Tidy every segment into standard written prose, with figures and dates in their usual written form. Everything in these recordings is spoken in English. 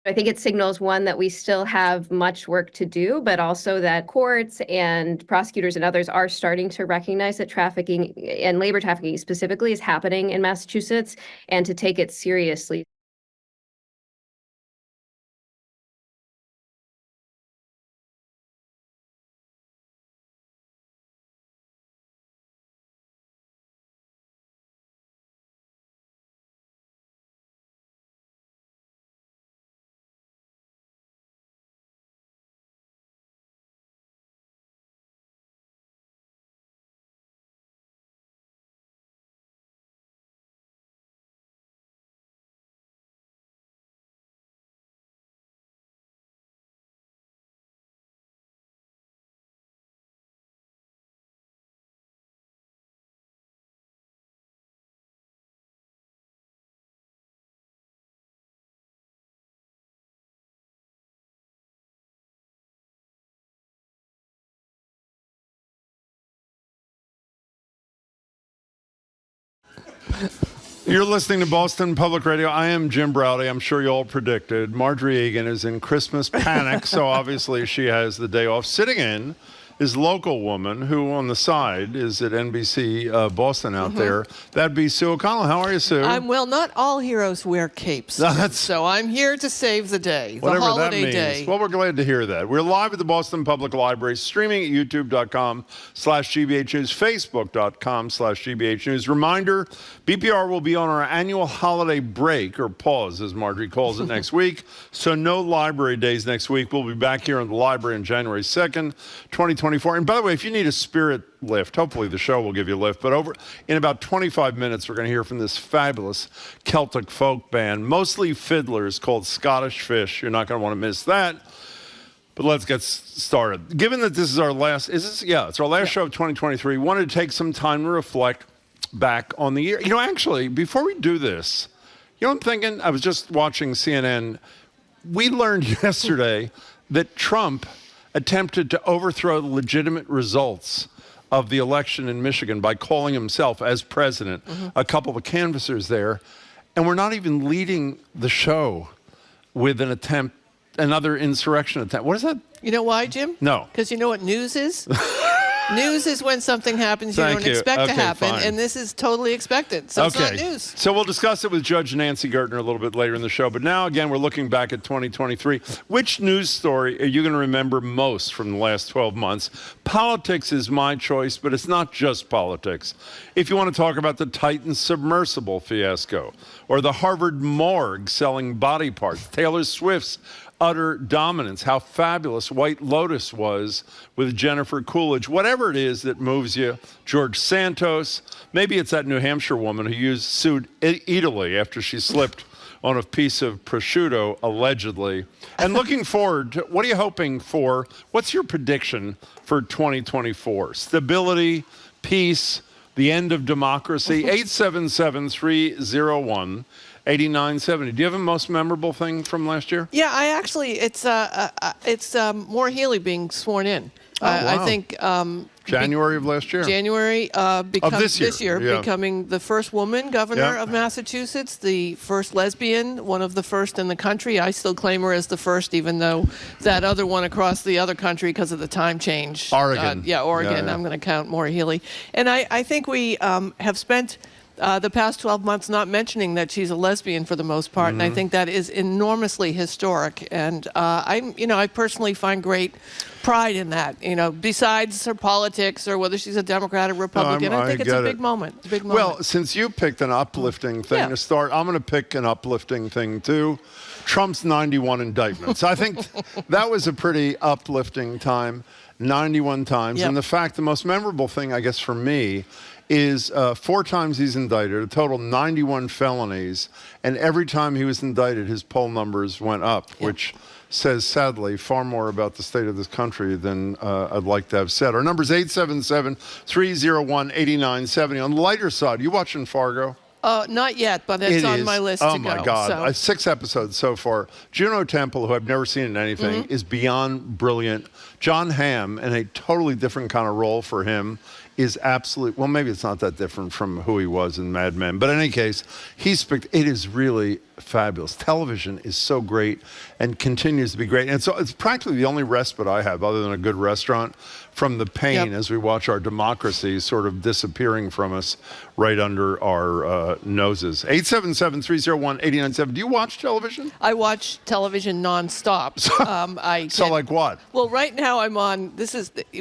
I think it signals, one, that we still have much work to do, but also that courts and prosecutors and others are starting to recognize that trafficking, and labor trafficking specifically, is happening in Massachusetts, and to take it seriously. You're listening to Boston Public Radio. I am Jim Browdy. I'm sure you all predicted. Marjorie Egan is in Christmas panic, so obviously she has the day off. Sitting in is local woman who on the side is at NBC Boston out there. That'd be Sue O'Connell. How are you, Sue? I'm well. Not all heroes wear capes. So I'm here to save the day, the holiday day. Well, we're glad to hear that. We're live at the Boston Public Library, streaming at youtube.com/GBH News, facebook.com/GBH News. Reminder, BPR will be on our annual holiday break, or pause, as Marjorie calls it, next week. So no library days next week. We'll be back here in the library on January 2nd, 2024. And by the way, if you need a spirit lift, hopefully the show will give you a lift, but in about 25 minutes, we're going to hear from this fabulous Celtic folk band, mostly fiddlers, called Scottish Fish. You're not going to want to miss that. But let's get started. Given that this is our last, it's our last show of 2023, we wanted to take some time to reflect back on the year. You know, actually, before we do this, you know what I'm thinking? I was just watching CNN. We learned yesterday that Trump attempted to overthrow the legitimate results of the election in Michigan by calling himself as president, a couple of canvassers there. And we're not even leading the show with an attempt, another insurrection attempt. What is that? You know why, Jim? No. Because you know what news is? News is when something happens you don't expect to happen, and this is totally expected, so it's not news. So we'll discuss it with Judge Nancy Gertner a little bit later in the show, but now, again, we're looking back at 2023. Which news story are you going to remember most from the last 12 months? Politics is my choice, but it's not just politics. If you want to talk about the Titan submersible fiasco, or the Harvard morgue selling body parts, Taylor Swift's utter dominance, how fabulous White Lotus was with Jennifer Coolidge, whatever it is that moves you, George Santos, maybe it's that New Hampshire woman who sued Italy after she slipped on a piece of prosciutto, allegedly. And looking forward, what are you hoping for? What's your prediction for 2024? Stability, peace, the end of democracy? 877-301-8970. Do you have a most memorable thing from last year? Yeah, I actually, it's Maura Healey being sworn in. Wow. I think January of last year. January this year, yeah. Becoming the first woman governor of Massachusetts, the first lesbian, one of the first in the country. I still claim her as the first, even though that other one across the other country, because of the time change. Oregon. Oregon. Yeah. I'm going to count Maura Healey. And I think we have spent the past 12 months not mentioning that she's a lesbian for the most part, and I think that is enormously historic. And I personally find great pride in that. You know, besides her politics or whether she's a Democrat or Republican, I think it's a big moment. A big moment. Well, since you picked an uplifting thing to start, I'm going to pick an uplifting thing too. Trump's 91 indictments. I think that was a pretty uplifting time, 91 times. And the fact, the most memorable thing, I guess, for me is 4 times he's indicted, a total 91 felonies, and every time he was indicted, his poll numbers went up, which says, sadly, far more about the state of this country than I'd like to have said. Our number is 877-301-8970. On the lighter side, you watching Fargo? Not yet, but it's on my list to go. Oh, my God. 6 episodes so far. Juno Temple, who I've never seen in anything, is beyond brilliant. John Hamm, in a totally different kind of role for him, is absolutely, well, maybe it's not that different from who he was in Mad Men. But in any case, it is really fabulous. Television is so great and continues to be great. And so it's practically the only respite I have, other than a good restaurant, from the pain as we watch our democracy sort of disappearing from us right under our noses. 877-301-8097. Do you watch television? I watch television nonstop. So like what? Well, right now I'm on,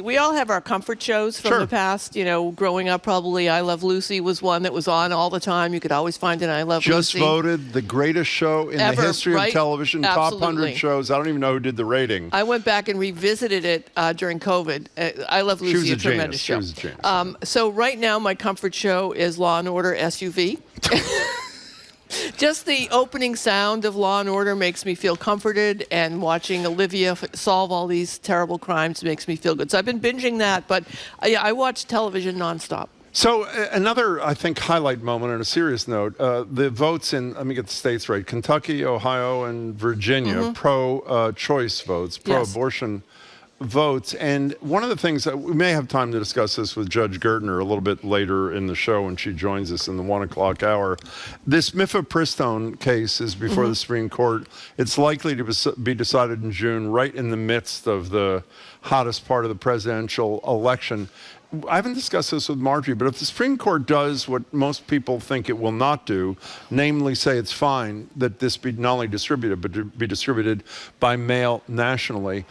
we all have our comfort shows from the past. You know, growing up, probably I Love Lucy was one that was on all the time. You could always find an I Love Lucy. Just voted the greatest show in the history of television. Absolutely. Top 100 shows. I don't even know who did the rating. I went back and revisited it during COVID. I Love Lucy, a tremendous show. She was a genius. So right now my comfort show is Law and Order SUV. Just the opening sound of Law and Order makes me feel comforted, and watching Olivia solve all these terrible crimes makes me feel good. So I've been binging that, but I watch television nonstop. So another, I think, highlight moment on a serious note, the votes in, let me get the states right, Kentucky, Ohio, and Virginia, pro-choice votes, pro-abortion votes. And one of the things that we may have time to discuss this with Judge Gertner a little bit later in the show when she joins us in the 1 o'clock hour. This mifepristone case is before the Supreme Court. It's likely to be decided in June, right in the midst of the hottest part of the presidential election. I haven't discussed this with Marjorie, but if the Supreme Court does what most people think it will not do, namely say it's fine that this be not only distributed, but to be distributed by mail nationally,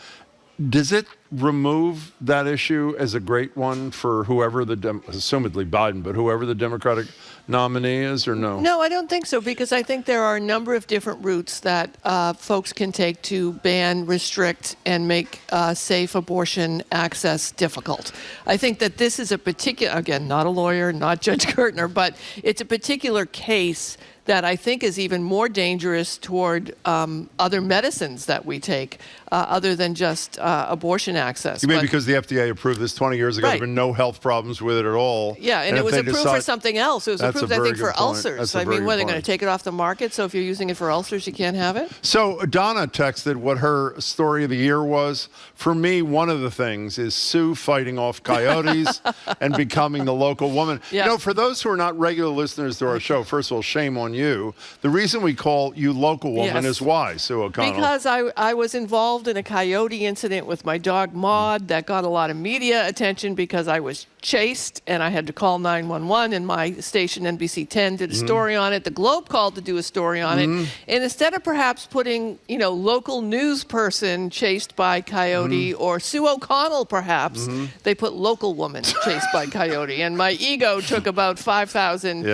does it remove that issue as a great one for whoever assumedly Biden, but whoever the Democratic nominee is, or no? No, I don't think so, because I think there are a number of different routes that folks can take to ban, restrict, and make safe abortion access difficult. I think that this is a particular, again, not a lawyer, not Judge Gertner, but it's a particular case that I think is even more dangerous toward other medicines that we take, other than just abortion access. You mean because the FDA approved this 20 years ago, there have been no health problems with it at all? Yeah, and it was approved for something else. It was approved, I think, for ulcers. I mean, what, they're going to take it off the market? So if you're using it for ulcers, you can't have it? So Donna texted what her story of the year was. For me, one of the things is Sue fighting off coyotes and becoming the local woman. Yeah. You know, for those who are not regular listeners to our show, first of all, shame on you. The reason we call you local woman is why, Sue O'Connell? Because I was involved in a coyote incident with my dog Maud that got a lot of media attention because I was chased and I had to call 911, and my station NBC 10 did a story on it. The Globe called to do a story on it. And instead of perhaps putting, you know, local news person chased by coyote or Sue O'Connell perhaps, they put local woman chased by coyote. And my ego took about 5,000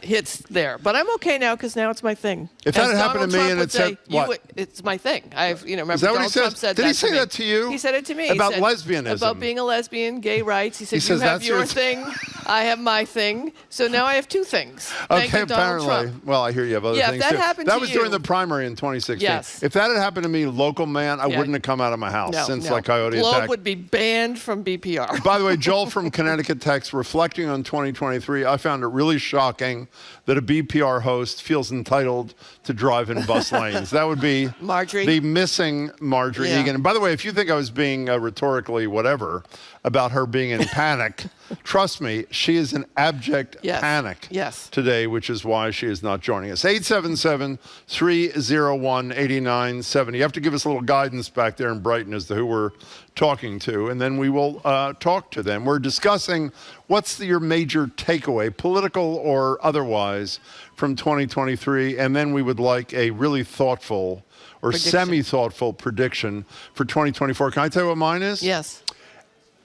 hits there. But I'm okay now because now it's my thing. If that had happened to me and it said, what? It's my thing. Remember Is that what he Donald Trump said Did that he say to me. that to you? He said it to me. About he said, lesbianism. About being a lesbian, gay rights. He said, says you have that's your your thing, I have my thing. So now I have two things. Thank Okay, you, Donald apparently. Trump. Well, I hear you have other things if that too. happened That to was you, during the primary in 2016. Yes. If that had happened to me, local man, I wouldn't have come out of my house since like coyote Globe attack. would be banned from BPR. By the way, Joel from Connecticut texts, reflecting on 2023, I found it really shocking that a BPR host feels entitled to drive in bus lanes. That would be Marjorie. the missing Marjorie Egan. And by the way, if you think I was being rhetorically whatever about her being in panic, trust me, she is in abject panic today, which is why she is not joining us. 877-301-8970. You have to give us a little guidance back there in Brighton as to who we're talking to, and then we will talk to them. We're discussing what's your major takeaway, political or otherwise, from 2023, and then we would like a really thoughtful or semi-thoughtful prediction for 2024. Can I tell you what mine is? Yes.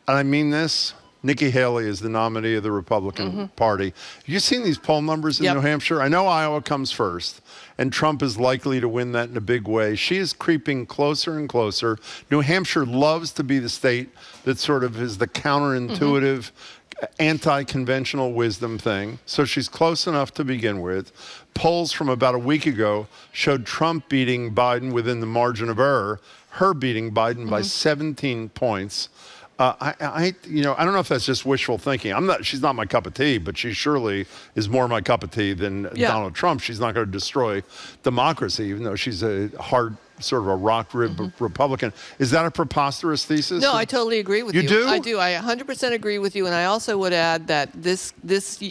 And I mean this. Nikki Haley is the nominee of the Republican Party. Have you seen these poll numbers in New Hampshire? I know Iowa comes first, and Trump is likely to win that in a big way. She is creeping closer and closer. New Hampshire loves to be the state that sort of is the counterintuitive, anti-conventional wisdom thing. So she's close enough to begin with. Polls from about a week ago showed Trump beating Biden within the margin of error, her beating Biden by 17 points. I don't know if that's just wishful thinking. She's not my cup of tea, but she surely is more my cup of tea than Donald Trump. She's not going to destroy democracy, even though she's a sort of a rock-rib Republican. Is that a preposterous thesis? No, I totally agree with you. You do? I do. I 100% agree with you. And I also would add that this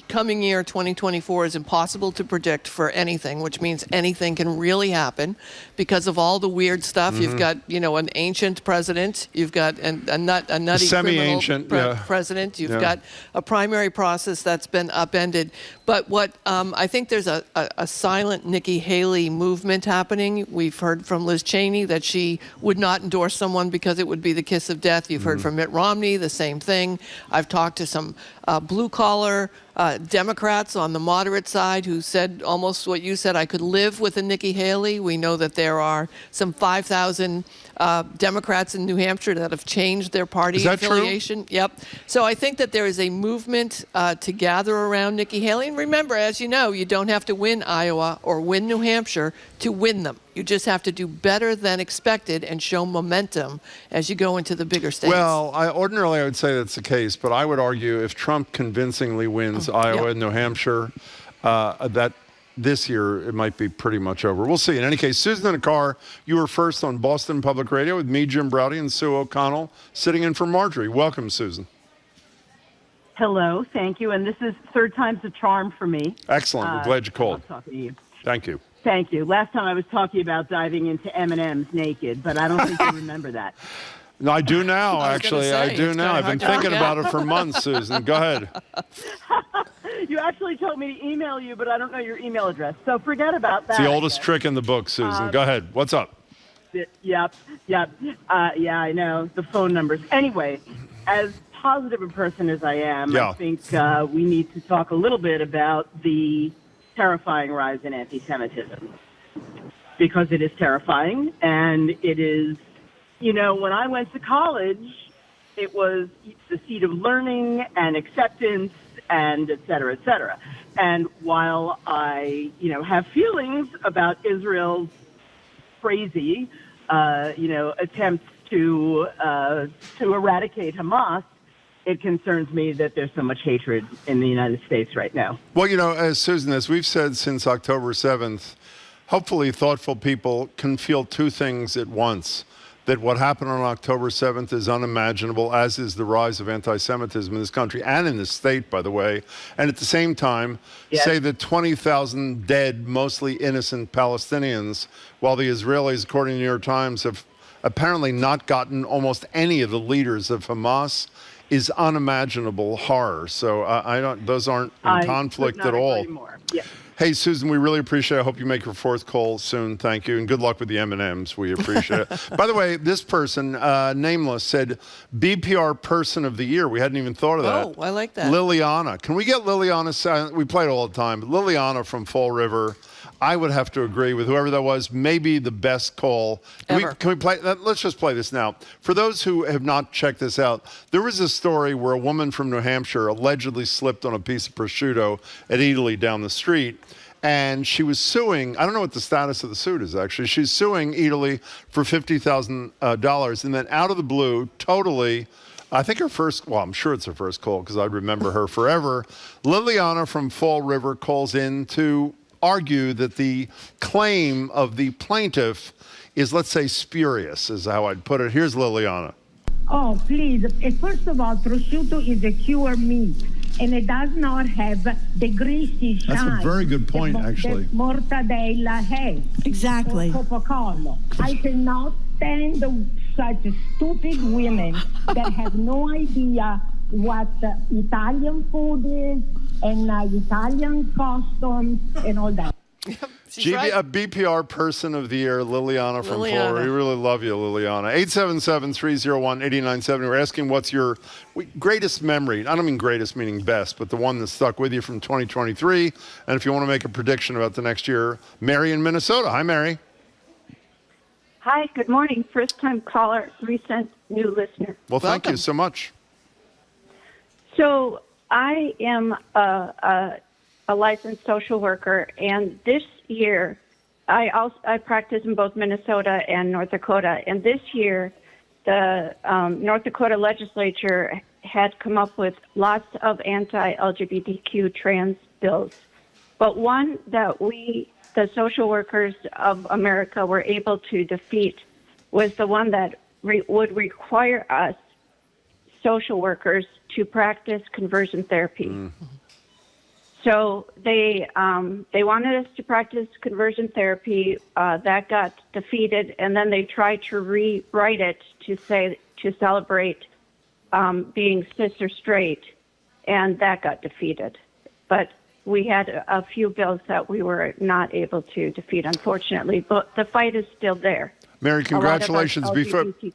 coming year, 2024, is impossible to predict for anything, which means anything can really happen because of all the weird stuff. You've got, an ancient president. You've got a nutty semi-ancient president. You've got a primary process that's been upended. But what I think there's a silent Nikki Haley movement happening. We've heard from Liz Cheney that she would not endorse someone because it would be the kiss of death. You've heard from Mitt Romney the same thing. I've talked to some blue-collar Democrats on the moderate side who said almost what you said. I could live with a Nikki Haley. We know that there are some 5,000 Democrats in New Hampshire that have changed their party affiliation. True? Yep. So I think that there is a movement to gather around Nikki Haley. And remember, as you know, you don't have to win Iowa or win New Hampshire to win them. You just have to do better than expected and show momentum as you go into the bigger states. Well, ordinarily I would say that's the case, but I would argue if Trump convincingly wins Iowa and New Hampshire, that this year it might be pretty much over. We'll see. In any case, Susan in a car, you were first on Boston Public Radio with me, Jim Braude, and Sue O'Connell, sitting in for Marjorie. Welcome, Susan. Hello, thank you. And this is third time's a charm for me. Excellent. We're glad you called. Talking to you. Thank you. Thank you. Last time I was talking about diving into M&Ms naked, but I don't think you remember that. No, I do now, actually. I do now. I've been thinking about it for months, Susan. Go ahead. You actually told me to email you, but I don't know your email address. So forget about that. It's the oldest trick in the book, Susan. Go ahead. What's up? Yep. Yeah, I know. The phone numbers. Anyway, as positive a person as I am, I think we need to talk a little bit about the terrifying rise in anti-Semitism, because it is terrifying, and it is, when I went to college, it was the seat of learning and acceptance and et cetera, et cetera. And while I, have feelings about Israel's crazy, attempts to eradicate Hamas, it concerns me that there's so much hatred in the United States right now. Well, as Susan, as we've said since October 7th, hopefully thoughtful people can feel two things at once. That what happened on October 7th is unimaginable, as is the rise of anti-Semitism in this country and in this state, by the way. And at the same time, say that 20,000 dead, mostly innocent Palestinians, while the Israelis, according to the New York Times, have apparently not gotten almost any of the leaders of Hamas, is unimaginable horror. So those aren't in conflict at all. Yeah. Hey, Susan, we really appreciate it. I hope you make your fourth call soon. Thank you. And good luck with the M&Ms. We appreciate it. By the way, this person, nameless, said BPR Person of the Year. We hadn't even thought of that. Oh, I like that. Liliana. Can we get Liliana? We play it all the time. But Liliana from Fall River. I would have to agree with whoever that was. Maybe the best call. Can we play? Let's just play this now. For those who have not checked this out, there was a story where a woman from New Hampshire allegedly slipped on a piece of prosciutto at Italy down the street. And she was suing, I don't know what the status of the suit is actually. She's suing Italy for $50,000. And then out of the blue, totally, I think I'm sure it's her first call because I'd remember her forever. Liliana from Fall River calls in to argue that the claim of the plaintiff is, let's say, spurious, is how I'd put it. Here's Liliana. Oh, please. First of all, prosciutto is a cured meat, and it does not have the greasy shine. That's a very good point, actually. That mortadella has. Exactly. Coca-Cola. I cannot stand such stupid women that have no idea what Italian food is and Italian customs and all that. A BPR Person of the Year, Liliana from Florida. We really love you, Liliana. 877-301-8970. We're asking what's your greatest memory. I don't mean greatest meaning best, but the one that stuck with you from 2023. And if you want to make a prediction about the next year, Mary in Minnesota. Hi, Mary. Hi, good morning. First time caller, recent new listener. Well, thank you so much. So I am a licensed social worker, and this year I practice in both Minnesota and North Dakota. And this year, the North Dakota legislature had come up with lots of anti-LGBTQ trans bills, but one that we, the social workers of America, were able to defeat was the one that would require us, social workers, to practice conversion therapy. So they wanted us to practice conversion therapy. That got defeated, and then they tried to rewrite it to celebrate being cis or straight, and that got defeated. But we had a few bills that we were not able to defeat, unfortunately. But the fight is still there. Mary, congratulations.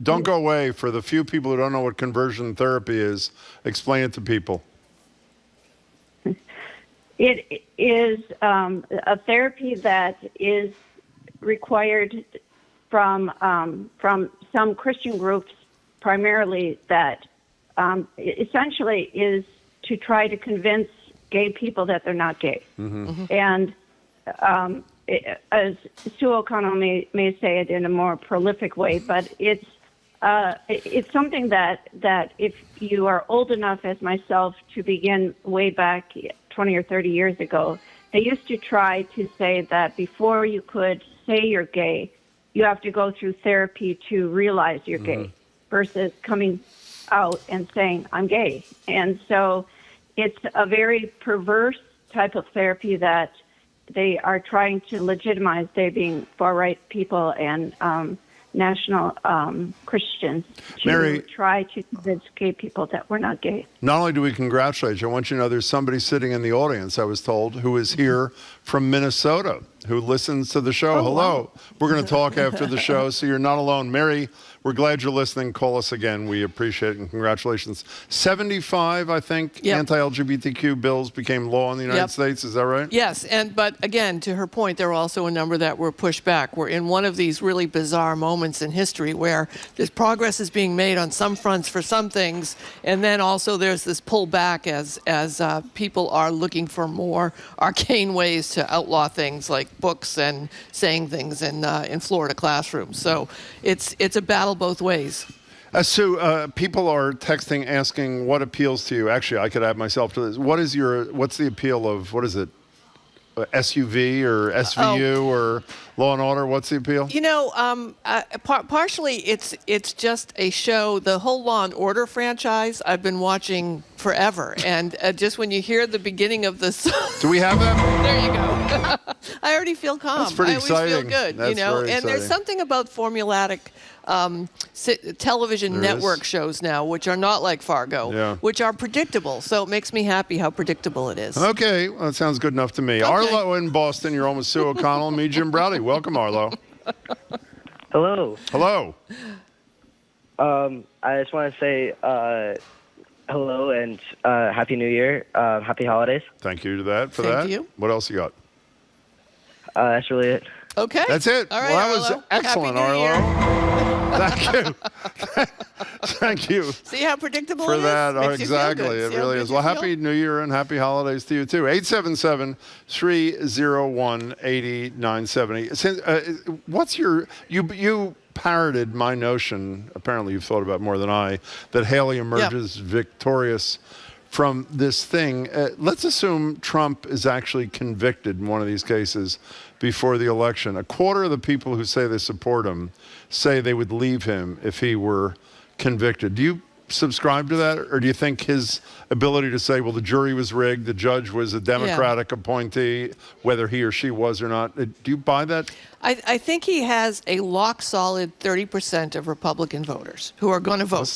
Don't go away. For the few people who don't know what conversion therapy is, explain it to people. It is a therapy that is required from some Christian groups, primarily, that essentially is to try to convince gay people that they're not gay. And as Sue O'Connell may say it in a more prolific way, but it's something that if you are old enough as myself to begin way back 20 or 30 years ago, they used to try to say that before you could say you're gay, you have to go through therapy to realize you're gay, versus coming out and saying, I'm gay. And so it's a very perverse type of therapy that they are trying to legitimize, they being far-right people and national Christians, to Mary, try to convince gay people that we're not gay. not only do we congratulate you, I want you to know there's somebody sitting in the audience, I was told, who is here from Minnesota, who listens to the show. Oh, Hello. wow. We're going to talk after the show, so you're not alone. Mary, we're glad you're listening. Call us again. We appreciate it, and congratulations. 75, I think, anti-LGBTQ bills became law in the United States. Is that right? Yes, but again, to her point, there are also a number that were pushed back. We're in one of these really bizarre moments in history where this progress is being made on some fronts for some things, and then also there's this pullback as people are looking for more arcane ways to outlaw things like books and saying things in Florida classrooms. So it's a battle both ways. Sue, people are texting asking what appeals to you. Actually, I could add myself to this. What's the appeal of, what is it? SUV or SVU or Law and Order? What's the appeal? You know, partially it's just a show. The whole Law and Order franchise I've been watching forever, and just when you hear the beginning of this, do we have that? There you go. I already feel calm. That's pretty exciting. I always feel good. That's you know, very and there's exciting. something about formulaic television network shows now, which are not like Fargo, which are predictable. So it makes me happy how predictable it is. Okay, well, that sounds good enough to me. Okay. Arlo in Boston, you're on with Sue O'Connell and me, Jim Browdy. Welcome, Arlo. Hello. Hello. I just want to say hello and Happy New Year. Happy holidays. Thank you to that. Thank you. What else you got? That's really it. Okay. That's it. All right, well, that Arlo. was excellent, Happy New Arlo. Thank you. Thank you See how predictable for it is? that. Makes you feel Exactly. good. It See how really good is. you Well, feel? happy New Year and happy holidays to you, too. 877-301-8970. What's your... You parroted my notion, apparently you've thought about more than I, that Haley emerges victorious from this thing. Let's assume Trump is actually convicted in one of these cases before the election. A quarter of the people who say they support him say they would leave him if he were convicted. Do you subscribe to that? Or do you think his ability to say, well, the jury was rigged, the judge was a Democratic appointee, whether he or she was or not, do you buy that? I think he has a lock-solid 30% of Republican voters who are going to vote.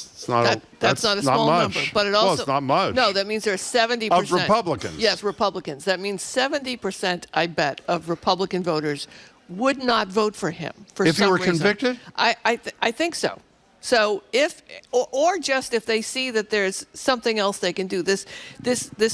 That's not a small number, but it also... Well, it's not much. No, that means there's 70%. Of Republicans. Yes, Republicans. That means 70%, I bet, of Republican voters would not vote for him for some reason. If he were convicted? I think so. So if, or just if they see that there's something else they can do, this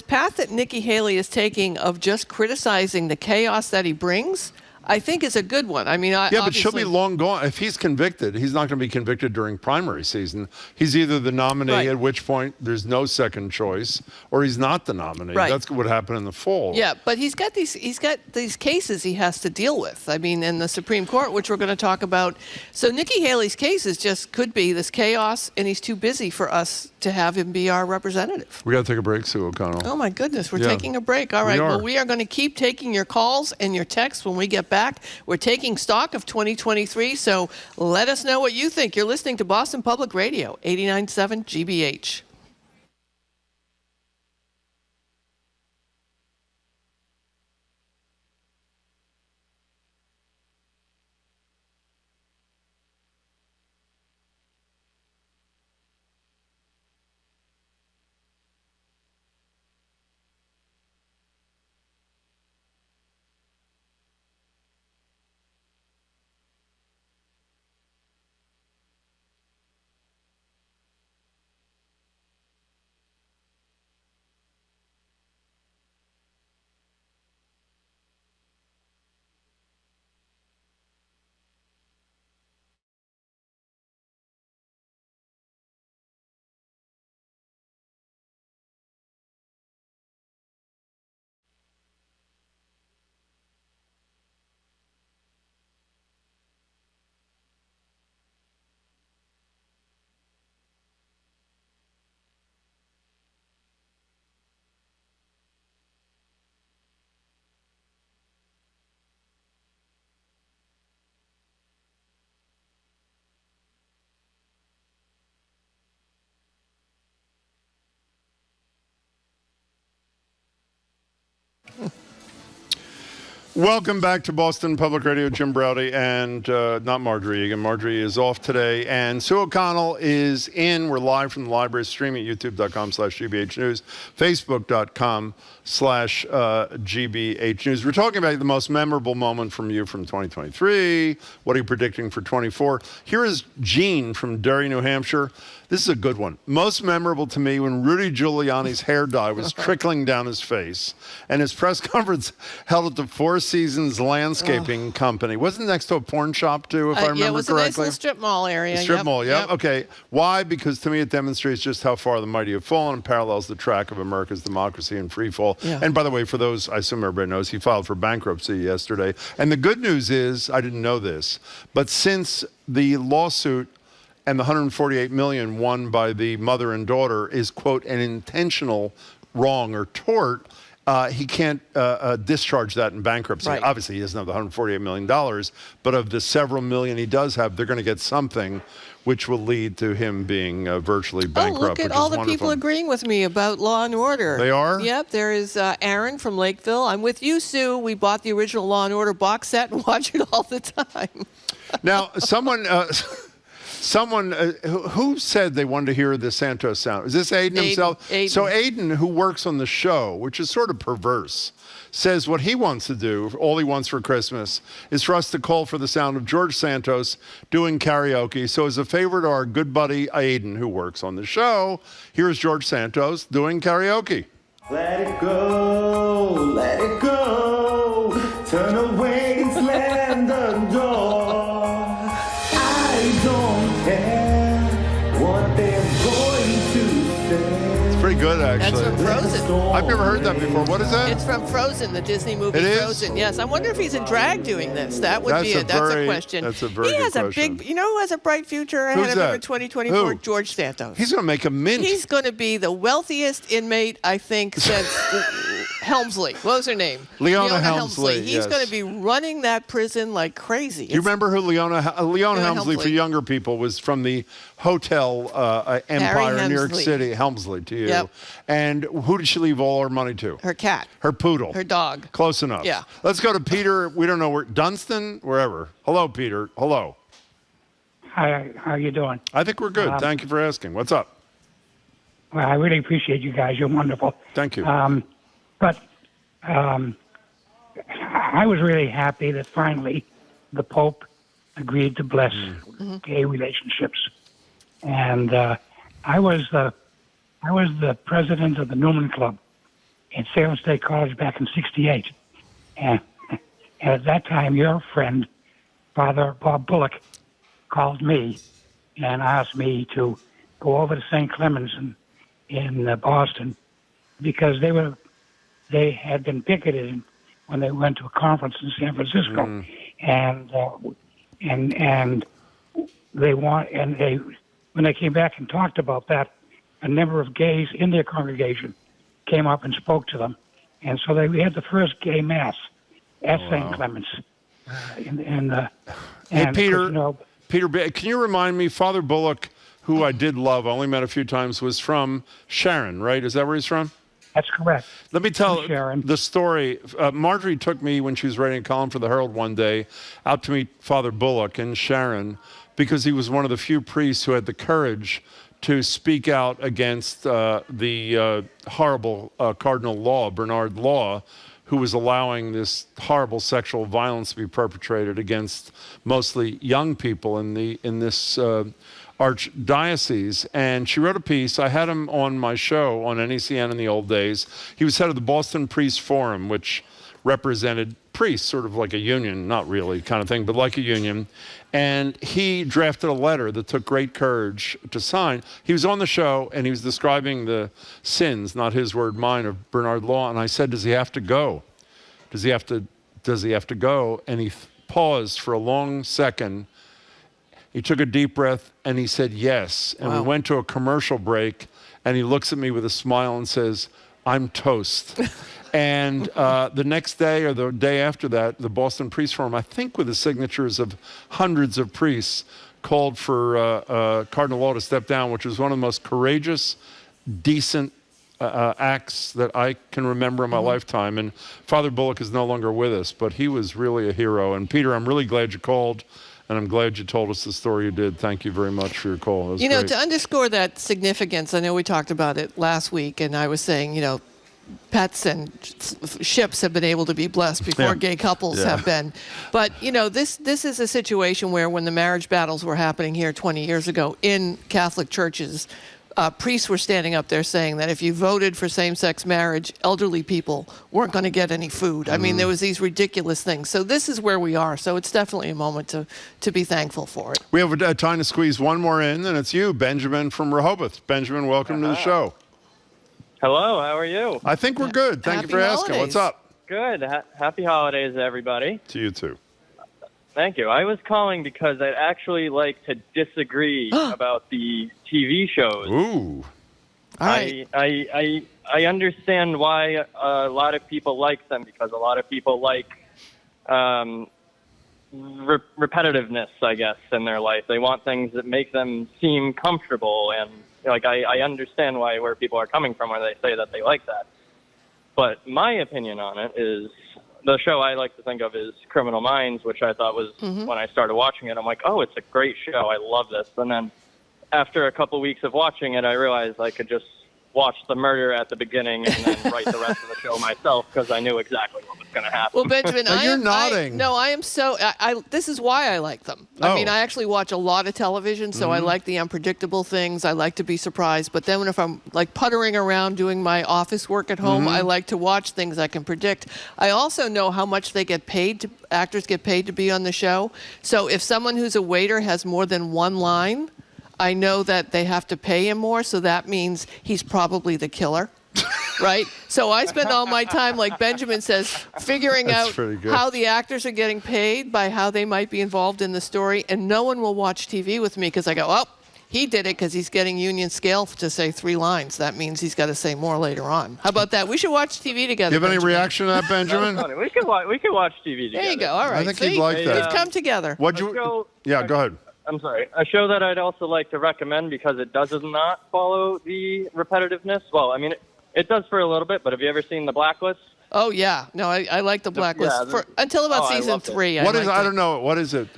path that Nikki Haley is taking of just criticizing the chaos that he brings, I think is a good one. I mean, but she'll be long gone. If he's convicted, he's not going to be convicted during primary season. He's either the nominee, at which point there's no second choice, or he's not the nominee. Right. That's what happened in the fall. Yeah, but he's got these cases he has to deal with. I mean, in the Supreme Court, which we're going to talk about. So Nikki Haley's cases just could be this chaos, and he's too busy for us to have him be our representative. We got to take a break, Sue O'Connell. Oh, my goodness. We're Yeah. taking a break. All right. are. Well, we are going to keep taking your calls and your texts when we get back. We're taking stock of 2023, so let us know what you think. You're listening to Boston Public Radio, 89.7 GBH. Welcome back to Boston Public Radio. Jim Browdy and not Marjorie Egan. Marjorie is off today. And Sue O'Connell is in. We're live from the library, streaming at youtube.com/GBH News, facebook.com/GBH News. We're talking about the most memorable moment from you from 2023. What are you predicting for 24? Here is Gene from Derry, New Hampshire. This is a good one. Most memorable to me when Rudy Giuliani's hair dye was trickling down his face and his press conference held at the Four Seasons Landscaping Company. Wasn't it next to a porn shop too, if I remember correctly? Yeah, it was a nice little strip mall area. Strip mall, yeah. Okay. Why? Because to me it demonstrates just how far the mighty have fallen and parallels the track of America's democracy and free fall. Yeah. And by the way, for those, I assume everybody knows, he filed for bankruptcy yesterday. And the good news is, I didn't know this, but since the lawsuit and the $148 million won by the mother and daughter is, quote, an intentional wrong or tort, he can't discharge that in bankruptcy. Right. Obviously, he doesn't have the $148 million, but of the several million he does have, they're going to get something which will lead to him being virtually bankrupt. Oh, look at all the wonderful. people agreeing with me about Law and Order. They are? Yep, there is Aaron from Lakeville. I'm with you, Sue. We bought the original Law and Order box set and watch it all the time. Now, someone who said they wanted to hear the Santos sound? Is this Aiden himself? Aiden. So Aiden, who works on the show, which is sort of perverse, says what he wants to do, all he wants for Christmas, is for us to call for the sound of George Santos doing karaoke. So as a favor to our good buddy Aiden, who works on the show, here's George Santos doing karaoke. Let it go, turn away and slam the door. I don't care what they're going to say. It's pretty good, That's actually. from Frozen. I've never heard that before. What is that? It's from Frozen, the Disney movie It is? Frozen. Yes, I wonder if he's in drag doing this. That would That's be a that's very- a question. that's a very he good has question. a big, you know who has a bright future ahead Who's of him that? in 2024? Who? George Santos. He's going to make a mint. He's going to be the wealthiest inmate, I think, since Helmsley. What was her name? Leona Helmsley, He's yes. going to be running that prison like crazy. You remember who Leona Helmsley, for Helmsley. younger people, was from the hotel empire in New York Helmsley. City. Helmsley, to you. Yep. And who did she leave all her money to? Her cat. Her poodle. Her dog. Close enough. Yeah. Let's go to Peter. We don't know where. Dunstan? Wherever. Hello, Peter. Hello. Hi, how you doing? I think we're good. Thank you for asking. What's up? Well, I really appreciate you guys. You're wonderful. Thank you. But I was really happy that finally the Pope agreed to bless gay relationships, and I was the president of the Newman Club at Salem State College back in '68, and at that time, your friend, Father Bob Bullock, called me and asked me to go over to St. Clemens in Boston because they had been picketed when they went to a conference in San Francisco, and when they came back and talked about that, a number of gays in their congregation came up and spoke to them. And so we had the first gay mass at St. Clement's. Hey, Peter, Peter, can you remind me, Father Bullock, who I did love, I only met a few times, was from Sharon, right? Is that where he's from? That's correct. Let me tell the story. Marjorie took me when she was writing a column for the Herald one day out to meet Father Bullock in Sharon because he was one of the few priests who had the courage to speak out against the horrible Cardinal Law, Bernard Law, who was allowing this horrible sexual violence to be perpetrated against mostly young people in this archdiocese. And she wrote a piece. I had him on my show on NECN in the old days. He was head of the Boston Priest Forum, which represented priests, sort of like a union, not really kind of thing, but like a union. And he drafted a letter that took great courage to sign. He was on the show and he was describing the sins, not his word, mine, of Bernard Law. And I said, does he have to go? Does he have to go? And he paused for a long second. He took a deep breath and he said, yes. And we went to a commercial break and he looks at me with a smile and says, I'm toast. And the next day or the day after that, the Boston Priest Forum, I think with the signatures of hundreds of priests, called for Cardinal Law to step down, which was one of the most courageous, decent acts that I can remember in my lifetime. And Father Bullock is no longer with us, but he was really a hero. And Peter, I'm really glad you called. And I'm glad you told us the story you did. Thank you very much for your call. You know, to underscore that significance, I know we talked about it last week, and I was saying, you know, pets and ships have been able to be blessed before gay couples have been. But, you know, this is a situation where when the marriage battles were happening here 20 years ago in Catholic churches, priests were standing up there saying that if you voted for same-sex marriage, elderly people weren't going to get any food. I mean, there was these ridiculous things. So this is where we are. So it's definitely a moment to be thankful for it. We have time to squeeze one more in, and it's you, Benjamin from Rehoboth. Benjamin, welcome to the show. Hello, how are you? I think we're good. Thank you for asking. What's up? Good. Happy holidays, everybody. To you too. Thank you. I was calling because I'd actually like to disagree about the TV shows. Ooh. All right. I understand why a lot of people like them, because a lot of people like repetitiveness, I guess, in their life. They want things that make them seem comfortable, and like I understand where people are coming from when they say that they like that. But my opinion on it is, the show I like to think of is Criminal Minds, which I thought was, when I started watching it, I'm like, oh, it's a great show. I love this. And then after a couple weeks of watching it, I realized I could just watch the murder at the beginning and then write the rest of the show myself because I knew exactly what was going to happen. Well, Benjamin, you're nodding. I am so. This is why I like them. I mean, I actually watch a lot of television, so I like the unpredictable things. I like to be surprised. But then if I'm like puttering around doing my office work at home, I like to watch things I can predict. I also know how much they get paid. Actors get paid to be on the show. So if someone who's a waiter has more than one line, I know that they have to pay him more, so that means he's probably the killer, right? So I spend all my time, like Benjamin says, figuring out how the actors are getting paid by how they might be involved in the story, and no one will watch TV with me because I go, oh, he did it because he's getting union scale to say 3 lines. That means he's got to say more later on. How about that? We should watch TV together. Do you have any Benjamin. reaction to that, Benjamin? We could watch TV together. There you go. All right. I think he'd like that. We've come together. Go ahead. I'm sorry. A show that I'd also like to recommend because it does not follow the repetitiveness. Well, I mean, it does for a little bit, but have you ever seen The Blacklist? Oh, yeah. No, I like The Blacklist until about season 3. I don't know. What is it?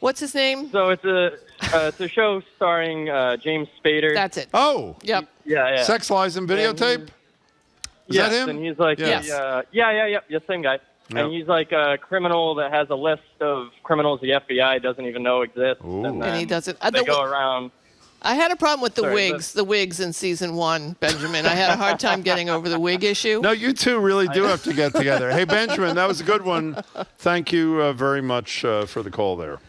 What's his name? So it's a show starring James Spader. That's it. Oh. Yep. Yeah. Sex, Lies, and Videotape? Is that him? And he's like, yes, same guy. Yep. And he's like a criminal that has a list of criminals the FBI doesn't even know exist. And he doesn't. They go around. I had a problem with the wigs in season 1, Benjamin. I had a hard time getting over the wig issue. No, you two really do have to get together. Hey, Benjamin, that was a good one. Thank you very much for the call there.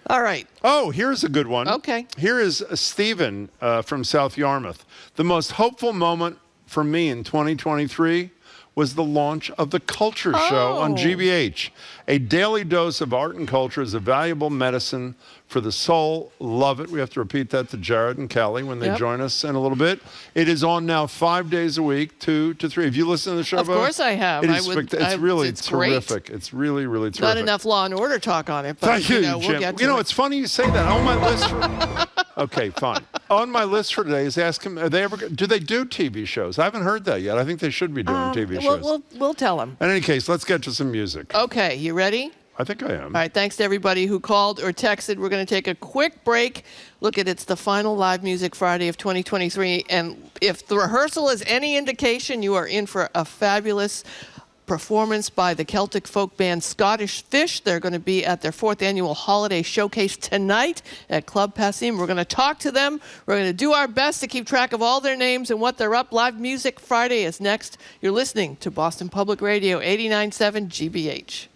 All right. Oh, here's a good one. Okay. Here is Stephen from South Yarmouth. The most hopeful moment for me in 2023 was the launch of the Culture Show on GBH. A daily dose of art and culture is a valuable medicine for the soul. Love it. We have to repeat that to Jared and Kelly when they join us in a little bit. It is on now 5 days a week, 2 to 3. Have you listened to the show? Of course I have. It's really it's terrific. Great. It's really, really terrific. Not enough Law and Order talk on it, but Thank you, we'll Jim. get to it. It's funny you say that. On my list for okay, fine. On my list for today is ask him, do they do TV shows? I haven't heard that yet. I think they should be doing TV shows. We'll tell them. In any case, let's get to some music. Okay, you ready? I think I am. All right, thanks to everybody who called or texted. We're going to take a quick break. Look at it's the final Live Music Friday of 2023. And if the rehearsal is any indication, you are in for a fabulous performance by the Celtic folk band Scottish Fish. They're going to be at their 4th annual holiday showcase tonight at Club Passim. We're going to talk to them. We're going to do our best to keep track of all their names and what they're up. Live Music Friday is next. You're listening to Boston Public Radio 89.7 GBH.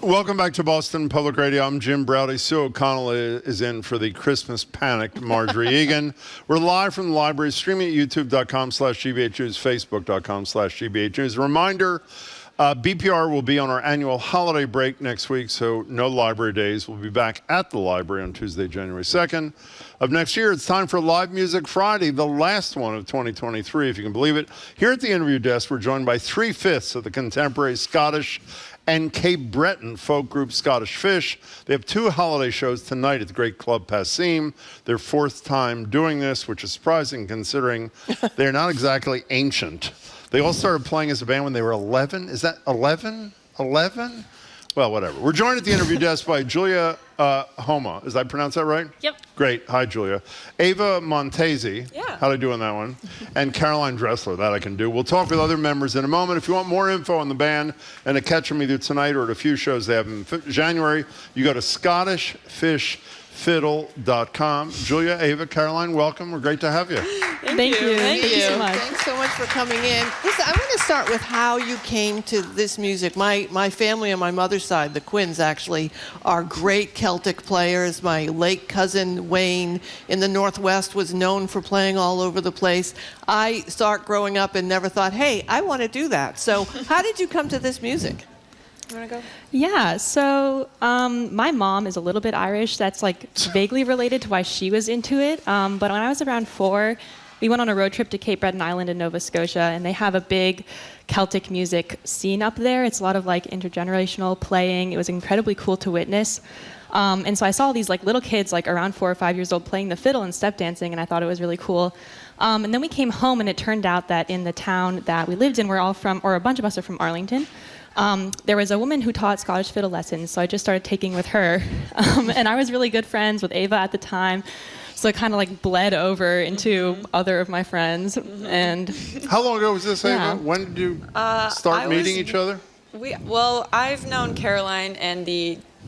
Welcome back to Boston Public Radio. I'm Jim Browdy. Sue O'Connell is in for the Christmas panicked Marjorie Egan. We're live from the library, streaming at youtube.com/GBH News, facebook.com/GBH News. Reminder, BPR will be on our annual holiday break next week, so no library days. We'll be back at the library on Tuesday, January 2nd of next year. It's time for Live Music Friday, the last one of 2023, if you can believe it. Here at the interview desk, we're joined by 3/5 of the contemporary Scottish and Cape Breton folk group Scottish Fish. They have 2 holiday shows tonight at the great Club Passim. Their 4th time doing this, which is surprising considering they're not exactly ancient. They all started playing as a band when they were 11. Is that 11? 11? Well, whatever. We're joined at the interview desk by Julia Homa. Is I pronounce that right? Yep. Great. Hi, Julia. Ava Montesi. Yeah. How'd I do on that one? And Caroline Dressler. That I can do. We'll talk with other members in a moment. If you want more info on the band and to catch them either tonight or at a few shows they have in January, you go to ScottishFishFiddle.com. Julia, Ava, Caroline, welcome. We're great to have you. Thank you. Thank you so much. Thanks so much for coming in. Listen, I want to start with how you came to this music. My family on my mother's side, the Quinns actually, are great Celtic players. My late cousin Wayne in the Northwest was known for playing all over the place. I saw it growing up and never thought, hey, I want to do that. So how did you come to this music? You want to go? Yeah, so my mom is a little bit Irish. That's like vaguely related to why she was into it. But when I was around 4, we went on a road trip to Cape Breton Island in Nova Scotia, and they have a big Celtic music scene up there. It's a lot of like intergenerational playing. It was incredibly cool to witness. And so I saw these like little kids like around 4 or 5 years old playing the fiddle and step dancing, and I thought it was really cool. And then we came home, and it turned out that in the town that we lived in, we're all from, or a bunch of us are from Arlington. There was a woman who taught Scottish fiddle lessons, so I just started taking with her. And I was really good friends with Ava at the time. So it kind of like bled over into other of my friends. And how long ago was this, Yeah. Ava? When did you start meeting each other? Well, I've known Caroline and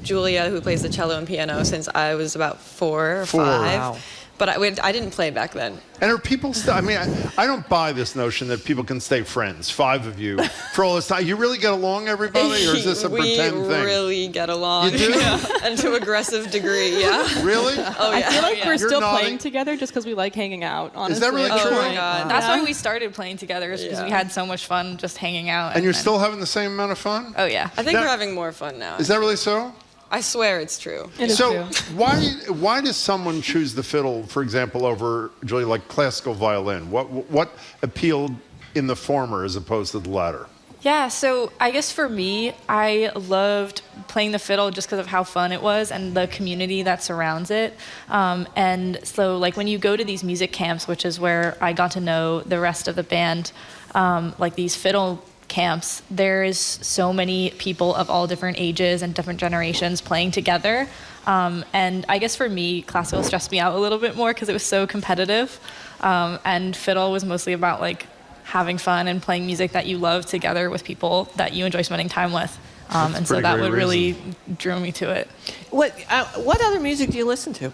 Julia, who plays the cello and piano, since I was about 4 or 5. Wow. But I didn't play back then. And are people still, I mean, I don't buy this notion that people can stay friends, 5 of you, for all this time. You really get along, everybody, or is this a pretend thing? We really get along. You do? Yeah. And to aggressive degree, yeah. Really? Oh, I yeah. feel like we're You're still nodding. playing together just because we like hanging out, honestly. Is that really true? Oh, my God. That's why we started playing together, is because we had so much fun just hanging out. And you're then- still having the same amount of fun? Oh, yeah. I think Now- we're having more fun now. Is that really so? I swear it's true. So why does someone choose the fiddle, for example, over, Julie, like classical violin? What appealed in the former as opposed to the latter? Yeah, so I guess for me, I loved playing the fiddle just because of how fun it was and the community that surrounds it. And so like when you go to these music camps, which is where I got to know the rest of the band, like these fiddle camps, there is so many people of all different ages and different generations playing together. And I guess for me, classical stressed me out a little bit more because it was so competitive. And fiddle was mostly about like having fun and playing music that you love together with people that you enjoy spending time with. And so that would really drew me to it. What other music do you listen to?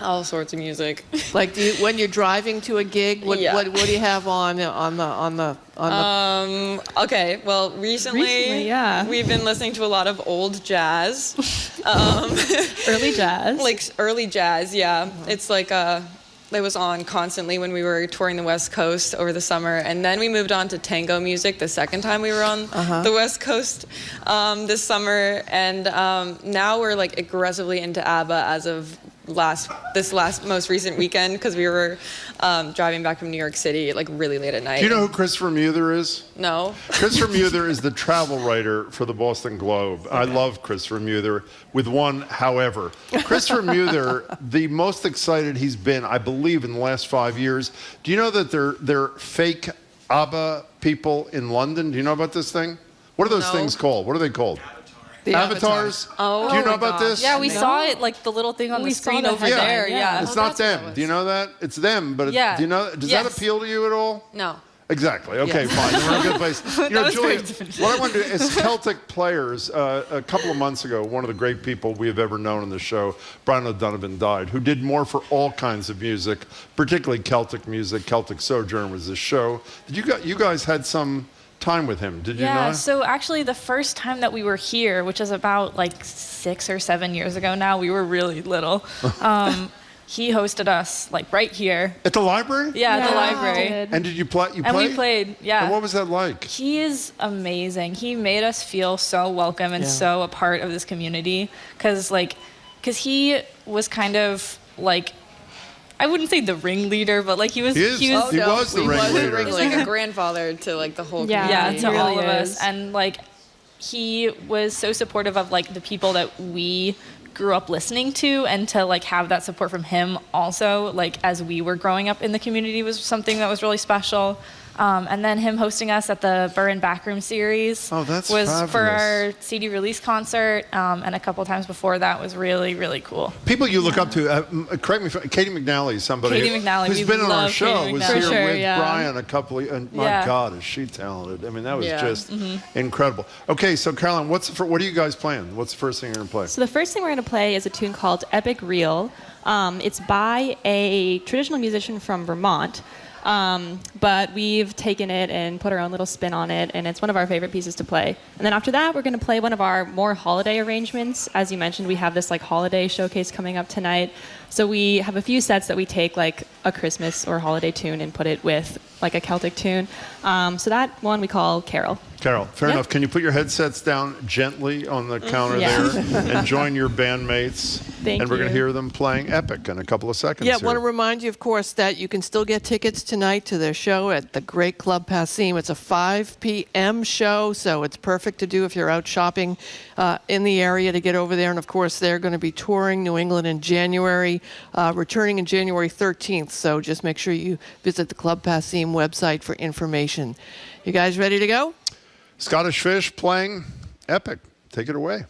All sorts of music. Like, when you're driving to a gig, what do you have on the? Okay, well, recently yeah. we've been listening to a lot of old jazz. Early jazz. Like early jazz, yeah. It's like it was on constantly when we were touring the West Coast over the summer, and then we moved on to tango music the second time we were on the West Coast this summer, and now we're like aggressively into ABBA as of this most recent weekend, because we were driving back from New York City like really late at night. Do you know who Christopher Muther is? No. Christopher Muther is the travel writer for the Boston Globe. I love Christopher Muther, with one however. Christopher Muther, the most excited he's been, I believe, in the last 5 years. Do you know that they're fake ABBA people in London? Do you know about this thing? What are those things called? What are they called? The avatars. Oh, do you know my about gosh. this? Yeah, we saw it, like the little thing on the screen over there. Yeah. It's not them. Do you know that? It's them, but Yeah. do you know? Does that appeal to you at all? No. Exactly. Okay, fine. Then we're in a good place. You know, was very Julia, different. what I want to do is Celtic players. A couple of months ago, one of the great people we have ever known on the show, Brian O'Donovan, died, who did more for all kinds of music, particularly Celtic music. Celtic Sojourn was this show. You guys had some time with him, did you Yeah, not? so actually the first time that we were here, which is about like 6 or 7 years ago now, we were really little. He hosted us like right here. At the library? Yeah, at the library. And did you play? You And played? we played, yeah. And what was that like? He is amazing. He made us feel so welcome and so a part of this community. Because he was kind of like, I wouldn't say the ringleader, but like he was the ringleader. He's like a grandfather to like the whole community. Yeah, to really all of is. us. And like he was so supportive of like the people that we grew up listening to, and to like have that support from him also, like as we were growing up in the community, was something that was really special. And then him hosting us at the Burren Backroom series Oh, that's was fabulous. for our CD release concert, and a couple times before that was really, really cool. People you look up to, correct me, Katie McNally, somebody Katie McNally, who's we been on our love show, Katie was McNally. here For sure, with yeah. Brian a couple of, and my Yeah. God, is she talented. I mean, that was Yeah. just incredible. Okay, so Caroline, what are you guys playing? What's the first thing you're going to play? So the first thing we're going to play is a tune called Epic Reel. It's by a traditional musician from Vermont, but we've taken it and put our own little spin on it, and it's one of our favorite pieces to play. And then after that, we're going to play one of our more holiday arrangements. As you mentioned, we have this like holiday showcase coming up tonight. So we have a few sets that we take like a Christmas or holiday tune and put it with like a Celtic tune. So that one we call Carol. Carol, fair Yep. enough. Can you put your headsets down gently on the counter Yeah. there and join your bandmates? Thank and we're going to you. hear them playing Epic in a couple of seconds. Yeah, I here. want to remind you, of course, that you can still get tickets tonight to their show at the Great Club Passim. It's a 5 p.m. show, so it's perfect to do if you're out shopping in the area to get over there. And, of course, they're going to be touring New England in January, returning in January 13th. So just make sure you visit the Club Passim website for information. You guys ready to go? Scottish Fish playing Epic. Take it away.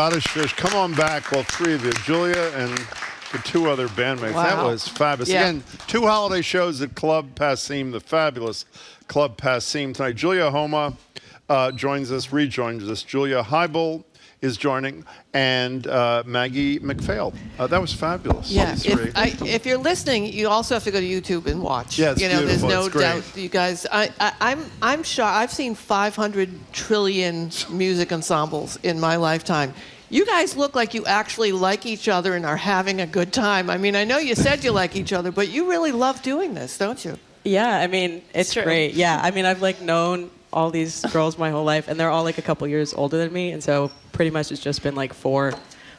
Scottish Fish, come on back, well, three of you, Julia and the two other bandmates. Wow. That was fabulous. Yeah. Again, two holiday shows at Club Passim, the fabulous Club Passim tonight. Julia Homa rejoins us. Julia Heibel is joining, and Maggie McPhail. That was fabulous. Yeah, These three. if you're listening, you also have to go to YouTube and watch. Yeah, it's there's beautiful. no It's great. doubt. You guys, I'm shocked. I've seen 500 trillion music ensembles in my lifetime. You guys look like you actually like each other and are having a good time. I mean, I know you said you like each other, but you really love doing this, don't you? Yeah, I mean, it's great. Yeah, I mean, I've like known all these girls my whole life, and they're all like a couple years older than me, and so pretty much it's just been like 4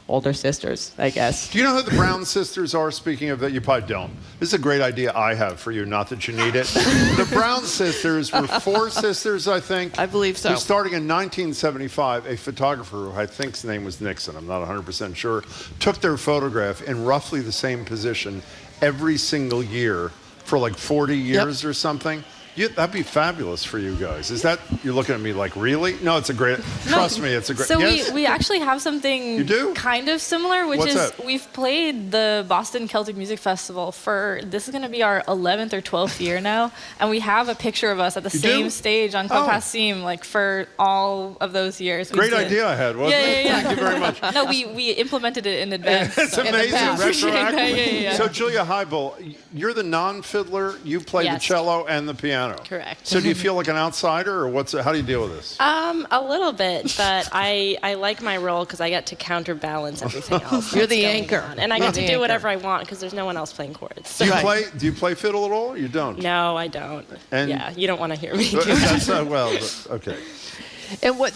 older sisters, I guess. Do you know who the Brown sisters are? Speaking of that, you probably don't. This is a great idea I have for you, not that you need it. The Brown sisters were 4 sisters, I think. I believe so. Who, starting in 1975, a photographer who I think his name was Nixon, I'm not 100% sure, took their photograph in roughly the same position every single year for like 40 years or something. That'd be fabulous for you guys. Is that, you're looking at me like, really? No, it's a great, trust me, it's a great, So yes? we actually have something You do? kind of similar, which What's is that? we've played the Boston Celtic Music Festival this is going to be our 11th or 12th year now, and we have a picture of us at the You same do? stage on Club Passim, like for all of those years. We Great did. idea I had, wasn't it? Yeah. Thank you very much. No, we implemented it in advance. It's amazing, retroactively. Yeah. So Julia Heibel, you're the non-fiddler, you play the Yes. cello and the piano. Correct. So do you feel like an outsider, or how do you deal with this? A little bit, but I like my role because I get to counterbalance everything else. You're that's the going anchor. on. And I You're get to the do anchor. whatever I want because there's no one else playing chords. Do you play fiddle at all, or you don't? No, I don't. And- yeah, you don't want to hear me do That's that. okay. And what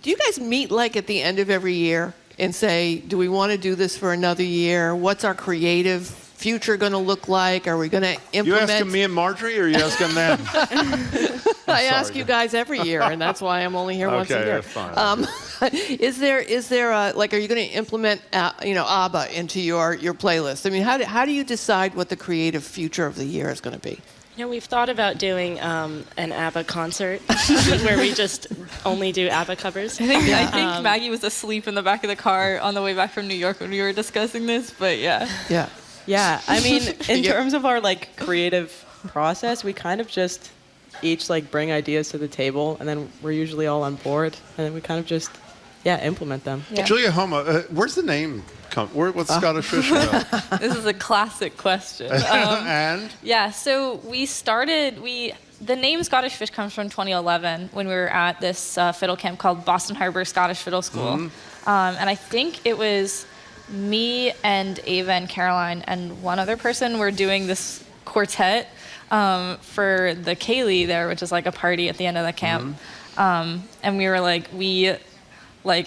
do you guys meet like at the end of every year and say, do we want to do this for another year? What's our creative future going to look like? Are we going to You implement? asking me and Marjorie, or are you asking them? I ask you guys every year, and that's why I'm only here once a Okay, year. fine. Is there like, are you going to implement ABBA into your playlist? I mean, how do you decide what the creative future of the year is going to be? You know, we've thought about doing an ABBA concert where we just only do ABBA covers. I think Maggie was asleep in the back of the car on the way back from New York when we were discussing this, but yeah. Yeah. Yeah, I mean, in terms of our like creative process, we kind of just each like bring ideas to the table, and then we're usually all on board, and then we kind of just implement them. Yeah. Julia Homa, where's the name come? What's Scottish Fish about? This is a classic question. And? Yeah, so the name Scottish Fish comes from 2011 when we were at this fiddle camp called Boston Harbor Scottish Fiddle School. And I think it was me and Ava and Caroline and one other person were doing this quartet for the Kaylee there, which is like a party at the end of the camp. And we were like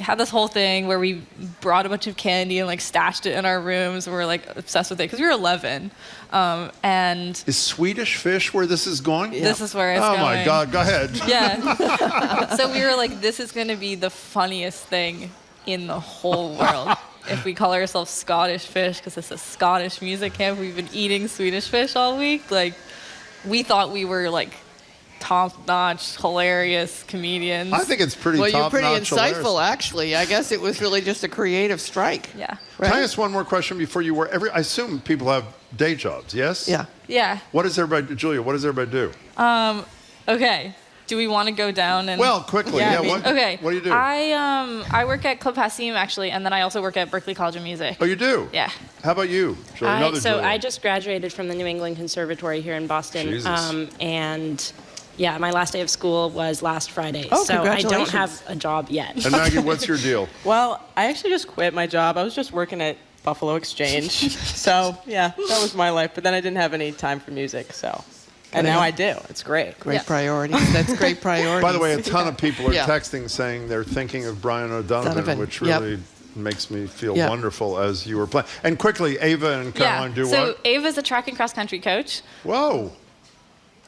had this whole thing where we brought a bunch of candy and like stashed it in our rooms, and we were like obsessed with it because we were 11. And Is Swedish Fish where this is going? this is where it's Oh going. my God, go ahead. Yeah. So we were like, this is going to be the funniest thing in the whole world if we call ourselves Scottish Fish, because it's a Scottish music camp. We've been eating Swedish fish all week. Like, we thought we were like top-notch, hilarious comedians. I think it's pretty Well, you're top-notch. pretty insightful, hilarious. actually. I guess it was really just a creative strike. Yeah. Can I ask one more question before you wear I assume people have day jobs, yes? Yeah. Yeah. What does everybody, Julia, what does everybody do? Okay. Do we want to go down and? Well, quickly, yeah. What do you do? I work at Club Passim actually, and then I also work at Berklee College of Music. Oh, you do? Yeah. How about you, Julia? Another So Julia. I just graduated from the New England Conservatory here in Boston. Jesus. And yeah, my last day of school was last Friday. Oh, so I don't congratulations. have a job yet. And Maggie, what's your deal? Well, I actually just quit my job. I was just working at Buffalo Exchange. So, yeah, that was my life. But then I didn't have any time for music, so. And now I do. It's great. Great priorities. That's great priorities. By the way, a ton of people are Yeah. texting saying they're thinking of Brian O'Donovan, which really makes me feel wonderful as you were playing. And quickly, Ava and Caroline do so what? Ava's a track and cross country coach. Whoa.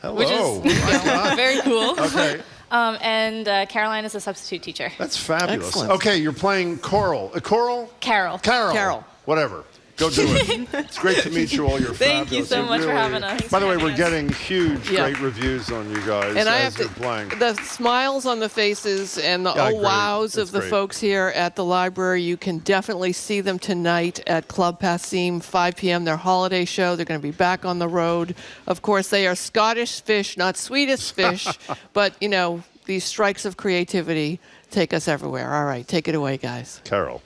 Hello. Which is very cool. Okay. And Caroline is a substitute teacher. That's fabulous. Excellent. Okay, you're playing choral. Choral? Carol. Carol. Whatever. Go do it. It's great to meet you all. You're Thank you fabulous. so much for having us. By the way, we're getting huge, Yeah. great reviews on you guys And I as have you're to, playing. the smiles on the faces and the Yeah, oh great. wows It's of the great. folks here at the library, you can definitely see them tonight at Club Passim, 5 p.m., their holiday show. They're going to be back on the road. Of course, they are Scottish fish, not Swedish fish, but, you know, these strikes of creativity take us everywhere. All right, take it away, guys. Carol.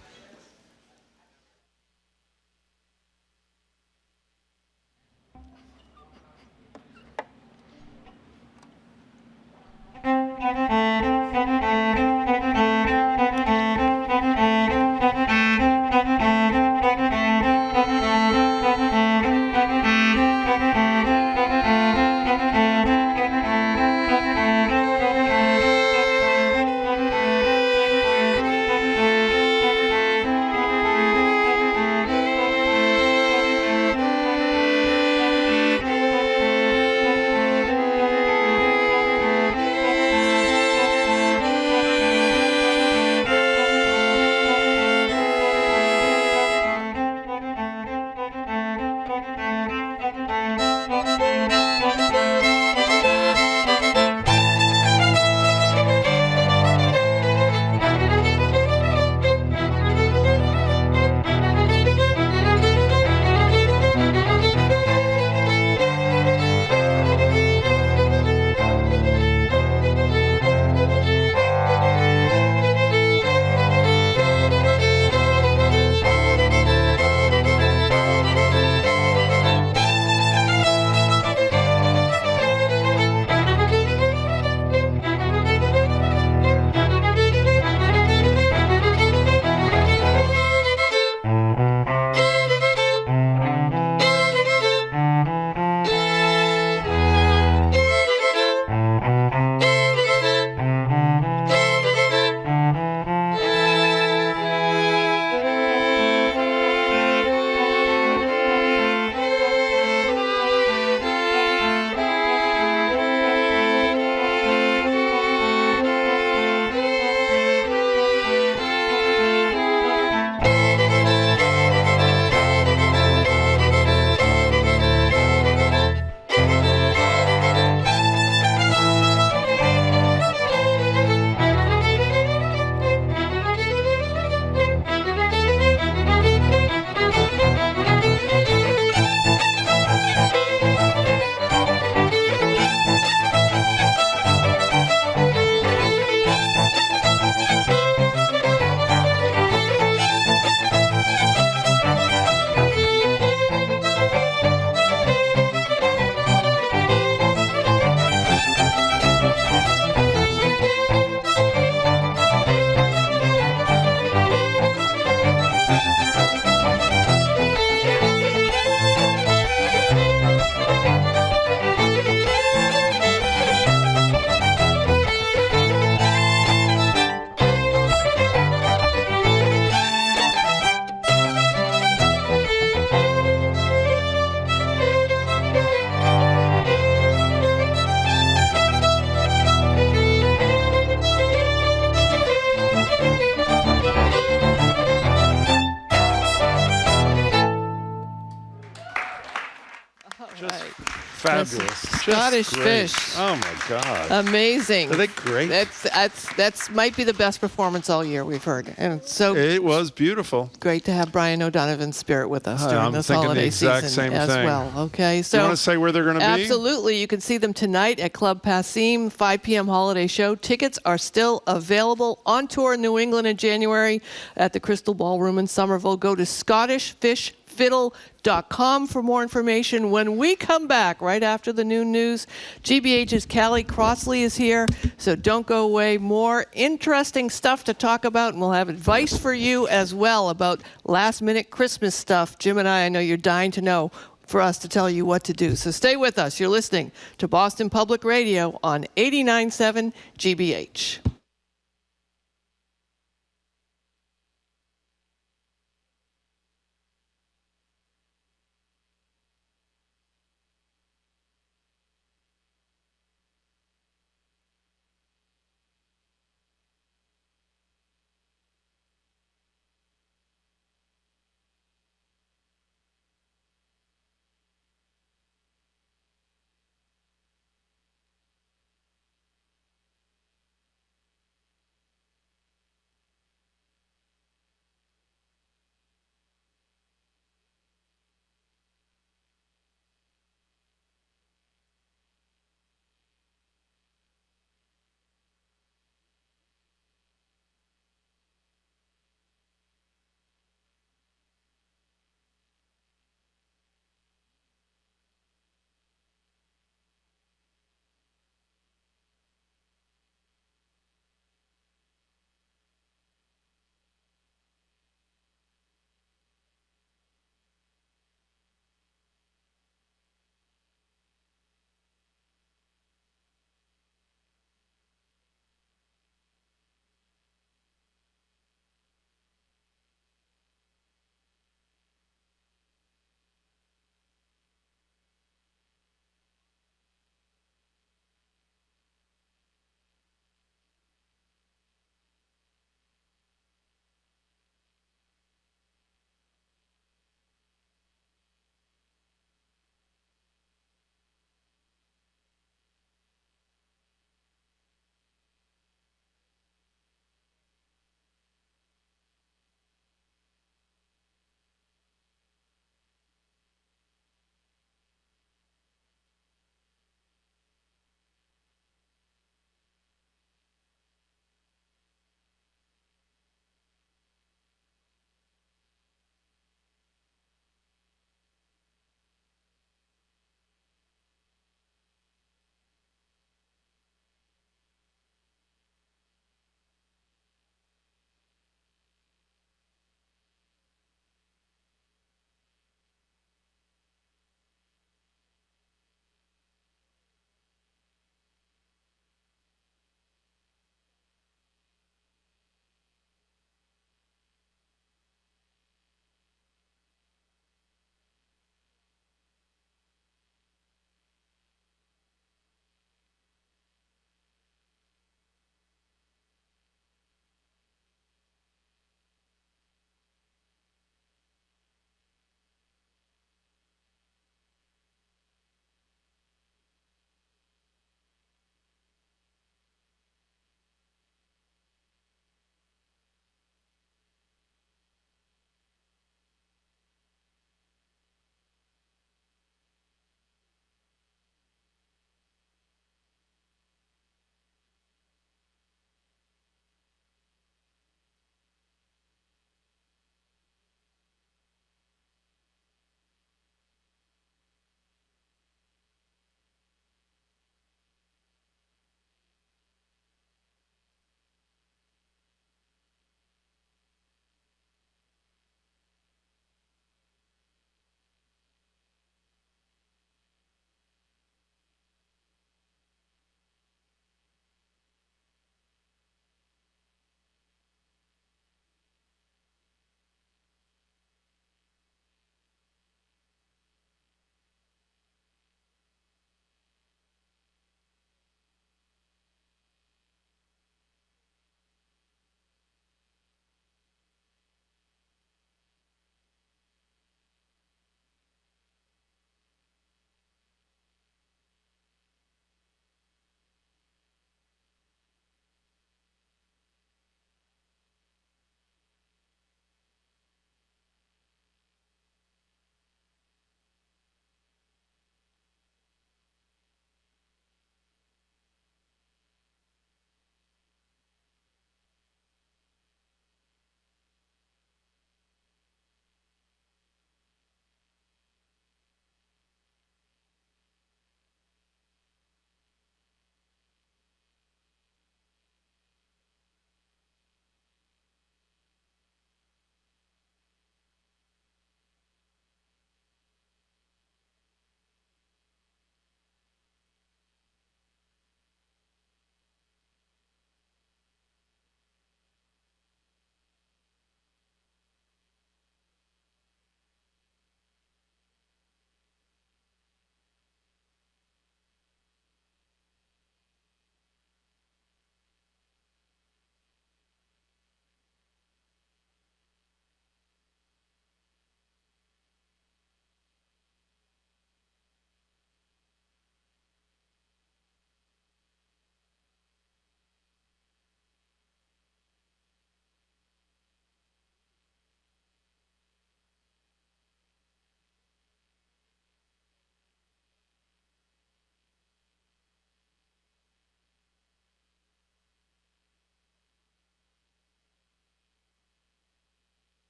Fabulous. Scottish great. fish. Oh my God. Amazing. Are they great? That's might be the best performance all year we've heard, and it's so It was beautiful. great to have Brian O'Donovan's spirit with us during I'm this thinking the holiday exact season same as thing. well. Okay, so you want to say where they're going to be? absolutely, you can see them tonight at Club Passim, 5 p.m. holiday show. Tickets are still available. On tour in New England in January at the Crystal Ballroom in Somerville. Go to ScottishFishFiddle.com for more information. When we come back, right after the noon news, GBH's Callie Crossley is here, so don't go away. More interesting stuff to talk about, and we'll have advice for you as well about last-minute Christmas stuff. Jim and I know you're dying to know for us to tell you what to do. So stay with us. You're listening to Boston Public Radio on 89.7 GBH.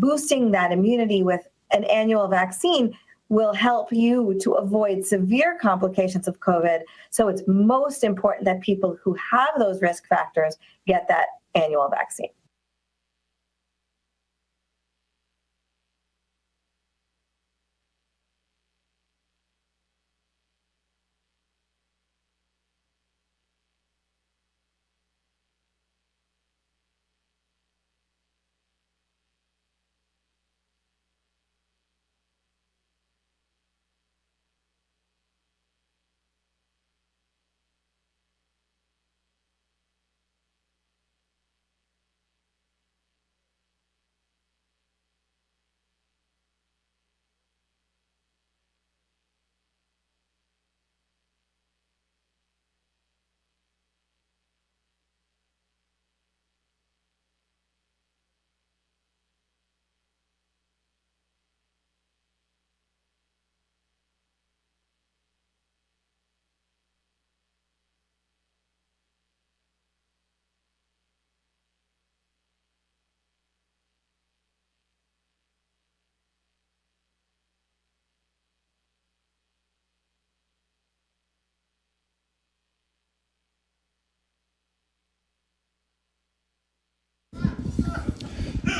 boosting that immunity with an annual vaccine will help you to avoid severe complications of COVID. So it's most important that people who have those risk factors get that annual vaccine.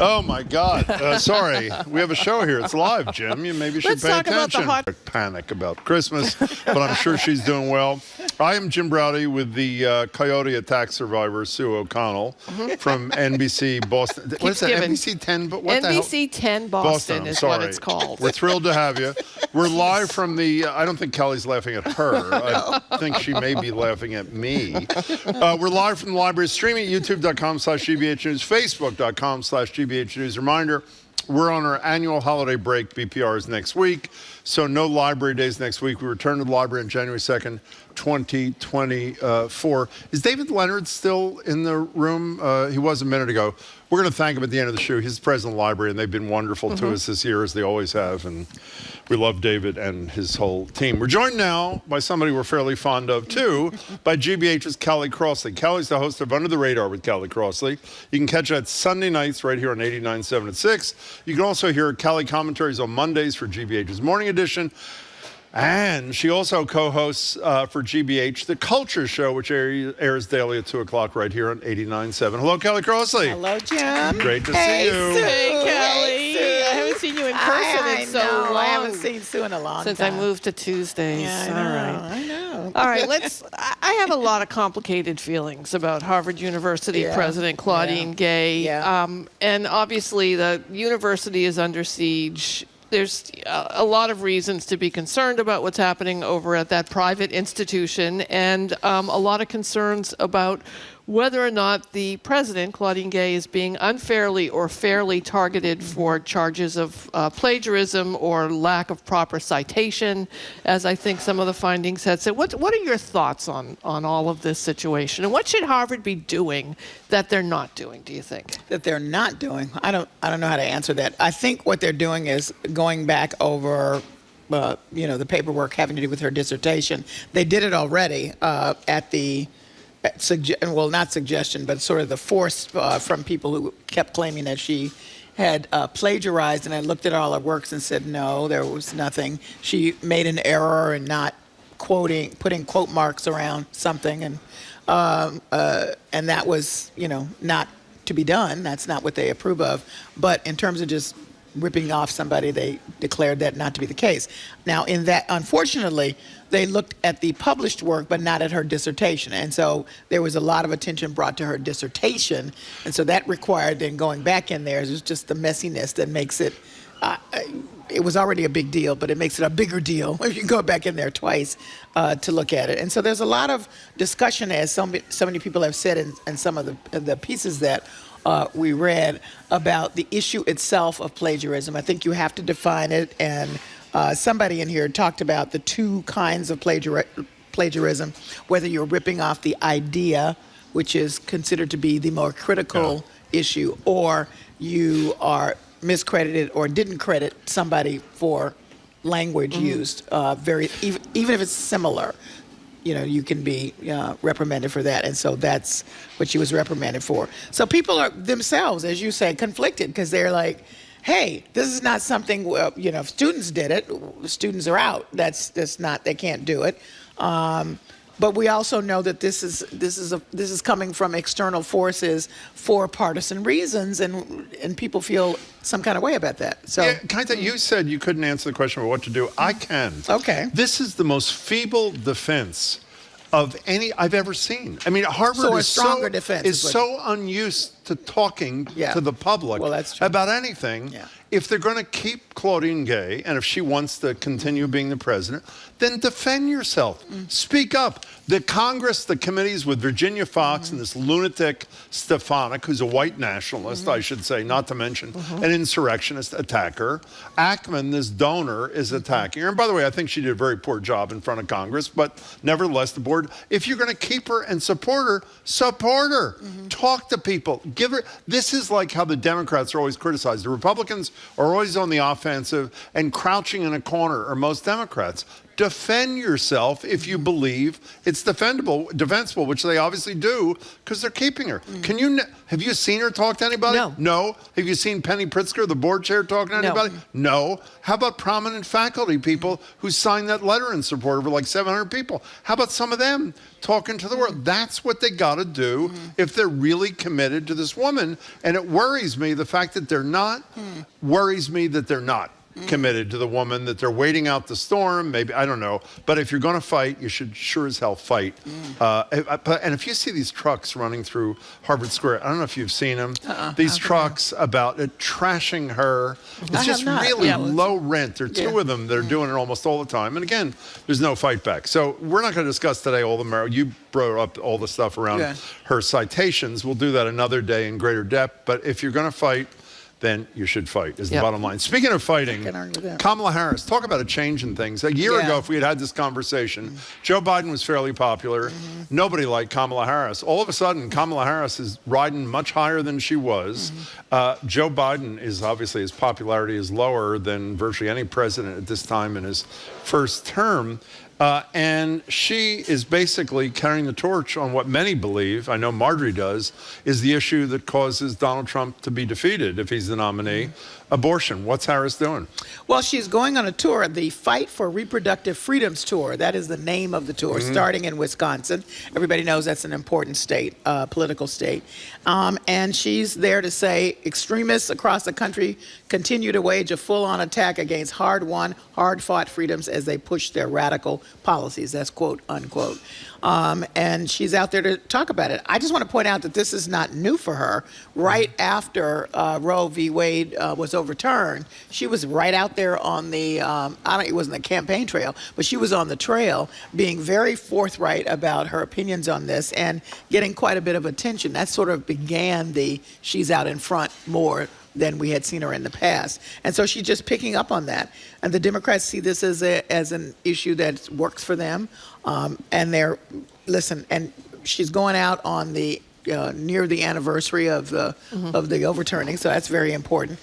Oh my God! Sorry, we have a show here. It's live, Jim. You maybe should Let's pay talk about attention. the hot Panic about Christmas, but I'm sure she's doing well. I am Jim Browdy with the Coyote attack survivor Sue O'Connell from NBC Boston. What is that? giving. NBC 10. But what the hell? NBC 10 Boston I'm is sorry. what it's called. We're thrilled to have you. We're live from the. I don't think Kelly's laughing at her. I think she may be laughing at me. We're live from the library, streaming at youtube.com/GBH News, facebook.com/GBH News. Reminder, we're on our annual holiday break. BPR is next week, so no library days next week. We return to the library on January 2nd, 2024. Is David Leonard still in the room? He was a minute ago. We're going to thank him at the end of the show. He's the president of the library, and they've been wonderful to us this year, as they always have, and we love David and his whole team. We're joined now by somebody we're fairly fond of, too, by GBH's Kelly Crossley. Kelly's the host of Under the Radar with Kelly Crossley. You can catch that Sunday nights right here on 89.7 at 6. You can also hear Kelly commentaries on Mondays for GBH's Morning Edition. And she also co-hosts for GBH, The Culture Show, which airs daily at 2 o'clock right here on 89.7. Hello, Kelly Crossley. Hello, Jim. Great to see you. Hey, Kelly. I haven't seen you in person in so long. I haven't seen Sue in a long Since time. I moved to Tuesdays. Yeah, All right. I know. All right, I have a lot of complicated feelings about Harvard University President Claudine Gay. And obviously the university is under siege. There's a lot of reasons to be concerned about what's happening over at that private institution, and a lot of concerns about whether or not the president, Claudine Gay, is being unfairly or fairly targeted for charges of plagiarism or lack of proper citation, as I think some of the findings had said. What are your thoughts on all of this situation? And what should Harvard be doing that they're not doing, do you think? That they're not doing? I don't know how to answer that. I think what they're doing is going back over the paperwork having to do with her dissertation. They did it already at the not suggestion, but sort of the force from people who kept claiming that she had plagiarized, and I looked at all her works and said, no, there was nothing. She made an error in not putting quote marks around something, and that was, not to be done. That's not what they approve of. But in terms of just ripping off somebody, they declared that not to be the case. Now, in that, unfortunately, they looked at the published work, but not at her dissertation. And so there was a lot of attention brought to her dissertation. And so that required then going back in there. It's just the messiness that makes it, it was already a big deal, but it makes it a bigger deal if you go back in there twice to look at it. And so there's a lot of discussion, as so many people have said in some of the pieces that we read, about the issue itself of plagiarism. I think you have to define it, and somebody in here talked about the two kinds of plagiarism, whether you're ripping off the idea, which is considered to be the more critical issue, or you are miscredited or didn't credit somebody for language used, even if it's similar. You can be reprimanded for that. And so that's what she was reprimanded for. So people are themselves, as you say, conflicted, because they're like, hey, this is not something, if students did it, students are out. That's not, they can't do it. But we also know that this is coming from external forces for partisan reasons, and people feel some kind of way about that. So, yeah, Kaita, you said you couldn't answer the question about what to do. I can. Okay. This is the most feeble defense of any I've ever seen. I mean, Harvard is so unused to talking to the public about anything. Yeah. If they're going to keep Claudine Gay, and if she wants to continue being the president, then defend yourself. Speak up. The Congress, the committees with Virginia Fox and this lunatic Stefanik, who's a white nationalist, I should say, not to mention an insurrectionist attacker. Ackman, this donor, is attacking her. And by the way, I think she did a very poor job in front of Congress, but nevertheless, the board, if you're going to keep her and support her, support her. Talk to people. Give her. This is like how the Democrats are always criticized. The Republicans are always on the offensive and crouching in a corner, or most Democrats. Defend yourself if you believe it's defensible, which they obviously do because they're keeping her. Have you seen her talk to anybody? No. Have you seen Penny Pritzker, the board chair, talking to anybody? No. How about prominent faculty people who signed that letter in support of her, like 700 people? How about some of them talking to the world? That's what they got to do if they're really committed to this woman. And it worries me, the fact that they're not, worries me that they're not committed to the woman, that they're waiting out the storm, maybe, I don't know. But if you're going to fight, you should sure as hell fight. And if you see these trucks running through Harvard Square, I don't know if you've seen them, these trucks about trashing her. It's just really low rent. There are two of them that are doing it almost all the time. And again, there's no fight back. So we're not going to discuss today all the you brought up all the stuff around her citations. We'll do that another day in greater depth. But if you're going to fight, then you should fight, is the bottom line. Speaking of fighting, Kamala Harris, talk about a change in things. A year ago, if we had had this conversation, Joe Biden was fairly popular. Nobody liked Kamala Harris. All of a sudden, Kamala Harris is riding much higher than she was. Joe Biden is obviously, his popularity is lower than virtually any president at this time in his first term. And she is basically carrying the torch on what many believe, I know Marjorie does, is the issue that causes Donald Trump to be defeated if he's the nominee. Abortion. What's Harris doing? Well, she's going on a tour, the Fight for Reproductive Freedoms Tour. That is the name of the tour, starting in Wisconsin. Everybody knows that's an important state, political state. And she's there to say extremists across the country continue to wage a full-on attack against hard-won, hard-fought freedoms as they push their radical policies. That's quote, unquote. And she's out there to talk about it. I just want to point out that this is not new for her. Right after Roe v. Wade was overturned, she was right out there on the, it wasn't the campaign trail, but she was on the trail being very forthright about her opinions on this and getting quite a bit of attention. That sort of began she's out in front more than we had seen her in the past. And so she's just picking up on that. And the Democrats see this as an issue that works for them. And and she's going out on the near the anniversary of the overturning, so that's very important.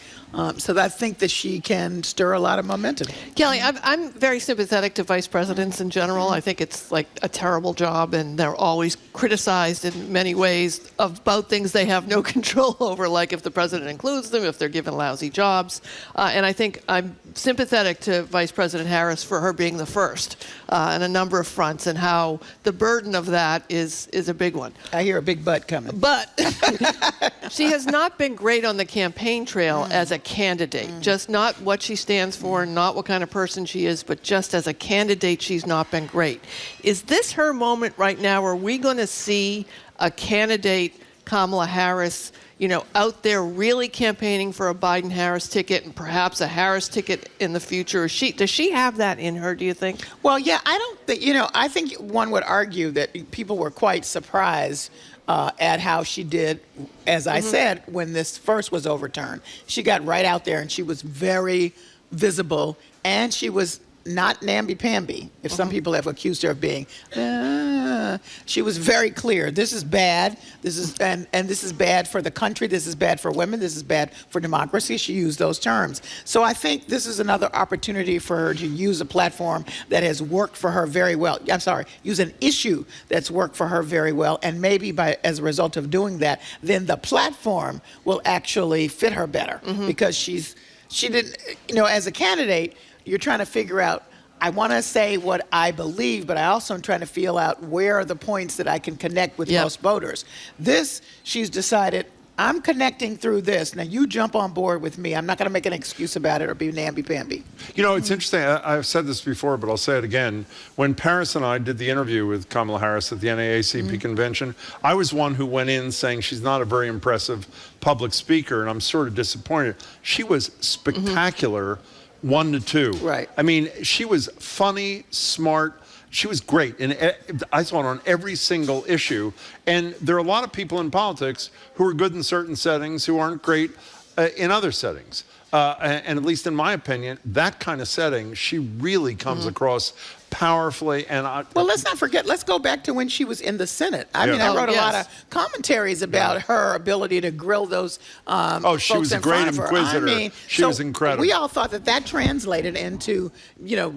So I think that she can stir a lot of momentum. Kelly, I'm very sympathetic to vice presidents in general. I think it's like a terrible job, and they're always criticized in many ways about things they have no control over, like if the president includes them, if they're given lousy jobs. And I think I'm sympathetic to Vice President Harris for her being the first on a number of fronts, and how the burden of that is a big one. I hear a big butt coming. But she has not been great on the campaign trail as a candidate. Just not what she stands for, not what kind of person she is, but just as a candidate, she's not been great. Is this her moment right now? Are we going to see a candidate, Kamala Harris, out there really campaigning for a Biden-Harris ticket and perhaps a Harris ticket in the future? Does she have that in her, do you think? Well, yeah, I don't think, I think one would argue that people were quite surprised at how she did, as I said, when this first was overturned. She got right out there and she was very visible, and she was not namby-pamby, if some people have accused her of being. She was very clear. This is bad. This is and this is bad for the country. This is bad for women. This is bad for democracy. She used those terms. So I think this is another opportunity for her to use a platform that has worked for her very well. Use an issue that's worked for her very well, and maybe as a result of doing that, then the platform will actually fit her better because she's she didn't, as a candidate, you're trying to figure out, I want to say what I believe, but I also am trying to feel out where are the points that I can connect with most voters. This, she's decided, I'm connecting through this. Now you jump on board with me. I'm not going to make an excuse about it or be namby-pamby. It's interesting. I've said this before, but I'll say it again. When Paris and I did the interview with Kamala Harris at the NAACP convention, I was one who went in saying she's not a very impressive public speaker, and I'm sort of disappointed. She was spectacular, 1 to 2. Right. I mean, she was funny, smart. She was great, and I saw it on every single issue. And there are a lot of people in politics who are good in certain settings who aren't great in other settings. And at least in my opinion, that kind of setting, she really comes across powerfully. And well, let's not forget, let's go back to when she was in the Senate. I mean, I wrote a lot of commentaries about her ability to grill those she folks was a in great front of her. inquisitor. I mean, She was incredible. We all thought that translated into,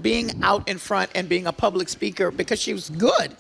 being out in front and being a public speaker because she was good.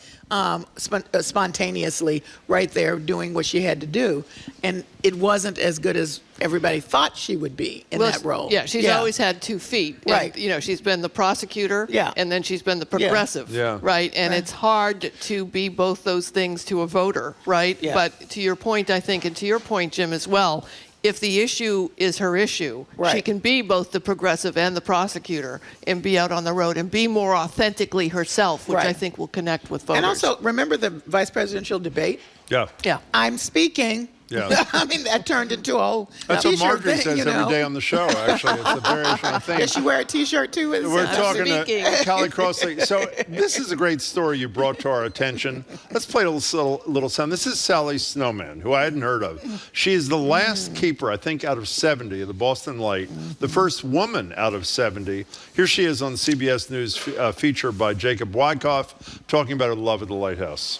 Spontaneously right there doing what she had to do. And it wasn't as good as everybody thought she would be in that role. Yeah, she's always had 2 feet. Right. And, she's been the prosecutor, and then she's been the progressive, right? And it's hard to be both those things to a voter, right? Yeah. But to your point, I think, and to your point, Jim, as well, if the issue is her issue, she can be both the progressive and the prosecutor and be out on the road and be more authentically herself, which I think will connect with voters. And also, remember the vice presidential debate? Yeah. I'm speaking. Yeah. I mean, that turned into a whole That's what t-shirt Marjorie thing, says every day on the show, actually. It's a variation of thing. Does she wear a t-shirt too? We're talking to Callie Crossley. So this is a great story you brought to our attention. Let's play a little sound. This is Sally Snowman, who I hadn't heard of. She is the last keeper, I think, out of 70 of the Boston Light, the first woman out of 70. Here she is on CBS News feature by Jacob Wyckoff, talking about her love of the lighthouse.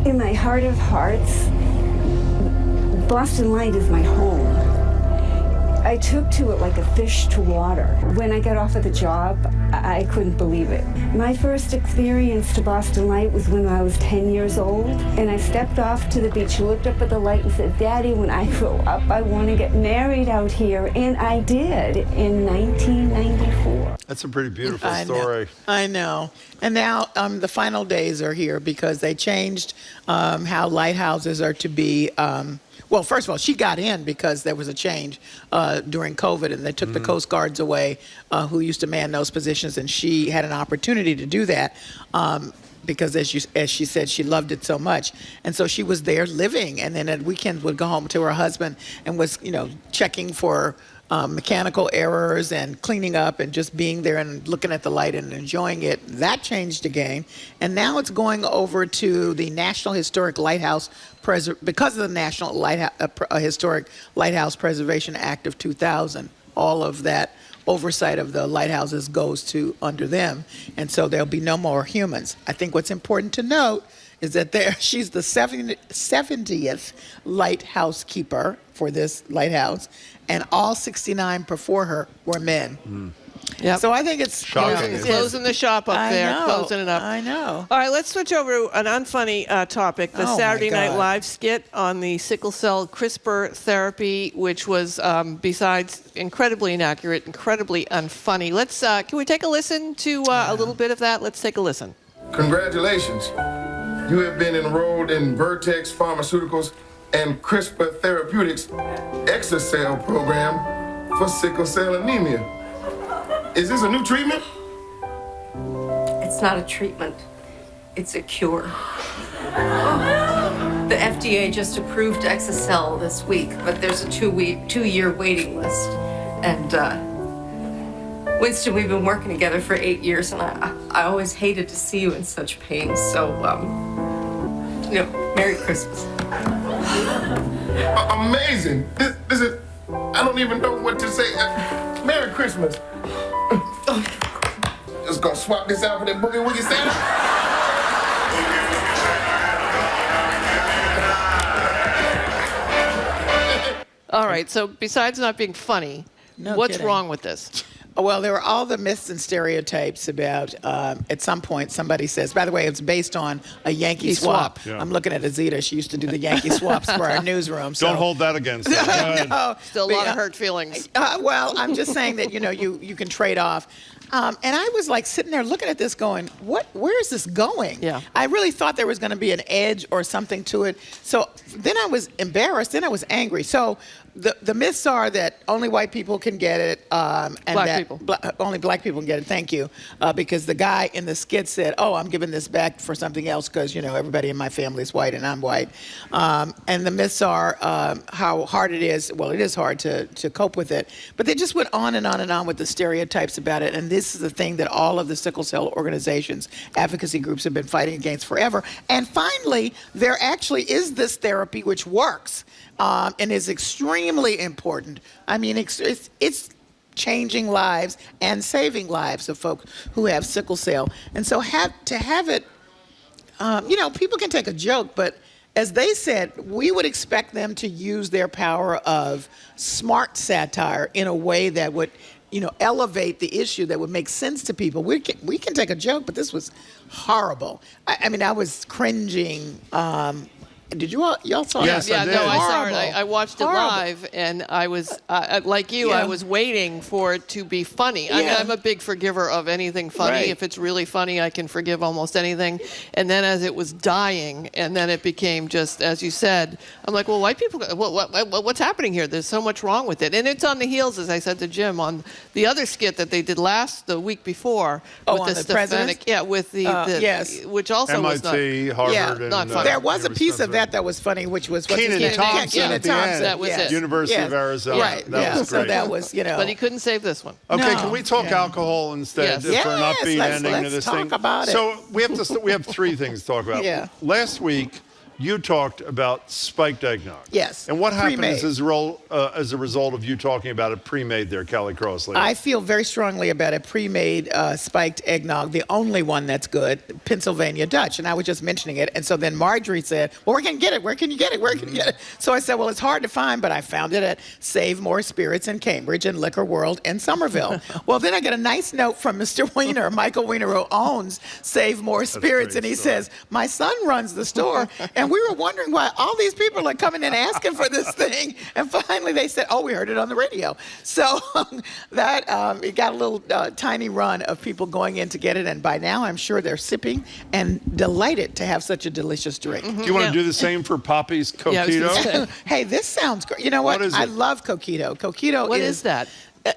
In my heart of hearts, Boston Light is my home. I took to it like a fish to water. When I got off of the job, I couldn't believe it. My first experience to Boston Light was when I was 10 years old, and I stepped off to the beach, looked up at the light and said, Daddy, when I grow up, I want to get married out here, and I did in 1994. That's a pretty beautiful story. I know. And now the final days are here because they changed how lighthouses are to be. Well, first of all, she got in because there was a change during COVID, and they took the Coast Guards away who used to man those positions, and she had an opportunity to do that because, as she said, she loved it so much. And so she was there living, and then at weekends would go home to her husband and was, checking for mechanical errors and cleaning up and just being there and looking at the light and enjoying it. That changed again. And now it's going over to the National Historic Lighthouse because of the National Historic Lighthouse Preservation Act of 2000. All of that oversight of the lighthouses goes to under them. And so there'll be no more humans. I think what's important to note is that she's the 70th lighthouse keeper for this lighthouse, and all 69 before her were men. Yep. So I think it's closing the shop up there, closing it up. I know. All right, let's switch over to an unfunny topic, the Saturday Night Live skit on the sickle cell CRISPR therapy, which was, besides incredibly inaccurate, incredibly unfunny. Let's, can we take a listen to a little bit of that? Let's take a listen. Congratulations. You have been enrolled in Vertex Pharmaceuticals and CRISPR Therapeutics Exocell program for sickle cell anemia. Is this a new treatment? It's not a treatment. It's a cure. The FDA just approved Exocell this week, but there's a two-year waiting list. And Winston, we've been working together for 8 years, and I always hated to see you in such pain. So, Merry Christmas. Amazing. This is, I don't even know what to say. Merry Christmas. Just gonna swap this out for that Boogie Woogie Santa. All right, so besides not being funny, what's wrong with this? Well, there were all the myths and stereotypes about, at some point, somebody says, by the way, it's based on a Yankee swap. Yeah. I'm looking at Azita. She used to do the Yankee swaps for our newsroom. So. Don't hold that against her. Go ahead. No, Still a lot of hurt feelings. Well, I'm just saying that, you can trade off. And I was like sitting there looking at this going, where is this going? Yeah. I really thought there was going to be an edge or something to it. So then I was embarrassed, then I was angry. So the myths are that only white people can get it. And Black people. Only black people can get it, thank you. Because the guy in the skit said, I'm giving this back for something else because, everybody in my family is white and I'm white. And the myths are how hard it is. Well, it is hard to cope with it. But they just went on and on and on with the stereotypes about it. And this is the thing that all of the sickle cell organizations, advocacy groups have been fighting against forever. And finally, there actually is this therapy which works and is extremely important. I mean, it's changing lives and saving lives of folks who have sickle cell. And so to have it, people can take a joke, but as they said, we would expect them to use their power of smart satire in a way that would elevate the issue, that would make sense to people. We can take a joke, but this was horrible. I mean, I was cringing. Did y'all saw Yes, that? I did. No, I saw Horrible. it. I watched it Horrible. live, and I was like you. Yeah. I was waiting for it to be funny. I mean, Yeah. I'm a big forgiver of anything funny. Right. If it's really funny, I can forgive almost anything. And then as it was dying, and then it became just as you said, I'm like, well, white people. What's happening here? There's so much wrong with it, and it's on the heels, as I said to Jim, on the other skit that they did the week before with on the Stefanik, president? with the yes. which also was not. MIT, Harvard, and not funny. There was a piece of University that was funny, which was Kenan Thompson yeah, at the end. That was it. University of Arizona. Right. That was So great. that was, But he couldn't save this one. Okay, No. can we talk alcohol instead Yes. for an Yes, upbeat let's ending to this talk thing? about it. So we have three things to talk about. Yeah. Last week, you talked about spiked eggnog. Yes. And what happened Pre-made. is as a result of you talking about it pre-made there, Callie Crossley? I feel very strongly about a pre-made spiked eggnog, the only one that's good, Pennsylvania Dutch. And I was just mentioning it. And so then Marjorie said, well, where can you get it? Where can you get it? Where can you get it? So I said, well, it's hard to find, but I found it at Save More Spirits in Cambridge and Liquor World in Somerville. Well, then I get a nice note from Mr. Weiner, Michael Weiner, who owns Save More Spirits. And he says, my son runs the store. And we were wondering why all these people are coming in asking for this thing. And finally they said, we heard it on the radio. So that it got a little tiny run of people going in to get it. And by now I'm sure they're sipping and delighted to have such a delicious drink. Do you want to do the same for Poppy's Coquito? Hey, this sounds great. You know what? What is I it? love Coquito. Coquito What is that?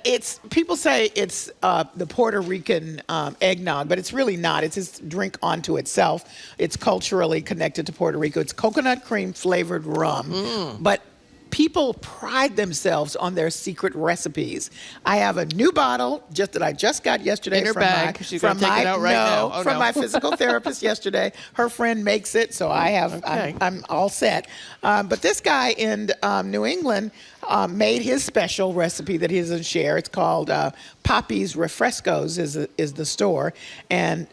It's people say it's the Puerto Rican eggnog, but it's really not. It's this drink onto itself. It's culturally connected to Puerto Rico. It's coconut cream flavored rum, but people pride themselves on their secret recipes. I have a new bottle that I just got yesterday In her from bag. my She's gonna take it out right now. Oh, from no. my physical therapist yesterday. Her friend makes it, so I have. Okay. I'm all set. But this guy in New England made his special recipe that he doesn't share. It's called Poppy's Refrescos is the store, and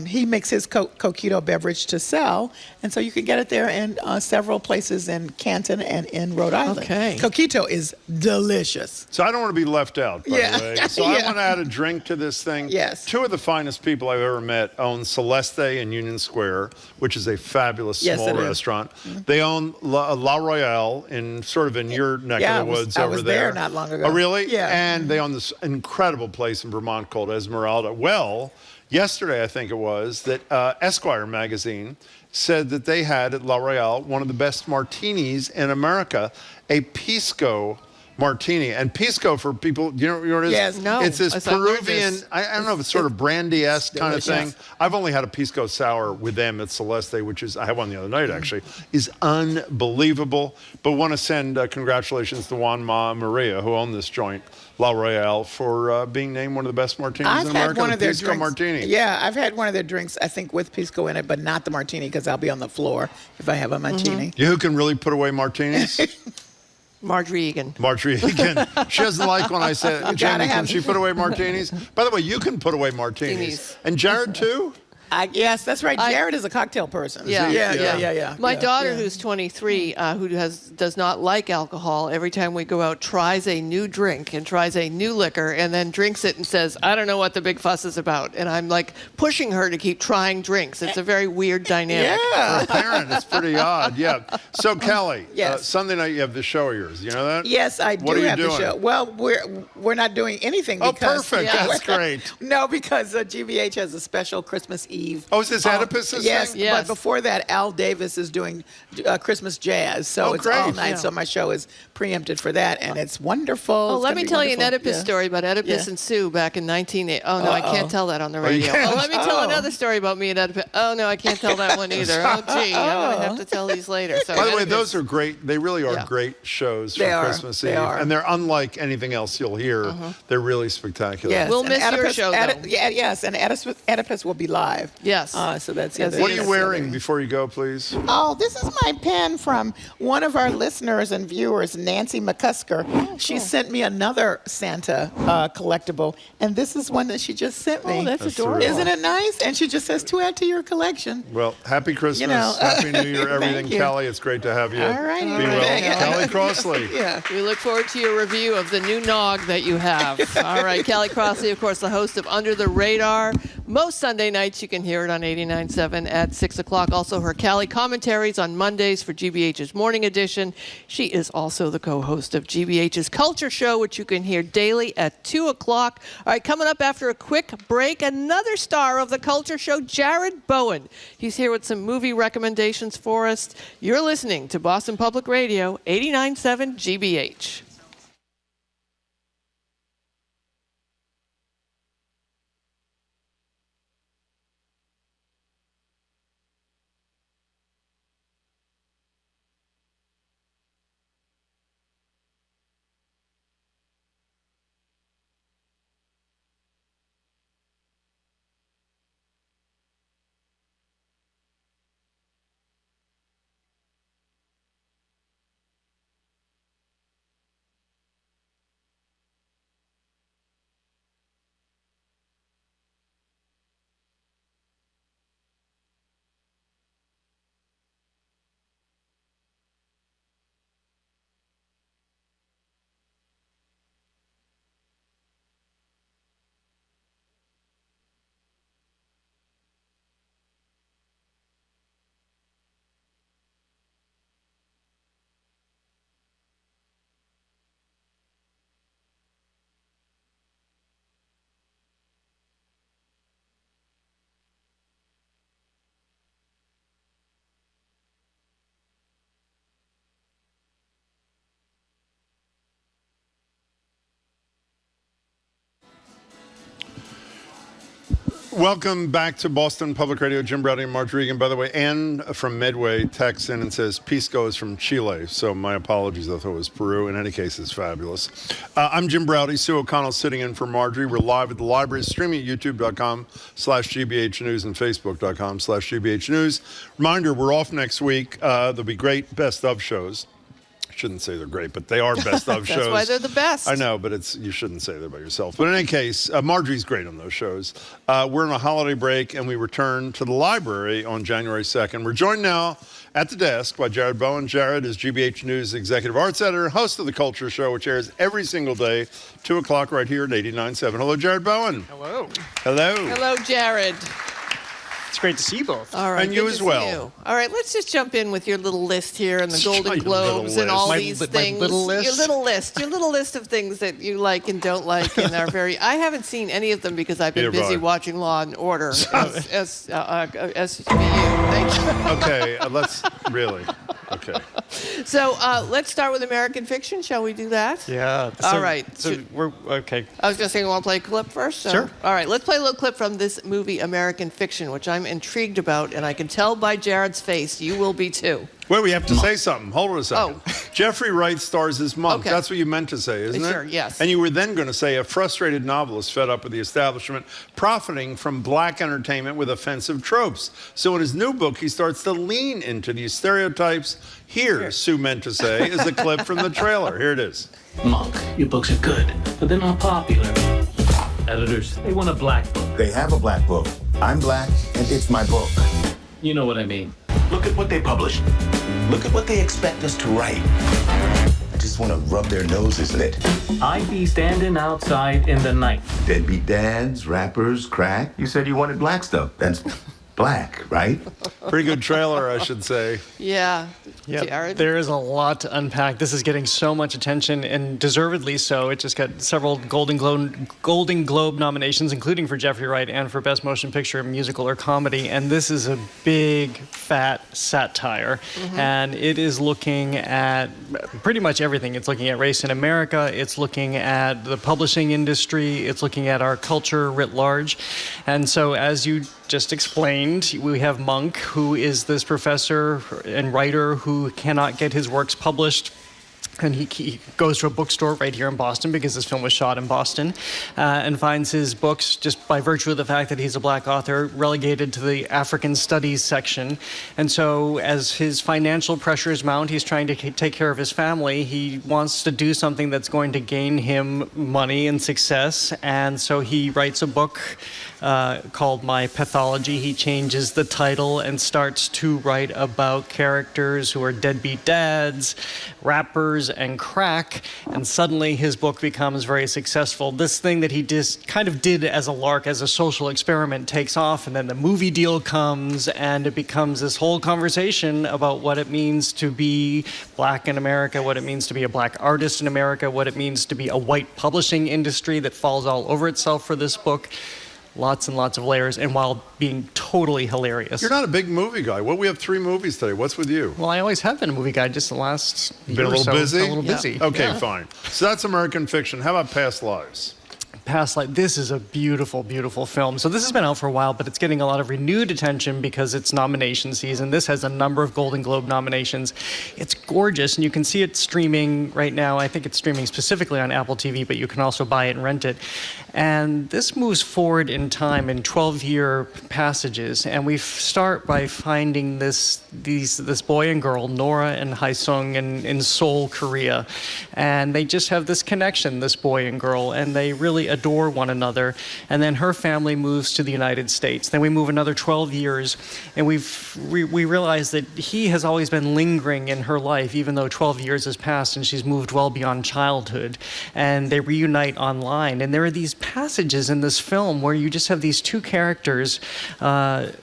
he makes his Coquito beverage to sell, and so you can get it there in several places in Canton and in Rhode Island. Okay. Coquito is delicious. So I don't want to be left out, by Yeah. the way. So I want to add a drink to this thing. Yes. Two of the finest people I've ever met own Celeste in Union Square, which is a fabulous Yes, small it is. restaurant. They own La Royale in your neck Yeah, of the woods I over was there. there not long ago. Oh, really? Yeah. And they own this incredible place in Vermont called Esmeralda. Well, yesterday I think it was that Esquire magazine said that they had at La Royale one of the best martinis in America, a Pisco martini. And Pisco, for people, you know what it is? Yes. No. It's this I've heard Peruvian, this. I don't know if it's sort of brandy-esque kind of thing. delicious. I've only had a Pisco sour with them at Celeste, which is, I had one the other night actually, is unbelievable. But want to send congratulations to Juan Maria, who owned this joint, La Royale, for being named one of the best martinis I've in had America, one the of their Pisco drinks. martini. Yeah, I've had one of their drinks, I think, with Pisco in it, but not the martini because I'll be on the floor if I have a martini. You who can really put away martinis? Marjorie Egan. Marjorie Egan. She doesn't like when I say, Jamie, can she put away martinis? By the way, you can put away martinis. Martinis. And Jared, too? Yes, that's right. Jared is a cocktail person. Yeah. My Yeah, daughter, yeah. who's 23, who does not like alcohol, every time we go out, tries a new drink and tries a new liquor, and then drinks it and says, "I don't know what the big fuss is about." And I'm like pushing her to keep trying drinks. It's a very weird dynamic. For a parent, it's pretty odd. Yeah. So Kelly, Yes. Sunday night you have the show of yours. You know that? Yes, I do What are you have doing? the show. Well, we're not doing anything Oh, because perfect. That's great. No, because GBH has a special Christmas Eve. Oh, is this Oedipus's yes, thing? But before that, Al Davis is doing Christmas jazz, so it's all great. night. Yeah. So my show is preempted for that, and it's wonderful. Oh, It's let gonna me be tell you an wonderful. Oedipus Yeah. story about Oedipus Yeah. and Sue back in 1980. Oh, no, I can't tell that on the Oh, you radio. can't? Oh, let me tell Oh. another story about me and Oedipus. Oh, no, I can't tell that one either. Oh, gee, I'm going to have to tell these later. So By the way, Oedipus- those are great. They really are Yeah. great shows for They are. Christmas They Eve, are. and they're unlike anything else you'll hear. They're really spectacular. Yes, We'll and miss your show, though. yes, and Oedipus will be live. Yes. So that's the Yes, other. What are you that's the wearing other- before you go, please? Oh, this is my pen from one of our listeners and viewers, Nancy McCusker. She sent me another Santa collectible, and this is one that she just sent me. Oh, that's That's adorable. terrific. Isn't it nice? And she just says to add to your collection. Well, happy Christmas, You know. happy New Year, everything, Thank you. Kelly. It's great to have you. All righty. Be All right. well, Thank you. Kelly Crossley. Yeah. We look forward to your review of the new nog that you have. All right, Kelly Crossley, of course, the host of Under the Radar. Most Sunday nights you can hear it on 89.7 at 6 o'clock. Also, her Cali commentaries on Mondays for GBH's Morning Edition. She is also the co-host of GBH's Culture Show, which you can hear daily at 2 o'clock. All right, coming up after a quick break, another star of the Culture Show, Jared Bowen. He's here with some movie recommendations for us. You're listening to Boston Public Radio, 89.7 GBH. Welcome back to Boston Public Radio. Jim Browdy and Marge Regan. By the way, Ann from Medway texts in and says, Pisco is from Chile. So my apologies. I thought it was Peru. In any case, it's fabulous. I'm Jim Browdy. Sue O'Connell sitting in for Marjorie. We're live at the library, streaming at youtube.com/GBH News and facebook.com/GBH News. Reminder, we're off next week. There'll be great best of shows. Shouldn't say they're great, but they are best of shows. That's why they're the best. I know, but you shouldn't say that about yourself. But in any case, Marjorie's great on those shows. We're on a holiday break, and we return to the library on January 2nd. We're joined now at the desk by Jared Bowen. Jared is GBH News Executive Arts Editor, host of The Culture Show, which airs every single day, 2 o'clock right here at 89.7. Hello, Jared Bowen. Hello. Hello. Hello, Jared. It's great to see you both. All right, And you good as to see well. you. All right, let's just jump in with your little list here and the Golden Your Globes little and all list. these My things. little list? Your little list of things that you like and don't like and are very. I haven't seen any of them because I've been Neither have busy I. watching Law and Order. SVU. Thank you. Okay, let's really. Okay. So let's start with American Fiction. Shall we do that? Yeah. All right. So we're okay. I was just saying, you want to play a clip first? So- Sure. All right, let's play a little clip from this movie, American Fiction, which I'm intrigued about, and I can tell by Jared's face, you will be too. Wait, we have to say something. Hold on a second. Oh. Jeffrey Wright stars as Monk. Okay. That's what you meant to say, isn't it? Sure, yes. And you were then going to say a frustrated novelist fed up with the establishment, profiting from black entertainment with offensive tropes. So in his new book, he starts to lean into these stereotypes. Here, Sue meant to say, is a clip from the trailer. Here it is. Monk, your books are good, but they're not popular. Editors, they want a black book. They have a black book. I'm black, and it's my book. You know what I mean. Look at what they publish. Look at what they expect us to write. I just want to rub their noses in it. I'd be standing outside in the night. Deadbeat dads, rappers, crack. You said you wanted black stuff. That's black, right? Pretty good trailer, I should say. Yeah. Yeah, Jared? there is a lot to unpack. This is getting so much attention, and deservedly so. It just got several Golden Globe nominations, including for Jeffrey Wright and for Best Motion Picture, Musical, or Comedy. And this is a big, fat satire. And it is looking at pretty much everything. It's looking at race in America. It's looking at the publishing industry. It's looking at our culture writ large. And so, as you just explained, we have Monk, who is this professor and writer who cannot get his works published. And he goes to a bookstore right here in Boston, because this film was shot in Boston, and finds his books, just by virtue of the fact that he's a black author, relegated to the African Studies section. And so as his financial pressures mount, he's trying to take care of his family. He wants to do something that's going to gain him money and success. And so he writes a book called My Pathology. He changes the title and starts to write about characters who are deadbeat dads, rappers, and crack, and suddenly his book becomes very successful. This thing that he just kind of did as a lark, as a social experiment, takes off, and then the movie deal comes, and it becomes this whole conversation about what it means to be black in America, what it means to be a black artist in America, what it means to be a white publishing industry that falls all over itself for this book. Lots and lots of layers, and while being totally hilarious. You're not a big movie guy. Well, we have 3 movies today. What's with you? Well, I always have been a movie guy, just the last year Been a little or so. busy? A little busy. Okay, fine. So that's American Fiction. How about Past Lives? Past Life. This is a beautiful, beautiful film. So this has been out for a while, but it's getting a lot of renewed attention because it's nomination season. This has a number of Golden Globe nominations. It's gorgeous, and you can see it streaming right now. I think it's streaming specifically on Apple TV, but you can also buy it and rent it. And this moves forward in time in 12-year passages, and we start by finding this boy and girl, Nora and Haesung, in Seoul, Korea, and they just have this connection, this boy and girl, and they really adore one another. And then her family moves to the United States. Then we move another 12 years, and we realize that he has always been lingering in her life, even though 12 years has passed and she's moved well beyond childhood. And they reunite online, and there are these passages in this film where you just have these 2 characters, Tao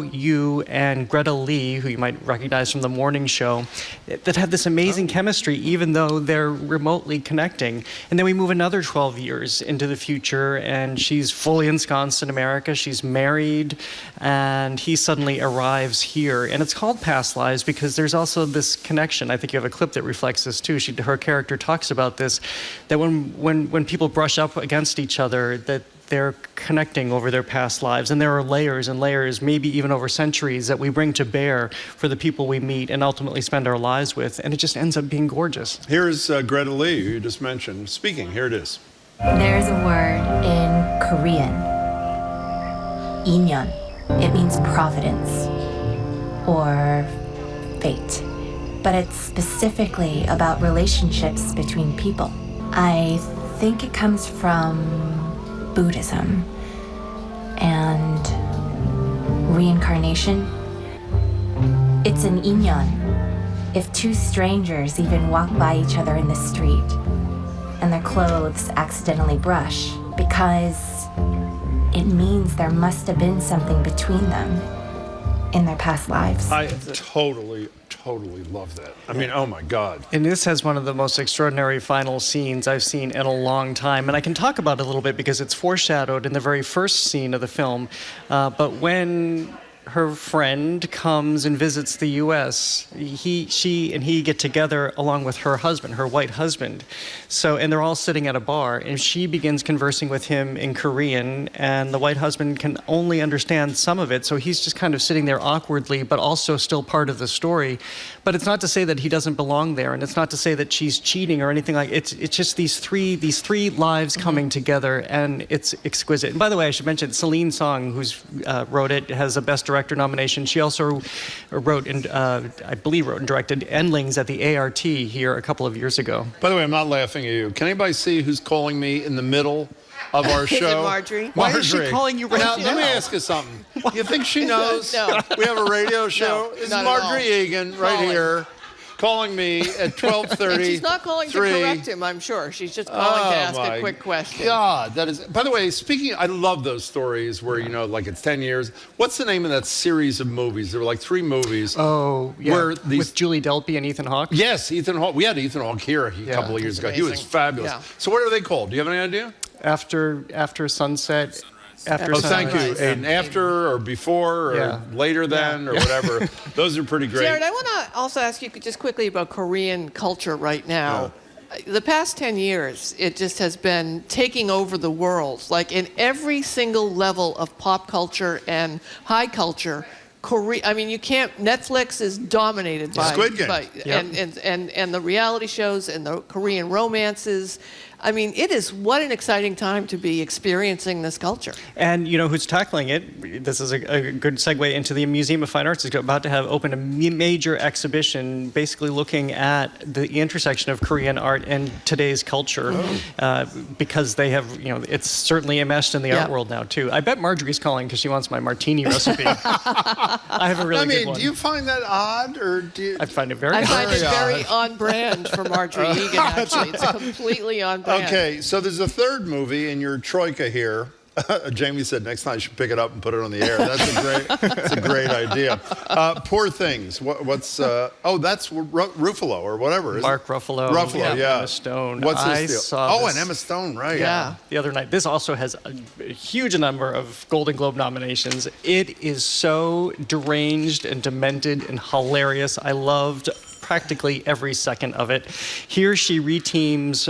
Yu and Greta Lee, who you might recognize from the morning show, that have this amazing chemistry, even though they're remotely connecting. And then we move another 12 years into the future, and she's fully ensconced in America. She's married, and he suddenly arrives here. And it's called Past Lives because there's also this connection. I think you have a clip that reflects this too. Her character talks about this, that when people brush up against each other, that they're connecting over their past lives. And there are layers and layers, maybe even over centuries, that we bring to bear for the people we meet and ultimately spend our lives with. And it just ends up being gorgeous. Here's Greta Lee, who you just mentioned, speaking. Here it is. There's a word in Korean, inyeon. It means providence or fate. But it's specifically about relationships between people. I think it comes from Buddhism and reincarnation. It's an inyeon. If 2 strangers even walk by each other in the street and their clothes accidentally brush, because it means there must have been something between them in their past lives. I totally love that. I mean, oh my God. And this has one of the most extraordinary final scenes I've seen in a long time. And I can talk about it a little bit because it's foreshadowed in the very first scene of the film. But when her friend comes and visits the U.S., she and he get together along with her husband, her white husband. And they're all sitting at a bar, and she begins conversing with him in Korean, and the white husband can only understand some of it, so he's just kind of sitting there awkwardly, but also still part of the story. But it's not to say that he doesn't belong there, and it's not to say that she's cheating or anything like it. It's just these three lives coming together, and it's exquisite. And by the way, I should mention Celine Song, who's wrote it, has a Best Director nomination. She also wrote and directed Endlings at the ART here a couple of years ago. By the way, I'm not laughing at you. Can anybody see who's calling me in the middle of our Is it show. Marjorie? Why is she calling you right now? now? Let me ask you something. You think she knows? No. We have a radio show. No, It's not at all. Marjorie Egan right Calling. here, calling me at 12:30. And she's not calling to correct him, I'm sure. She's just calling to ask a quick question. God, that is. By the way, I love those stories where like it's 10 years. What's the name of that series of movies? There were like 3 movies. Oh, yeah. Where with Julie Delpy and Ethan Hawke. Yes, Ethan Hawke. We had Ethan Hawke here a couple of years ago. He was amazing. fabulous. Yeah. So what are they called? Do you have any idea? After sunset. After Thank you. sunrise. And after or before or later than or whatever. Those are pretty great. Jared, I want to also ask you just quickly about Korean culture right now. The past 10 years, it just has been taking over the world. Like in every single level of pop culture and high culture, you can't. Netflix is dominated by Squid Game. And the reality shows and the Korean romances. I mean, what an exciting time to be experiencing this culture. And you know who's tackling it? This is a good segue into the Museum of Fine Arts. Is about to have open a major exhibition, basically looking at the intersection of Korean art and today's culture, because they have, it's certainly enmeshed in the art world now too. I bet Marjorie's calling because she wants my martini recipe. I have a really good one. Do you find that odd, or do you? I find it very. I find it very odd. on brand for Marjorie Egan. Actually, it's completely on brand. Okay, so there's a third movie in your troika here. Jamie said next time you should pick it up and put it on the air. That's a great idea. Poor Things. That's Ruffalo or whatever. Mark Ruffalo. Ruffalo, yeah. Emma Stone. What's his deal? Saw and Emma Stone, right? Yeah. The other night. This also has a huge number of Golden Globe nominations. It is so deranged and demented and hilarious. I loved practically every second of it. Here she reteams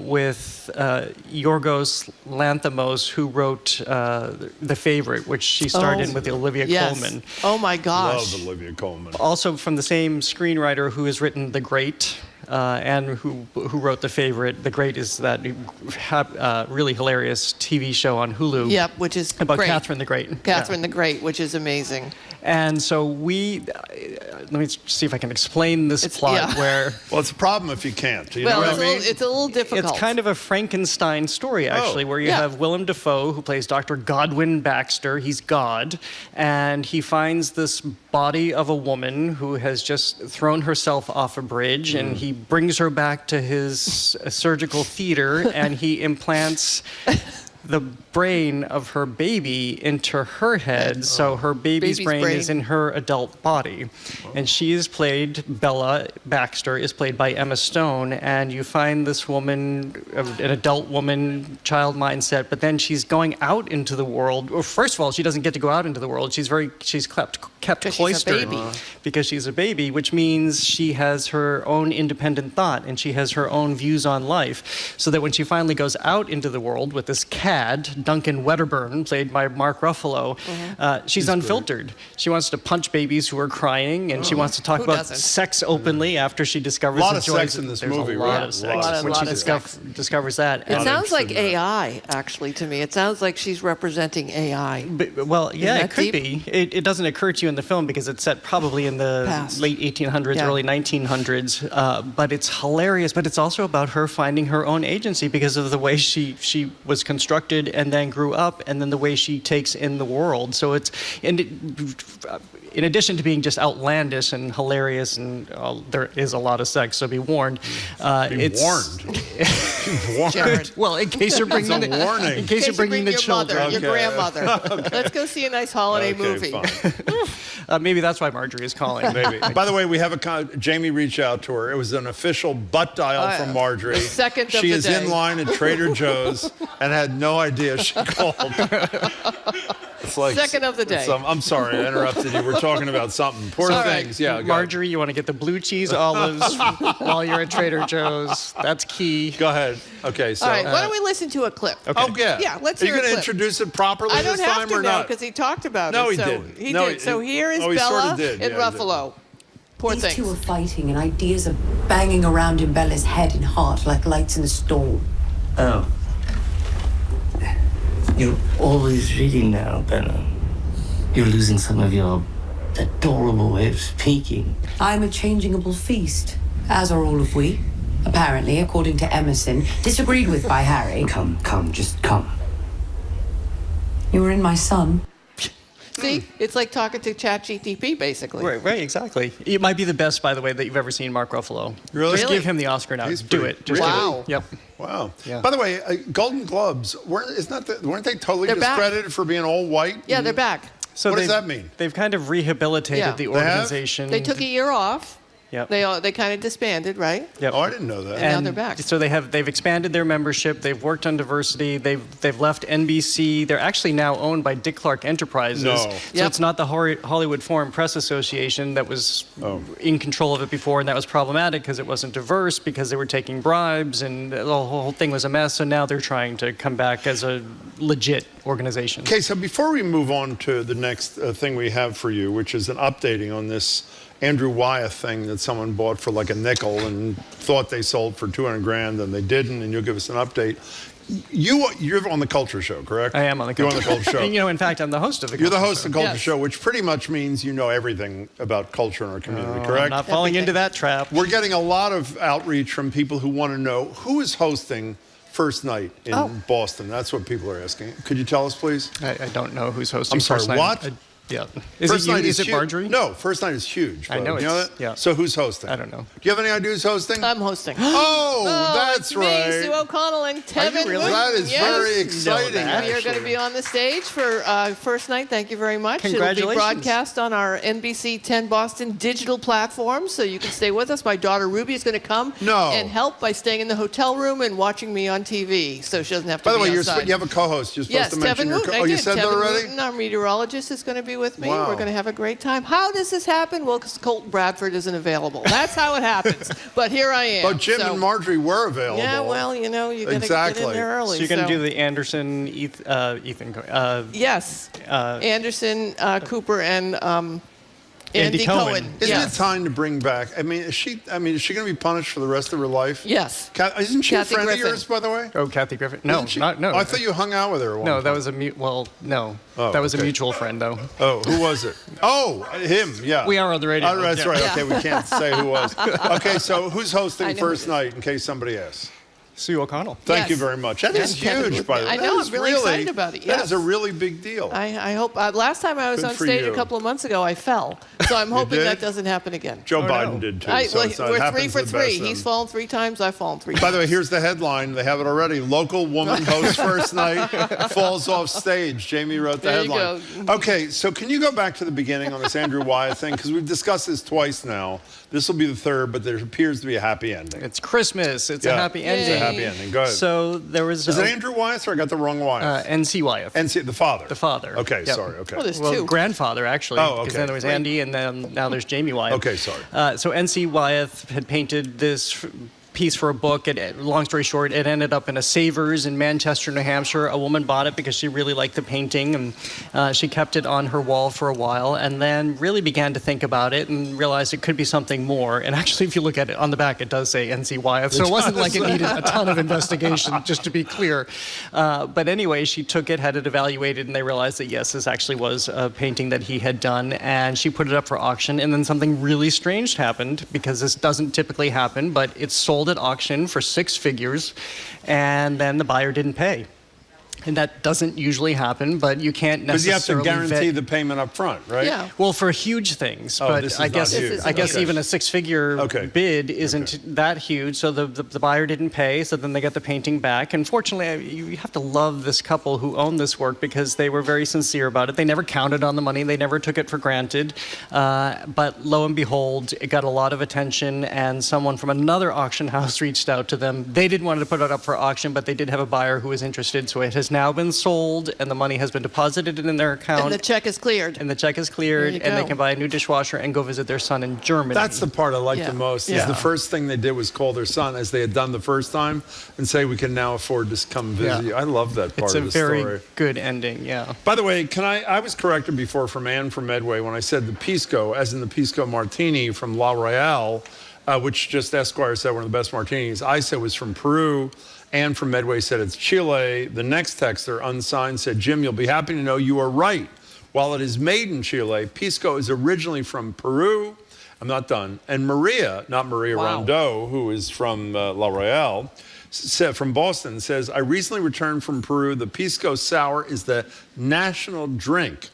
with Yorgos Lanthimos, who wrote The Favorite, which she starred in with Olivia Colman. Oh my gosh. Love Olivia Colman. Also from the same screenwriter who has written The Great. And who wrote The Favorite. The Great is that really hilarious TV show on Hulu. Yep, which is about great. Catherine the Great. Catherine the Great, which is amazing. And so let me see if I can explain this plot where... Well, it's a problem if you can't. Do you know what I mean? It's a little difficult. It's kind of a Frankenstein story, actually, where you have Willem Dafoe, who plays Dr. Godwin Baxter. He's God. And he finds this body of a woman who has just thrown herself off a bridge, and he brings her back to his surgical theater, and he implants the brain of her baby into her head, so her baby's brain is in her adult body. And she is played, Bella Baxter is played by Emma Stone, and you find this woman, an adult woman, child mindset, but then she's going out into the world. Well, first of all, she doesn't get to go out into the world. She's kept cloistered because she's a baby, which means she has her own independent thought and she has her own views on life, so that when she finally goes out into the world with this cad, Duncan Wedderburn, played by Mark Ruffalo, she's unfiltered. Great. She wants to punch babies who are crying, and she wants to talk about sex openly after she discovers a lot of sex in this movie. A lot of sex when she discovers that. It sounds like AI, actually, to me. It sounds like she's representing AI. Well, yeah, it could be. It doesn't occur to you in the film because it's set probably in the late 1800s, early 1900s. But it's hilarious. But it's also about her finding her own agency because of the way she was constructed and then grew up, and then the way she takes in the world. So it's in addition to being just outlandish and hilarious, and there is a lot of sex. So be warned. Jared. Well, in case you're bringing you're bringing the children, your grandmother. Let's go see a nice holiday movie. Maybe that's why Marjorie is calling. Maybe. By the way, we have Jamie reached out to her. It was an official butt dial from Marjorie. The second of she the is day. in line at Trader Joe's and had no idea she called. It's like second of the day. I'm sorry, I interrupted you. We're talking about something. Poor Things. Yeah, Marjorie, you want to get the blue cheese olives while you're at Trader Joe's. That's key. Go ahead. Okay, so. All right, why don't we listen to a clip? Okay. Oh, yeah. Yeah, let's Are hear you a going to clip. introduce it properly I don't this have time to or now not? because he talked about No, it. he So didn't. He No, did. So here is he Bella sort of did. in Yeah, Ruffalo. Poor These Things. two are fighting and ideas are banging around in Bella's head and heart like lights in a storm. Oh. You're always reading now, Bella. You're losing some of your adorable way of speaking. I'm a changeable feast, as are all of we. apparently, according to Emerson, disagreed with by Harry. Come, just come. You were in my son. See, it's like talking to ChatGPT, basically. Right, exactly. It might be the best, by the way, that you've ever seen Mark Ruffalo. Really? Just give him the Oscar now. Do it. Just Wow. do it. Yep. Wow. Yeah. By the way, Golden Globes, weren't they totally They're back. discredited for being all white? Yeah, they're back. So what does that mean? They've kind of rehabilitated the They have? organization. They took a year off. Yep. They kind of disbanded, right? Yep. Oh, I didn't know that. And now they're back. So they've expanded their membership. They've worked on diversity. They've left NBC. They're actually now owned by Dick Clark Enterprises. No. So it's not the Hollywood Foreign Press Association that was in control of it before, and that was problematic because it wasn't diverse, because they were taking bribes, and the whole thing was a mess. So now they're trying to come back as a legit organization. Okay, so before we move on to the next thing we have for you, which is an updating on this Andrew Wyeth thing that someone bought for like a nickel and thought they sold for 200 grand and they didn't, and you'll give us an update. You're on the Culture Show, correct? I am on the You're Culture on the Culture Show. And, in fact, I'm the host of the You're Culture the host Show. of the Culture Show, which pretty much means you know everything about culture in our community, correct? I'm not falling into that trap. We're getting a lot of outreach from people who want to know who is hosting First Night in Boston. That's what people are asking. Could you tell us, please? I don't know who's hosting I'm sorry, First Night. what? Yeah. First Night Is it huge. Marjorie? No, First Night is huge. I know You know it's- that? yeah. So who's hosting? I don't know. Do you have any idea who's hosting? I'm hosting. Oh, that's it's right. Me, Sue O'Connell, and Tevin. really? That is very exciting, We are going to actually. be on the stage for First Night. Thank you very much. It'll be Congratulations. broadcast on our NBC 10 Boston digital platform, so you can stay with us. My daughter Ruby is going to come and help by staying in the hotel room and watching me on TV, so she doesn't have to By the be way, outside. you have a co-host. You're supposed Yes, to mention Tevin your Wooten. Oh, you said Tevin that already? Wooten, our meteorologist, is going to be with me. Wow. We're going to have a great time. How does this happen? Well, because Colton Bradford isn't available. That's how it happens. But here I am. But Jim and Marjorie were available. Yeah, well, you know, you got to get in there early. So you're going to do the Anderson, Ethan. Yes. Anderson, Cooper, and Andy Cohen. Isn't Yes. it time to bring back? Is she going to be punished for the rest of her life? Yes. Isn't she Kathy a friend Griffin. of yours, by the way? Oh, Kathy Griffin. No, Isn't she? no. Oh, I thought you hung out with her. At one No, point. that was a that was a mutual friend, though. Oh, who was it? Oh, him. Yeah. We are on the radio. Oh, that's Yeah. right. Yeah. Okay, we can't say who was. Okay, so who's hosting First Night? In case somebody asks. Sue O'Connell. Thank you very much. That is huge, by the way. I know. That is I'm really excited about it. That Yes. is a really big deal. I hope. Last time I was Good on for stage you. a couple of months ago, I fell. So I'm hoping did? that doesn't happen again. Joe Biden did too. So Well, it we're happens 3 for to the best 3. of them. He's fallen 3 times. I've fallen 3 times. By the way, here's the headline. They have it already. Local woman hosts First Night, falls off stage. Jamie wrote the There you headline. Okay, so can you go back to the beginning on this Andrew Wyeth thing? Because we've discussed this twice now. This will be the third, but there appears to be a happy ending. It's Christmas. It's a happy ending. It's a happy ending. Go ahead. So there was. Is it Andrew Wyeth or I got the wrong Wyeth? NC Wyeth. NC, the father. The father. Okay, Yep. sorry. Okay. Well, there's Well, two. grandfather, actually. Oh, Because okay. then there was Andy, and then now there's Jamie Wyeth. Okay, sorry. So NC Wyeth had painted this piece for a book. Long story short, it ended up in a Savers in Manchester, New Hampshire. A woman bought it because she really liked the painting, and she kept it on her wall for a while, and then really began to think about it and realized it could be something more. And actually, if you look at it on the back, it does say NC Wyeth. So it wasn't like it needed a ton of investigation, just to be clear. But anyway, she took it, had it evaluated, and they realized that yes, this actually was a painting that he had done, and she put it up for auction. And then something really strange happened, because this doesn't typically happen, but it sold at auction for 6 figures, and then the buyer didn't pay. And that doesn't usually happen, but you can't Because you have to necessarily guarantee the payment up front, right? Yeah. Well, for huge things, Oh, but this is I not guess huge. I guess Okay. even a 6-figure bid isn't that huge. So the buyer didn't pay, so then they got the painting back. And fortunately, you have to love this couple who owned this work, because they were very sincere about it. They never counted on the money. They never took it for granted. But lo and behold, it got a lot of attention, and someone from another auction house reached out to them. They didn't want to put it up for auction, but they did have a buyer who was interested. So it has now been sold, and the money has been deposited in their account. And the check is cleared. And the check is cleared, There you and they go. can buy a new dishwasher and go visit their son in Germany. That's the part I like Yeah. the most. Yeah. Is the first thing they did was call their son, as they had done the first time, and say, we can now afford to come visit Yeah. you. I love that part It's of a the very story. good ending, yeah. By the way, I was corrected before from Anne from Medway when I said the Pisco, as in the Pisco Martini from La Royale, which just Esquire said one of the best martinis. I said was from Peru. Anne from Medway said it's Chile. The next texter, unsigned, said, Jim, you'll be happy to know you are right. While it is made in Chile, Pisco is originally from Peru. I'm not done. And Maria, not Maria Rondeau, who is from La Royale, from Boston, says, I recently returned from Peru. The Pisco Sour is the national drink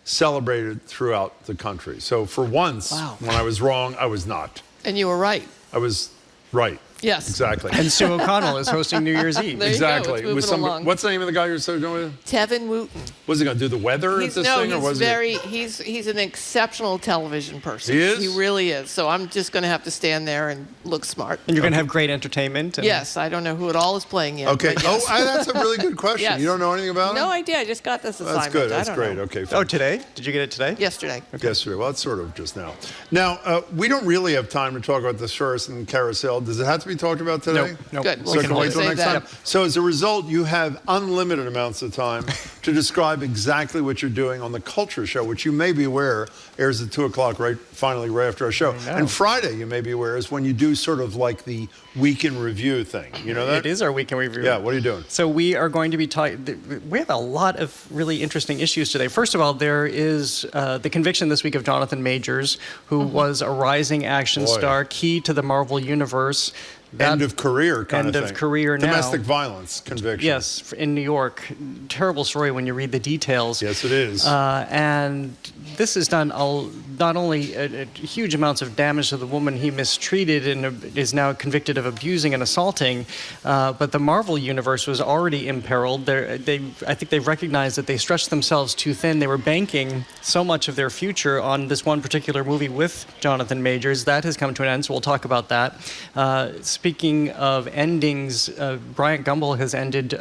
celebrated throughout the country. So for once, when I was wrong, I was not. And you were right. I was right. Yes. Exactly. And Sue O'Connell is hosting New Year's Eve. There you exactly. go. It's moving along. What's the name of the guy you're so doing with? Tevin Wooten. Was he going to do the weather at this thing? Or was he's an exceptional television person. He is? He really is. So I'm just going to have to stand there and look smart. And you're going to have great entertainment. And Yes. I don't know who it all is playing yet. Okay. but yes. That's a really good question. Yes. You don't know anything about it? No idea. I just got this assignment. That's good. That's I don't great. know. Okay. Oh, today? Did you get it today? Yesterday. Yesterday. Well, it's sort of just now. Now, we don't really have time to talk about the Soros and Carousel. Does it have to be talked about today? Nope. Good. So can wait till save next that. time. So as a result, you have unlimited amounts of time to describe exactly what you're doing on the Culture Show, which you may be aware airs at 2 o'clock right after our show. And Friday, you may be aware, is when you do sort of like the Week in Review thing. You know that? It is our Week in Review. Yeah, what are you doing? So we are going to be we have a lot of really interesting issues today. First of all, there is the conviction this week of Jonathan Majors, who was a rising action star, key to the Marvel Universe. End of career kind of thing. End of career now. Domestic violence conviction. Yes, in New York. Terrible story when you read the details. Yes, it is. And this has done not only huge amounts of damage to the woman he mistreated and is now convicted of abusing and assaulting, but the Marvel Universe was already imperiled. I think they've recognized that they stretched themselves too thin. They were banking so much of their future on this one particular movie with Jonathan Majors. That has come to an end, so we'll talk about that. Speaking of endings, Bryant Gumbel has ended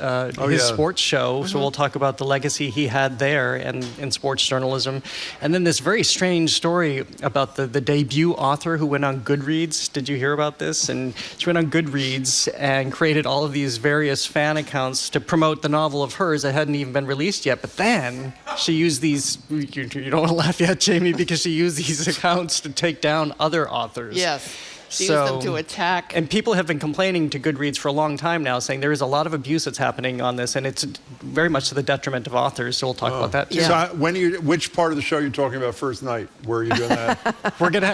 his sports show, so we'll talk about the legacy he had there and in sports journalism. And then this very strange story about the debut author who went on Goodreads. Did you hear about this? And she went on Goodreads and created all of these various fan accounts to promote the novel of hers that hadn't even been released yet. But then she used these, you don't want to laugh yet, Jamie, because she used these accounts to take down other authors. Yes. She used them to attack. And people have been complaining to Goodreads for a long time now, saying there is a lot of abuse that's happening on this, and it's very much to the detriment of authors. So we'll talk about that too. So which part of the show are you talking about first night? Where are you doing that?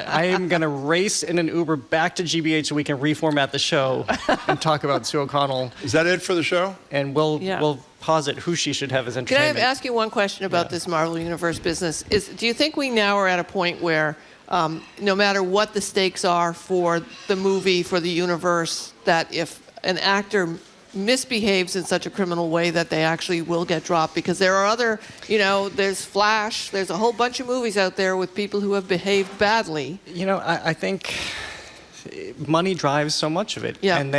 I am gonna race in an Uber back to GBH so we can reformat the show and talk about Sue O'Connell. Is that it for the show? And we'll posit who she should have as entertainment. Can I ask you one question about this Marvel Universe business? Do you think we now are at a point where no matter what the stakes are for the movie, for the universe, that if an actor misbehaves in such a criminal way that they actually will get dropped? Because there are other, there's Flash, there's a whole bunch of movies out there with people who have behaved badly. I think money drives so much of it. Yeah. And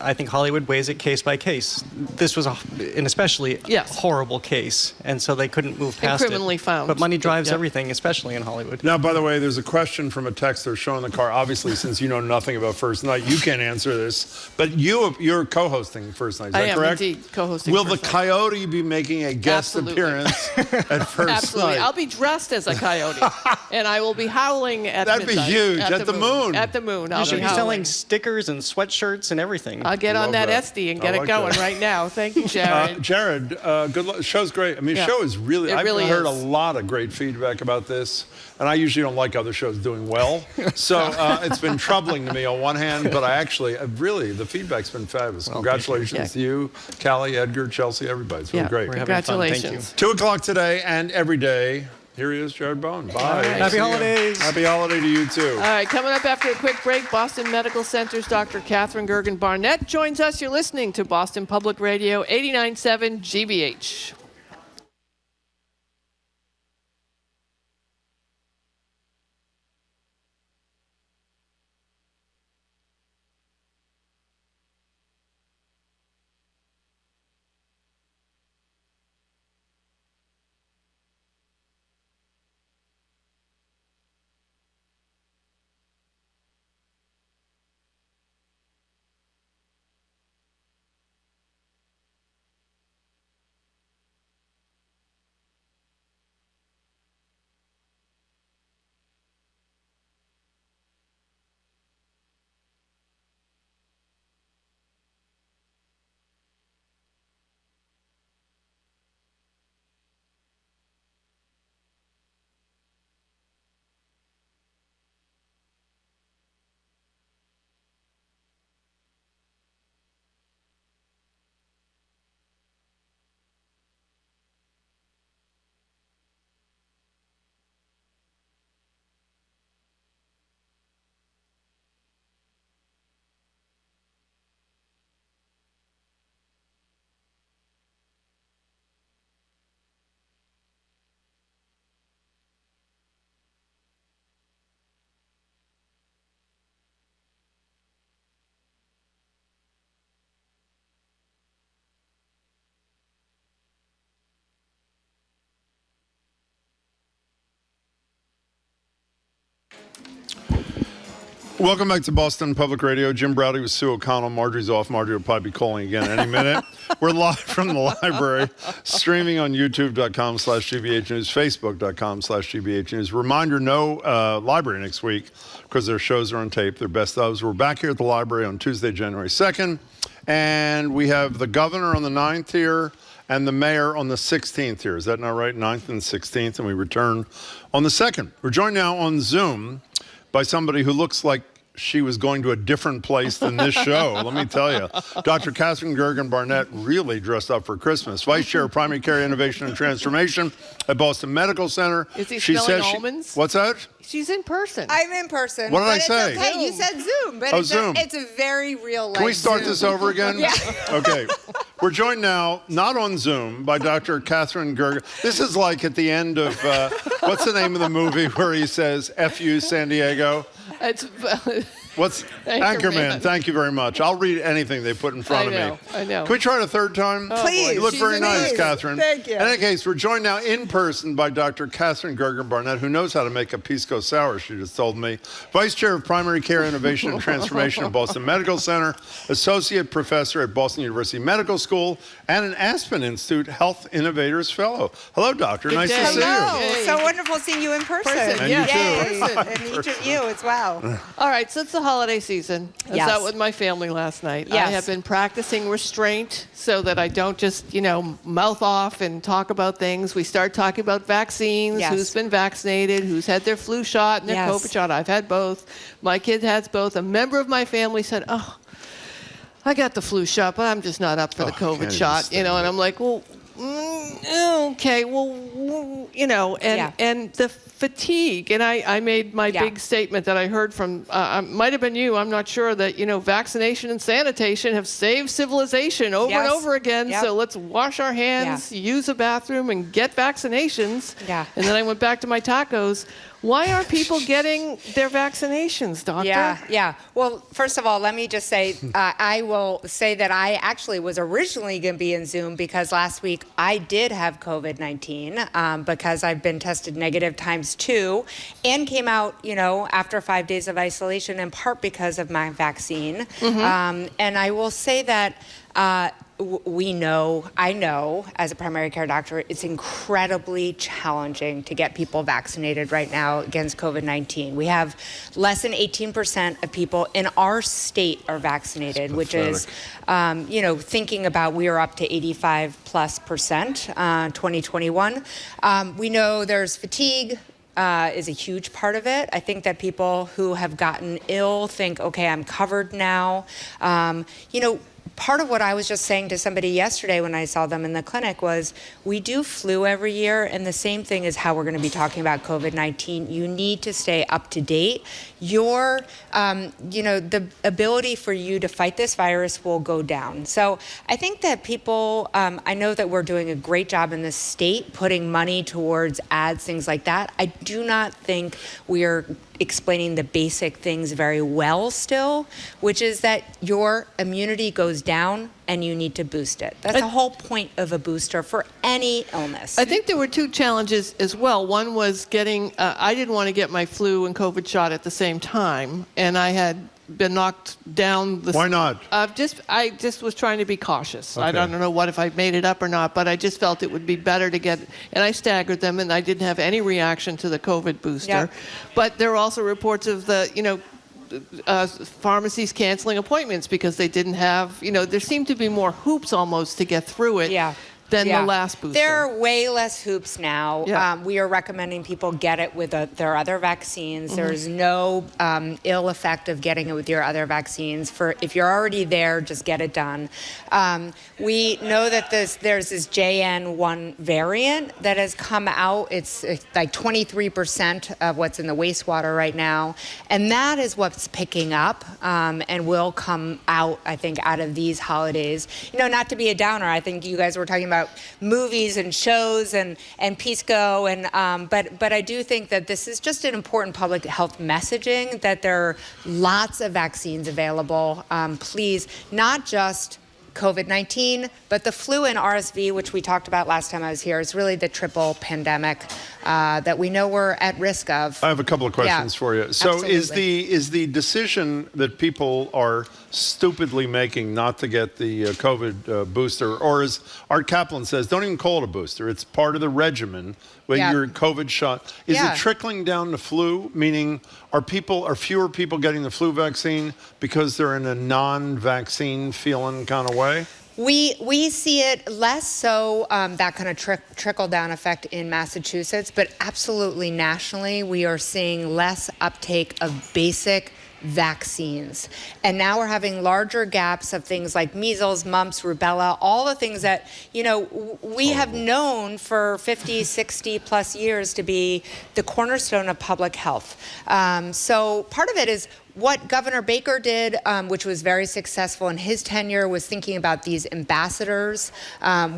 I think Hollywood weighs it case by case. This was an especially horrible case, and so they couldn't move past it. And criminally found. But money drives everything, especially in Hollywood. Now, by the way, there's a question from a texter showing the car. Obviously, since you know nothing about First Night, you can't answer this. But you're co-hosting First Night, is that correct? I am indeed co-hosting Will First the Night. Coyote be making a guest appearance at First Absolutely. Night? I'll be dressed as a coyote, and I will be howling at That'd be midnight. huge. At the moon. At the moon. I'll You should be be howling. selling stickers and sweatshirts and everything. I'll get on that SD and get it going right now. Thank you, Jared. Jared, good luck. The show's great. I mean, the show is really, I've heard a lot of great feedback about this, and I usually don't like other shows doing well. So it's been troubling to me on one hand, but the feedback's been fabulous. Congratulations to you, Callie, Edgar, Chelsea, everybody. It's been great. Congratulations. Thank you. 2 o'clock today and every day. Here he is, Jared Bowen. Bye. Right. Happy holidays. Happy holiday to you, too. All right, coming up after a quick break, Boston Medical Center's Dr. Catherine Gergen Barnett joins us. You're listening to Boston Public Radio 89.7 GBH. Welcome back to Boston Public Radio. Jim Browdy with Sue O'Connell. Marjorie's off. Marjorie will probably be calling again any minute. We're live from the library, streaming on youtube.com/GBH News, facebook.com/GBH News. Reminder, no library next week because their shows are on tape. Their best ofs. We're back here at the library on Tuesday, January 2nd. And we have the governor on the 9th here and the mayor on the 16th here. Is that not right? 9th and 16th. And we return on the 2nd. We're joined now on Zoom by somebody who looks like she was going to a different place than this show. Let me tell you. Dr. Catherine Gergen-Barnett really dressed up for Christmas. Vice Chair of Primary Care Innovation and Transformation at Boston Medical Center. Is he smelling almonds? What's that? She's in person. I'm in person. What did I but say? It's okay. You said Zoom, but Oh, Zoom. it's a very real life. Can we start Zoom. this over again? Yeah. Okay. We're joined now, not on Zoom, by Dr. Catherine Gergen. This is like at the end of, what's the name of the movie where he says, F you, San Diego? It's, What's Anchorman? Thank you very much. I'll read anything they put in front of me. I know. Can we try it a third time? Please. You look She's very nice, amazing. Catherine. Thank you. In any case, we're joined now in person by Dr. Catherine Gergen-Barnett, who knows how to make a pisco sour, she just told me. Vice Chair of Primary Care Innovation and Transformation at Boston Medical Center, Associate Professor at Boston University Medical School, and an Aspen Institute Health Innovators Fellow. Hello, Doctor. Nice to see you. Hello. So wonderful seeing you in person. And you too. And each of you as well. All right, so it's the holiday season. I was Yes. out with my family last night. Yes. I have been practicing restraint so that I don't just, mouth off and talk about things. We start talking about vaccines, Yes. who's been vaccinated, who's had their flu shot and their Yes. COVID shot. I've had both. My kid has both. A member of my family said, "Oh, I got the flu shot, but I'm just not up for the COVID shot." And I'm like, well, okay, well, and the fatigue. And I made my big statement that I heard from, might have been you, I'm not sure, that, vaccination and sanitation have saved civilization over and over again. Yep. So let's wash our hands, use a bathroom, and get vaccinations. Yeah. And then I went back to my tacos. Why aren't people getting their vaccinations, doctor? Yeah. Well, first of all, let me just say, I will say that I actually was originally going to be in Zoom because last week I did have COVID-19 because I've been tested negative ×2 and came out, after 5 days of isolation, in part because of my vaccine. And I will say that I know as a primary care doctor, it's incredibly challenging to get people vaccinated right now against COVID-19. We have less than 18% of people in our state are vaccinated, which is, thinking about we are up to 85+%, 2021. We know there's fatigue. Is a huge part of it. I think that people who have gotten ill think, okay, I'm covered now. Part of what I was just saying to somebody yesterday when I saw them in the clinic was, we do flu every year, and the same thing is how we're going to be talking about COVID-19. You need to stay up to date. Your, the ability for you to fight this virus will go down. So I think that people, I know that we're doing a great job in the state putting money towards ads, things like that. I do not think we are explaining the basic things very well still, which is that your immunity goes down and you need to boost it. That's the whole point of a booster for any illness. I think there were two challenges as well. One was getting, I didn't want to get my flu and COVID shot at the same time, and I had been knocked down. Why not? I just was trying to be cautious. Okay. I don't know what if I made it up or not, but I just felt it would be better to get, and I staggered them, and I didn't have any reaction to the COVID booster. Yep. But there were also reports of the, pharmacies canceling appointments because they didn't have, there seemed to be more hoops almost to get through it than the last booster. There are way less hoops now. Yeah. We are recommending people get it with their other vaccines. There's no ill effect of getting it with your other vaccines. If you're already there, just get it done. We know that there's this JN1 variant that has come out. It's like 23% of what's in the wastewater right now. And that is what's picking up and will come out, I think, out of these holidays. Not to be a downer, I think you guys were talking about movies and shows and Pisco, but I do think that this is just an important public health messaging that there are lots of vaccines available. Please, not just COVID-19, but the flu and RSV, which we talked about last time I was here, is really the triple pandemic that we know we're at risk of. I have a couple of questions for you. So is the decision that people are stupidly making not to get the COVID booster, or as Art Kaplan says, don't even call it a booster, it's part of the regimen when you're COVID shot. Is it trickling down to flu, meaning are fewer people getting the flu vaccine because they're in a non-vaccine feeling kind of way? We see it less so, that kind of trickle-down effect in Massachusetts, but absolutely nationally, we are seeing less uptake of basic vaccines. And now we're having larger gaps of things like measles, mumps, rubella, all the things that, we have known for 50, 60 plus years to be the cornerstone of public health. So part of it is what Governor Baker did, which was very successful in his tenure, was thinking about these ambassadors,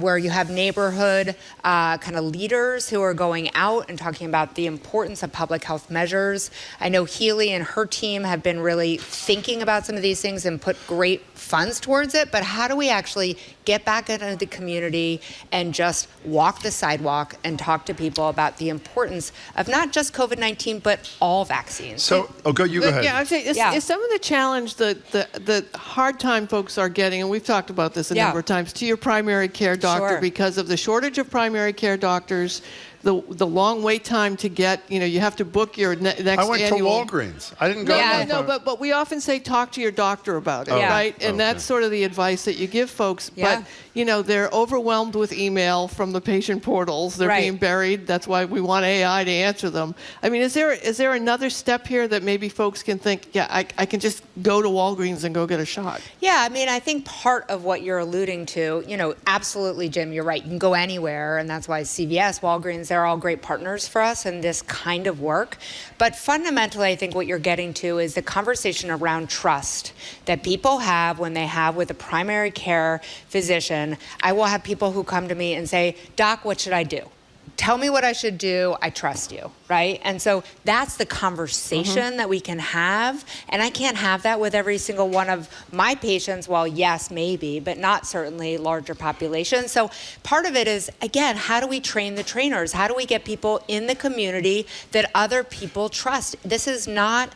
where you have neighborhood kind of leaders who are going out and talking about the importance of public health measures. I know Healy and her team have been really thinking about some of these things and put great funds towards it, but how do we actually get back into the community and just walk the sidewalk and talk to people about the importance of not just COVID-19, but all vaccines? So, you go ahead. Yeah, I'd say is some of the challenge the hard time folks are getting, and we've talked about this a number of times, to your primary care doctor because of the shortage of primary care doctors, the long wait time to get, you have to book your next annual. I went to Walgreens. I didn't go. But we often say talk to your doctor about it, right? And that's sort of the advice that you give folks. But they're overwhelmed with email from the patient portals. They're being buried. That's why we want AI to answer them. I mean, is there another step here that maybe folks can think, I can just go to Walgreens and go get a shot? Yeah, I mean, I think part of what you're alluding to, absolutely, Jim, you're right. You can go anywhere, and that's why CVS, Walgreens, they're all great partners for us in this kind of work. But fundamentally, I think what you're getting to is the conversation around trust that people have when they have with a primary care physician. I will have people who come to me and say, Doc, what should I do? Tell me what I should do. I trust you, right? And so that's the conversation that we can have. And I can't have that with every single one of my patients. Well, yes, maybe, but not certainly larger populations. So part of it is, again, how do we train the trainers? How do we get people in the community that other people trust? This is not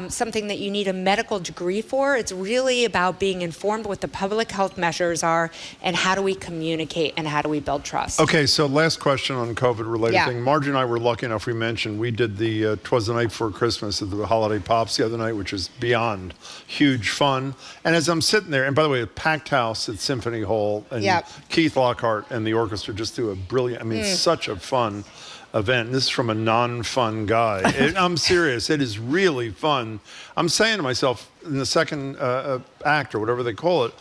something that you need a medical degree for. It's really about being informed what the public health measures are and how do we communicate and how do we build trust. Okay, so last question on COVID-related thing. Margie and I were lucky enough, we mentioned, we did the 'Twas the Night Before Christmas at the Holiday Pops the other night, which is beyond huge fun. And as I'm sitting there, and by the way, a packed house at Symphony Hall, and Keith Lockhart and the orchestra just do a brilliant, such a fun event. This is from a non-fun guy. I'm serious. It is really fun. I'm saying to myself, in the second act, or whatever they call it,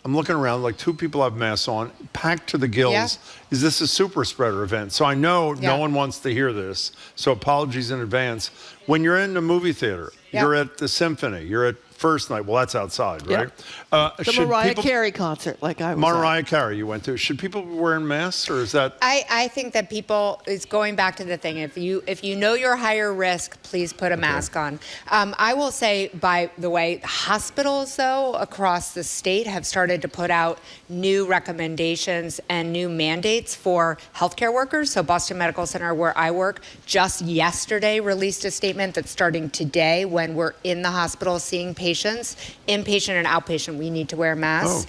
I'm looking around, like 2 people have masks on, packed to the gills. Is this a super spreader event? So I know no one wants to hear this, so apologies in advance. When you're in the movie theater, you're at the Symphony, you're at First Night, well, that's outside, right? The Mariah Carey concert, like I was Mariah Carey you went to. Should people be wearing masks, or is that? I think that people, it's going back to the thing, if you know you're higher risk, please put a mask on. I will say, by the way, hospitals, though, across the state have started to put out new recommendations and new mandates for healthcare workers. So Boston Medical Center, where I work, just yesterday released a statement that starting today, when we're in the hospital seeing patients, inpatient and outpatient, we need to wear masks.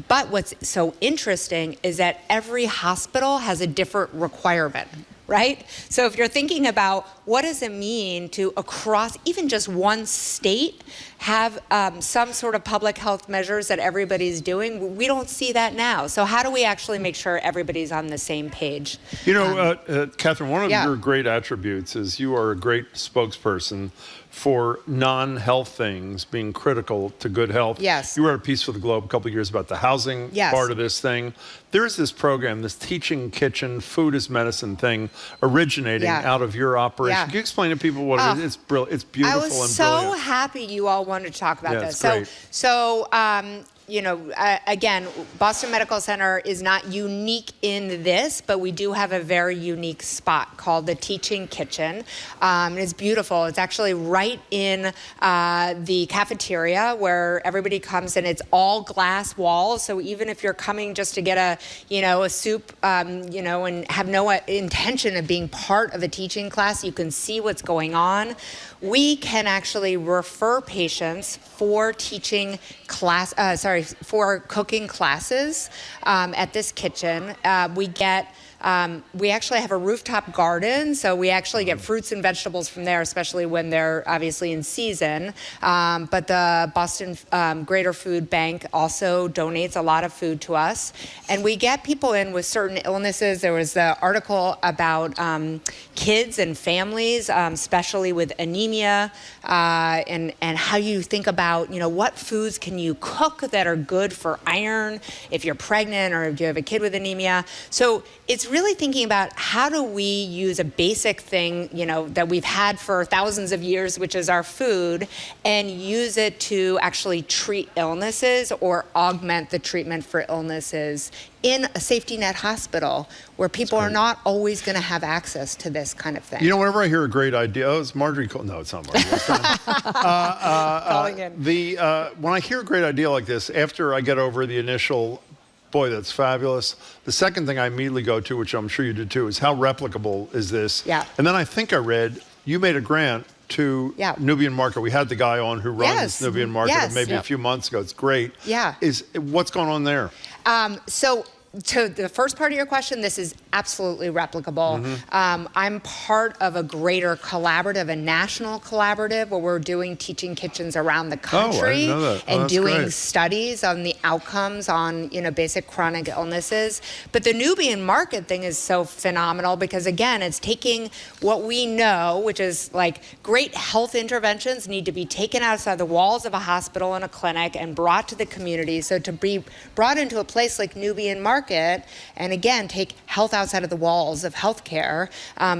But what's so interesting is that every hospital has a different requirement, right? So if you're thinking about what does it mean to across even just one state have some sort of public health measures that everybody's doing, we don't see that now. So how do we actually make sure everybody's on the same page? You know, Catherine, one of your great attributes is you are a great spokesperson for non-health things being critical to good health. Yes. You wrote a piece for the Globe a couple of years about the housing part of this thing. There's this program, this Teaching Kitchen, Food is Medicine thing, originating out of your operation. Can you explain to people what it is? It's brilliant. It's beautiful and brilliant. I was so happy you all wanted to talk about this. Great. So again, Boston Medical Center is not unique in this, but we do have a very unique spot called the Teaching Kitchen. It's beautiful. It's actually right in the cafeteria where everybody comes, and it's all glass walls. So even if you're coming just to get a soup, and have no intention of being part of a teaching class, you can see what's going on. We can actually refer patients for teaching class, for cooking classes at this kitchen. We actually have a rooftop garden, so we actually get fruits and vegetables from there, especially when they're obviously in season. But the Boston Greater Food Bank also donates a lot of food to us. And we get people in with certain illnesses. There was the article about kids and families, especially with anemia, and how you think about, what foods can you cook that are good for iron if you're pregnant or if you have a kid with anemia. So it's really thinking about how do we use a basic thing, that we've had for thousands of years, which is our food, and use it to actually treat illnesses or augment the treatment for illnesses in a safety net hospital where people are not always going to have access to this kind of thing. Whenever I hear a great idea, it's Marjorie. No, it's not Marjorie. Calling in. When I hear a great idea like this, after I get over the initial, boy, that's fabulous, the second thing I immediately go to, which I'm sure you did too, is how replicable is this? Yeah. And then I think I read you made a grant to Nubian Market. We had the guy on who runs Nubian Market maybe a few months ago. It's great. Yeah. What's going on there? So to the first part of your question, this is absolutely replicable. I'm part of a greater collaborative, a national collaborative, where we're doing teaching kitchens around the country and doing studies on the outcomes on basic chronic illnesses. But the Nubian Market thing is so phenomenal because, again, it's taking what we know, which is like great health interventions need to be taken outside the walls of a hospital and a clinic and brought to the community. So to be brought into a place like Nubian Market, and again, take health outside of the walls of healthcare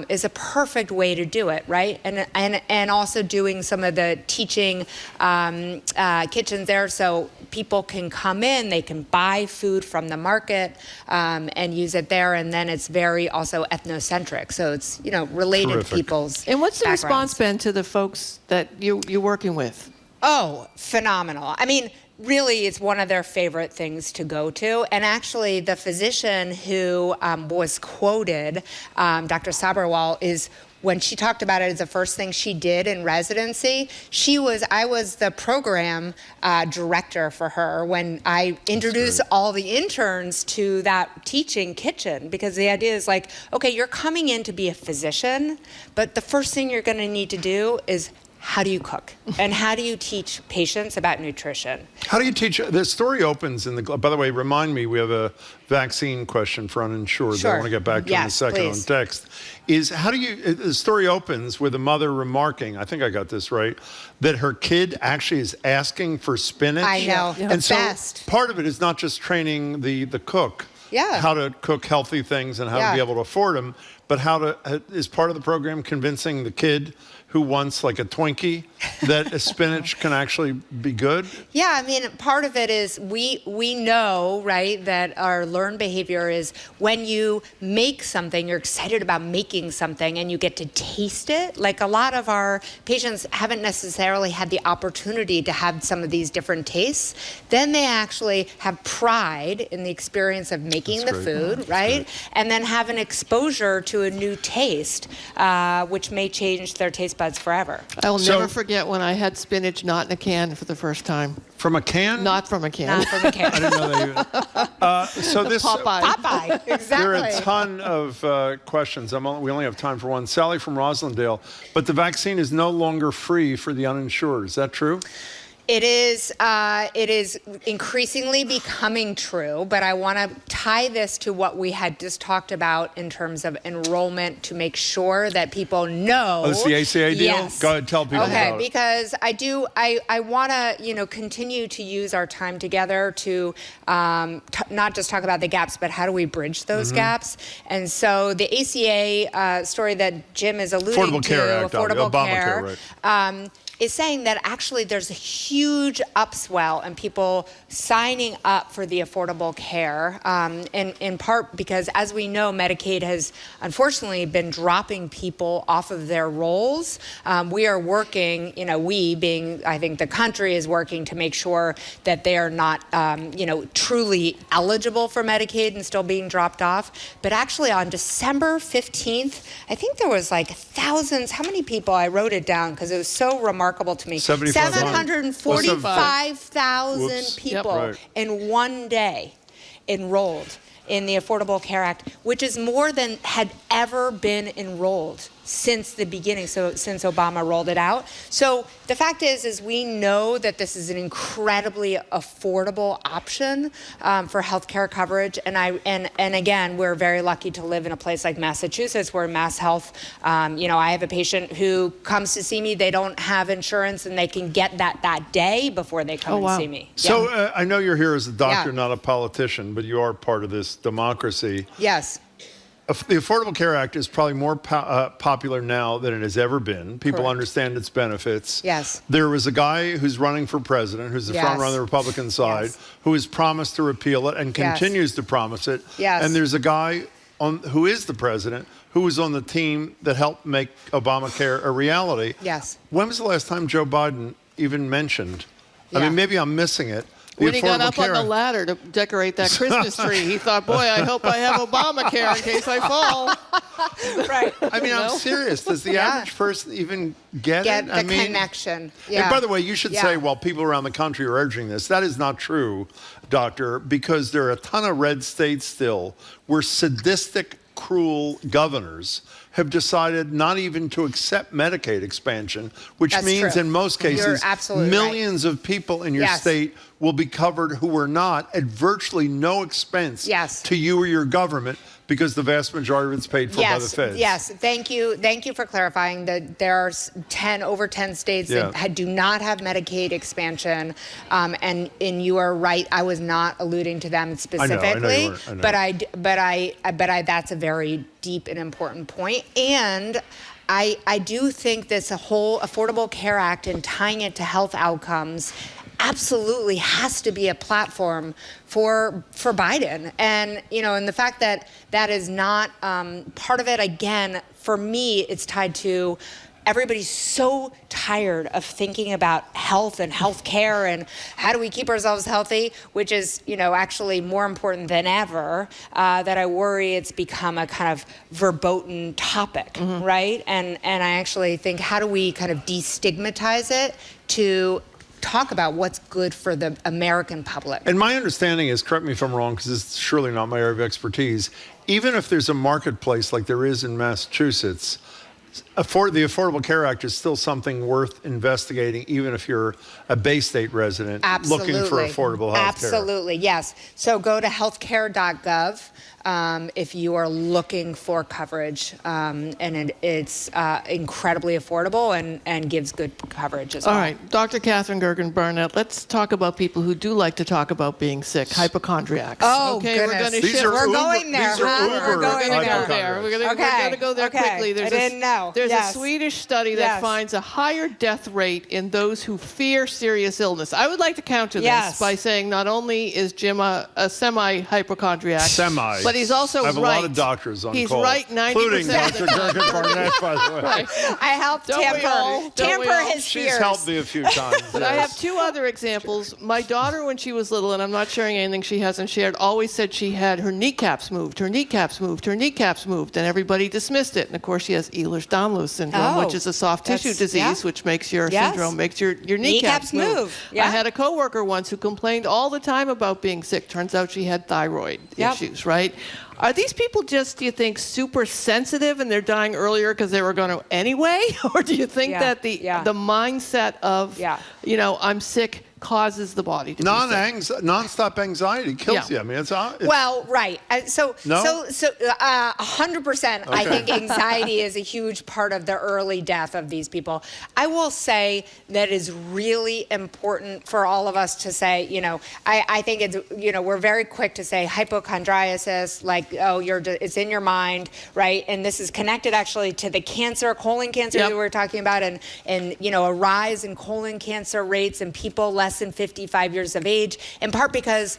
is a perfect way to do it, right? And also doing some of the teaching kitchens there, so people can come in, they can buy food from the market and use it there, and then it's very also ethnocentric, so it's related to people's And what's the backgrounds. response been to the folks that you're working with? Oh, phenomenal. I mean, really, it's one of their favorite things to go to. And actually, the physician who was quoted, Dr. Sabharwal, is when she talked about it as the first thing she did in residency, I was the program director for her when I introduced all the interns to that teaching kitchen, because the idea is like, okay, you're coming in to be a physician, but the first thing you're going to need to do is how do you cook? And how do you teach patients about nutrition? How do you teach? The story opens by the way, remind me, we have a vaccine question for uninsured that I want to get back to in a second on text. The story opens with a mother remarking, I think I got this right, that her kid actually is asking for spinach. I know, and so part of it is not just training the cook, how to cook healthy things and how to be able to afford them, but is part of the program convincing the kid who wants like a Twinkie that a spinach can actually be good? Yeah, I mean, part of it is we know, right, that our learned behavior is when you make something, you're excited about making something and you get to taste it. Like a lot of our patients haven't necessarily had the opportunity to have some of these different tastes. Then they actually have pride in the experience of making the food, right? And then have an exposure to a new taste, which may change their taste buds forever. I will never forget when I had spinach not in a can for the first time. From a can? Not from a can. Not from a can. I didn't know that either. So this Popeye, exactly. There are a ton of questions. We only have time for one. Sally from Roslindale. But the vaccine is no longer free for the uninsured. Is that true? It is increasingly becoming true, but I want to tie this to what we had just talked about in terms of enrollment to make sure that people know. Oh, this is the ACA deal? Yes. Go ahead, tell people about it. Because I want to, continue to use our time together to not just talk about the gaps, but how do we bridge those gaps? And so the ACA story that Jim is alluding Affordable Care Act, Affordable Obamacare, Care, right. is saying that actually there's a huge upswell in people signing up for the affordable care, in part because, as we know, Medicaid has unfortunately been dropping people off of their rolls. We are working, we being, I think the country is working to make sure that they are not, truly eligible for Medicaid and still being dropped off. But actually on December 15th, I think there was like thousands, how many people? I wrote it down because it was so remarkable to me. 745,000 people in one day enrolled in the Affordable Care Act, which is more than had ever been enrolled since the beginning, since Obama rolled it out. So the fact is we know that this is an incredibly affordable option for healthcare coverage, and again, we're very lucky to live in a place like Massachusetts, where Mass Health, I have a patient who comes to see me, they don't have insurance, and they can get that day before they come and see me. So I know you're here as a doctor, not a politician, but you are part of this democracy. Yes. The Affordable Care Act is probably more popular now than it has ever been. People understand its benefits. Yes. There was a guy who's running for president, who's the front runner on the Republican side, who has promised to repeal it and continues to promise it. Yes. And there's a guy who is the president who was on the team that helped make Obamacare a reality. Yes. When was the last time Joe Biden even mentioned? I mean, maybe I'm missing it. When he got up on the ladder to decorate that Christmas tree, he thought, boy, I hope I have Obamacare in case I fall. Right. I mean, I'm serious. Does the average person even get it? The connection. Yeah. And by the way, you should say, well, people around the country are urging this. That is not true, doctor, because there are a ton of red states still where sadistic, cruel governors have decided not even to accept Medicaid expansion, which means in most cases, millions of people in your state will be covered who were not at virtually no expense to you or your government, because the vast majority of it's paid for by the feds. Yes, thank you for clarifying that there are over 10 states that do not have Medicaid expansion, and you are right. I was not alluding to them specifically, I know. but that's a very deep and important point. And I do think this whole Affordable Care Act and tying it to health outcomes absolutely has to be a platform for Biden. And, and the fact that that is not part of it, again, for me, it's tied to everybody's so tired of thinking about health and health care and how do we keep ourselves healthy, which is, actually more important than ever, that I worry it's become a kind of verboten topic, right? And I actually think, how do we kind of destigmatize it to talk about what's good for the American public? And my understanding is, correct me if I'm wrong, because it's surely not my area of expertise, even if there's a marketplace like there is in Massachusetts, the Affordable Care Act is still something worth investigating, even if you're a Bay State resident looking for affordable health care. Absolutely, yes. So go to healthcare.gov if you are looking for coverage, and it's incredibly affordable and gives good coverage as well. All right, Dr. Catherine Gergen-Barnett, let's talk about people who do like to talk about being sick, hypochondriacs. Oh, okay, goodness. We're going to shift. We're going there, We're going to go there. We're going to go there quickly. I didn't know. There's a Swedish study that finds a higher death rate in those who fear serious illness. I would like to counter this by saying not only is Jim a semi-hypochondriac, but he's also I have right. a lot of doctors on He's call. right 90% including of the Dr. time. Gergen-Barnett, by the way. Right. I helped tamper his fears. She's helped me a few times. But I have two other examples. My daughter, when she was little, and I'm not sharing anything she hasn't shared, always said she had her kneecaps moved, her kneecaps moved, her kneecaps moved, and everybody dismissed it. And of course, she has Ehlers-Danlos syndrome, which is a soft tissue disease, which makes your syndrome makes your kneecaps move. I had a coworker once who complained all the time about being sick. Turns out she had thyroid issues, right? Are these people just, do you think, super sensitive and they're dying earlier because they were going to anyway? Or do you think that the mindset of, I'm sick, causes the body to be sick. Non-stop anxiety kills you. I mean, it's well, right. So, No? 100%. I think anxiety is a huge part of the early death of these people. I will say that is really important for all of us to say. I think it's we're very quick to say hypochondriasis, like it's in your mind, right? And this is connected actually to the colon cancer that we were talking about, and a rise in colon cancer rates in people less than 55 years of age, in part because,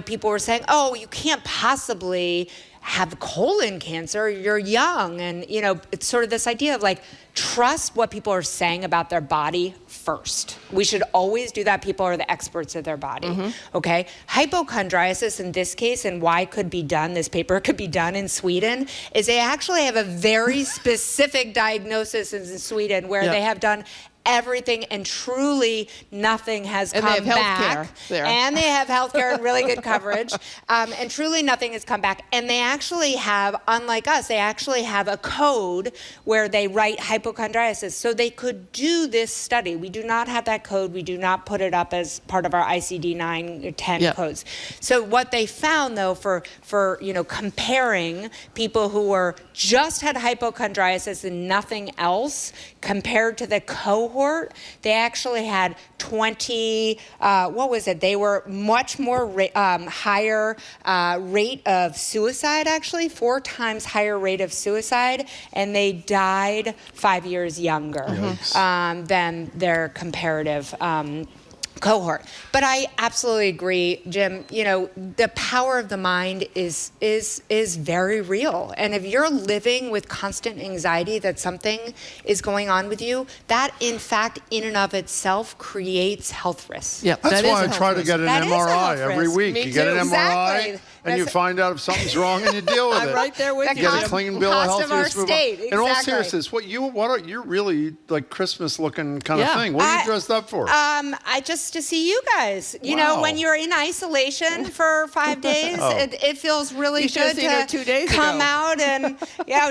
people were saying, oh, you can't possibly have colon cancer, you're young. And, it's sort of this idea of like, trust what people are saying about their body first. We should always do that. People are the experts of their body, okay? Hypochondriasis in this case, and why could be done, this paper could be done in Sweden, is they actually have a very specific diagnosis in Sweden where they have done everything, and truly nothing has come back. And they have healthcare and really good coverage. And truly nothing has come back. And they actually have, unlike us, they actually have a code where they write hypochondriasis. So they could do this study. We do not have that code. We do not put it up as part of our ICD-9 or 10 codes. So what they found, though, for comparing people who were just had hypochondriasis and nothing else compared to the cohort, they actually had 20, they were much more higher rate of suicide, actually, 4 times higher rate of suicide, and they died 5 years younger than their comparative cohort. But I absolutely agree, Jim. The power of the mind is very real. And if you're living with constant anxiety that something is going on with you, that in fact, in and of itself, creates health risks. That's why I try to get an MRI every week. You get an MRI, and you find out if something's wrong, and you deal with it. I'm right there with you. You get a clean bill of health. Exactly. In all seriousness, you're really like Christmas-looking kind of thing. What are you dressed up for? I just to see you guys. When you're in isolation for 5 days, it feels really good to 2 days come ago. out. And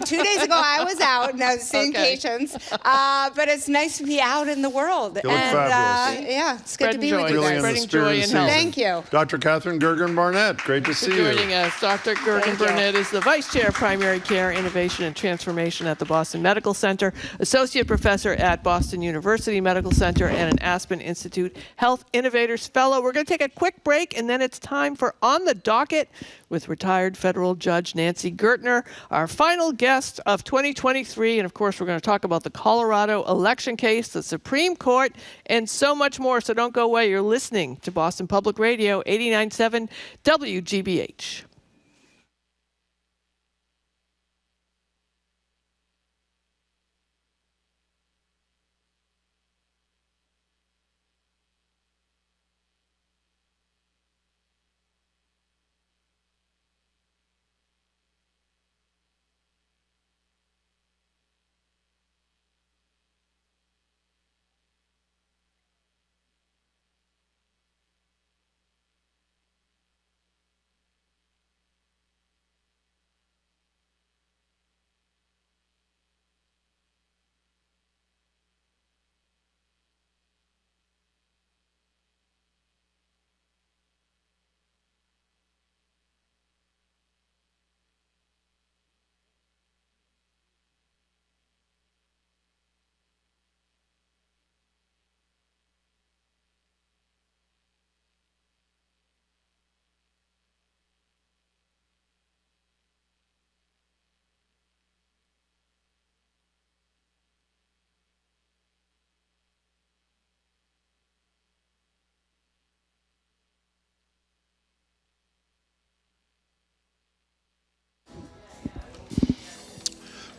2 days ago I was out and I was seeing patients. But it's nice to be out in the world. You look fabulous. It's good to be with you Really guys. in the spirit of the season. Thank you. Dr. Catherine Gergen-Barnett, great to see you. Joining us, Dr. Gergen-Barnett is the Vice Chair of Primary Care, Innovation, and Transformation at the Boston Medical Center, Associate Professor at Boston University Medical Center, and an Aspen Institute Health Innovators Fellow. We're going to take a quick break, and then it's time for On the Docket with retired federal judge Nancy Gertner, our final guest of 2023. And of course, we're going to talk about the Colorado election case, the Supreme Court, and so much more. So don't go away. You're listening to Boston Public Radio, 89.7 WGBH.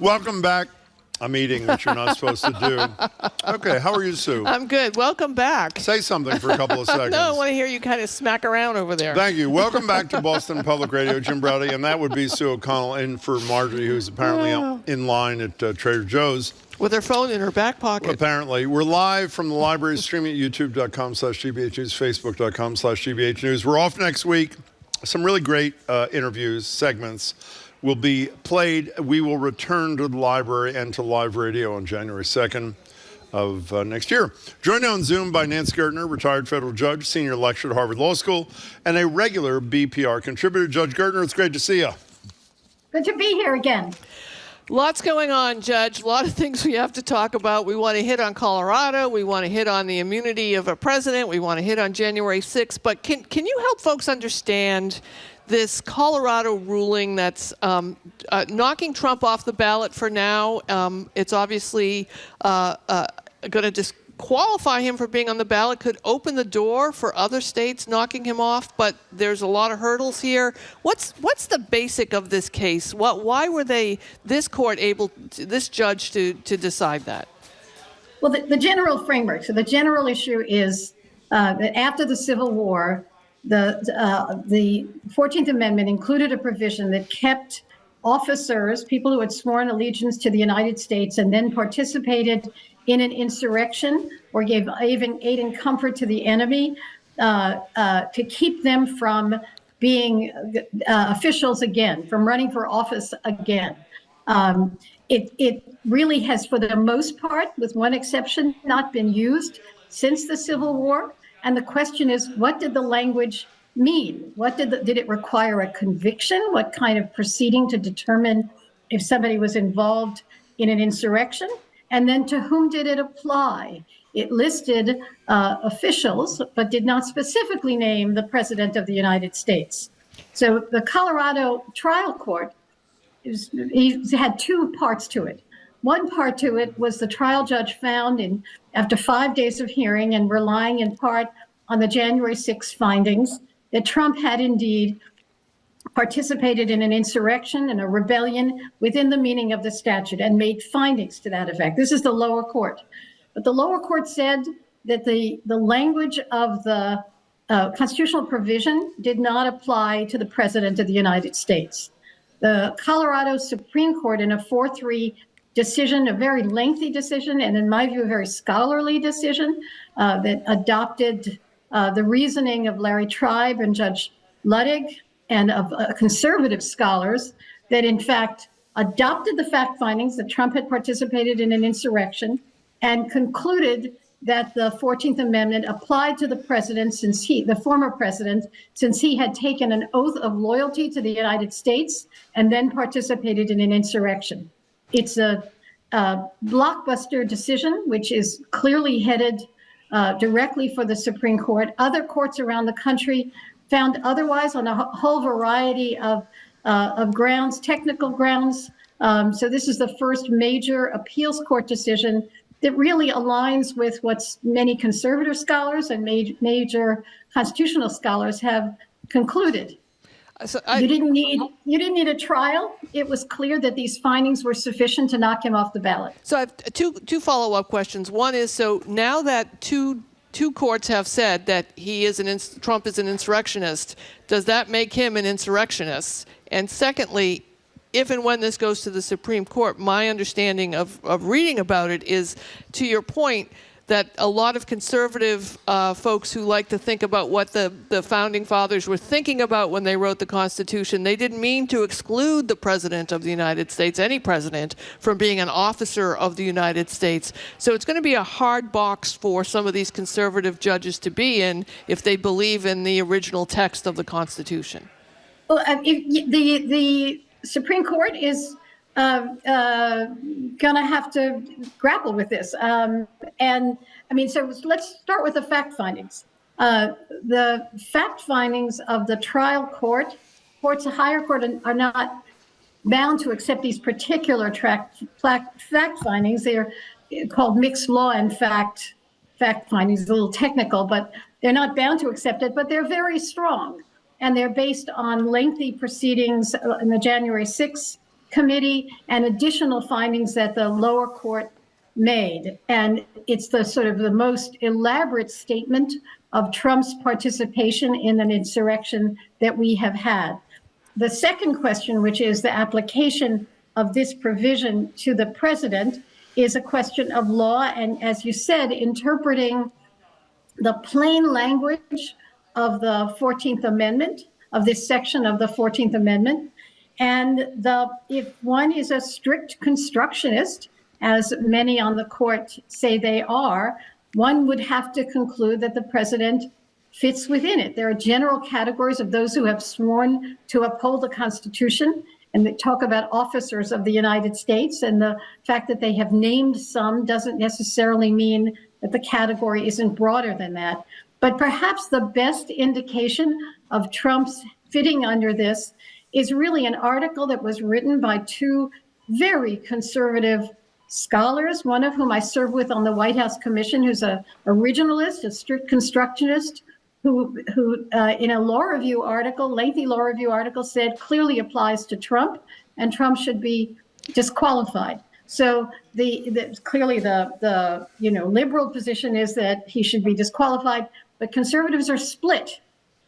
Welcome back. I'm eating, which you're not supposed to do. Okay, how are you, Sue? I'm good. Welcome back. Say something for a couple of seconds. No, I want to hear you kind of smack around over there. Thank you. Welcome back to Boston Public Radio, Jim Browdy, and that would be Sue O'Connell in for Marjorie, who's apparently in line at Trader Joe's. With her phone in her back pocket. Apparently. We're live from the library, streaming at youtube.com/GBH News, facebook.com/GBH News. We're off next week. Some really great interviews, segments will be played. We will return to the library and to live radio on January 2nd. of next year. Joined on Zoom by Nancy Gertner, retired federal judge, senior lecturer at Harvard Law School, and a regular BPR contributor. Judge Gertner, it's great to see you. Good to be here again. Lots going on, Judge. A lot of things we have to talk about. We want to hit on Colorado. We want to hit on the immunity of a president. We want to hit on January 6th. But can you help folks understand this Colorado ruling that's knocking Trump off the ballot for now? It's obviously going to disqualify him for being on the ballot, could open the door for other states knocking him off, but there's a lot of hurdles here. What's the basic of this case? Why were this judge to decide that? Well, the general framework, so the general issue is that after the Civil War, the 14th Amendment included a provision that kept officers, people who had sworn allegiance to the United States and then participated in an insurrection or gave even aid and comfort to the enemy, to keep them from being officials again, from running for office again. It really has, for the most part, with one exception, not been used since the Civil War. And the question is, what did the language mean? Did it require a conviction? What kind of proceeding to determine if somebody was involved in an insurrection? And then to whom did it apply? It listed officials, but did not specifically name the President of the United States. So the Colorado trial court, he had two parts to it. One part to it was the trial judge found after 5 days of hearing and relying in part on the January 6th findings that Trump had indeed participated in an insurrection and a rebellion within the meaning of the statute and made findings to that effect. This is the lower court. But the lower court said that the language of the constitutional provision did not apply to the President of the United States. The Colorado Supreme Court, in a 4-3 decision, a very lengthy decision, and in my view, a very scholarly decision that adopted the reasoning of Larry Tribe and Judge Luttig and of conservative scholars, that in fact adopted the fact findings that Trump had participated in an insurrection and concluded that the 14th Amendment applied to the president, the former president, since he had taken an oath of loyalty to the United States and then participated in an insurrection. It's a blockbuster decision, which is clearly headed directly for the Supreme Court. Other courts around the country found otherwise on a whole variety of grounds, technical grounds. So this is the first major appeals court decision that really aligns with what many conservative scholars and major constitutional scholars have concluded. You didn't need a trial. It was clear that these findings were sufficient to knock him off the ballot. So I have two follow-up questions. One is, so now that two courts have said that Trump is an insurrectionist, does that make him an insurrectionist? And secondly, if and when this goes to the Supreme Court, my understanding of reading about it is, to your point, that a lot of conservative folks who like to think about what the founding fathers were thinking about when they wrote the Constitution, they didn't mean to exclude the President of the United States, any president, from being an officer of the United States. So it's going to be a hard box for some of these conservative judges to be in if they believe in the original text of the Constitution. Well, the Supreme Court is going to have to grapple with this. And I mean, so let's start with the fact findings. The fact findings of the trial court, courts, the higher court are not bound to accept these particular fact findings. They're called mixed law and fact findings, a little technical, but they're not bound to accept it, but they're very strong. And they're based on lengthy proceedings in the January 6th committee and additional findings that the lower court made. And it's the sort of the most elaborate statement of Trump's participation in an insurrection that we have had. The second question, which is the application of this provision to the president, is a question of law. And as you said, interpreting the plain language of the 14th Amendment, of this section of the 14th Amendment. And if one is a strict constructionist, as many on the court say they are, one would have to conclude that the president fits within it. There are general categories of those who have sworn to uphold the Constitution, and they talk about officers of the United States, and the fact that they have named some doesn't necessarily mean that the category isn't broader than that. But perhaps the best indication of Trump's fitting under this is really an article that was written by two very conservative scholars, one of whom I serve with on the White House Commission, who's a originalist, a strict constructionist, who in a law review article, lengthy law review article, said clearly applies to Trump, and Trump should be disqualified. So clearly the liberal position is that he should be disqualified, but conservatives are split.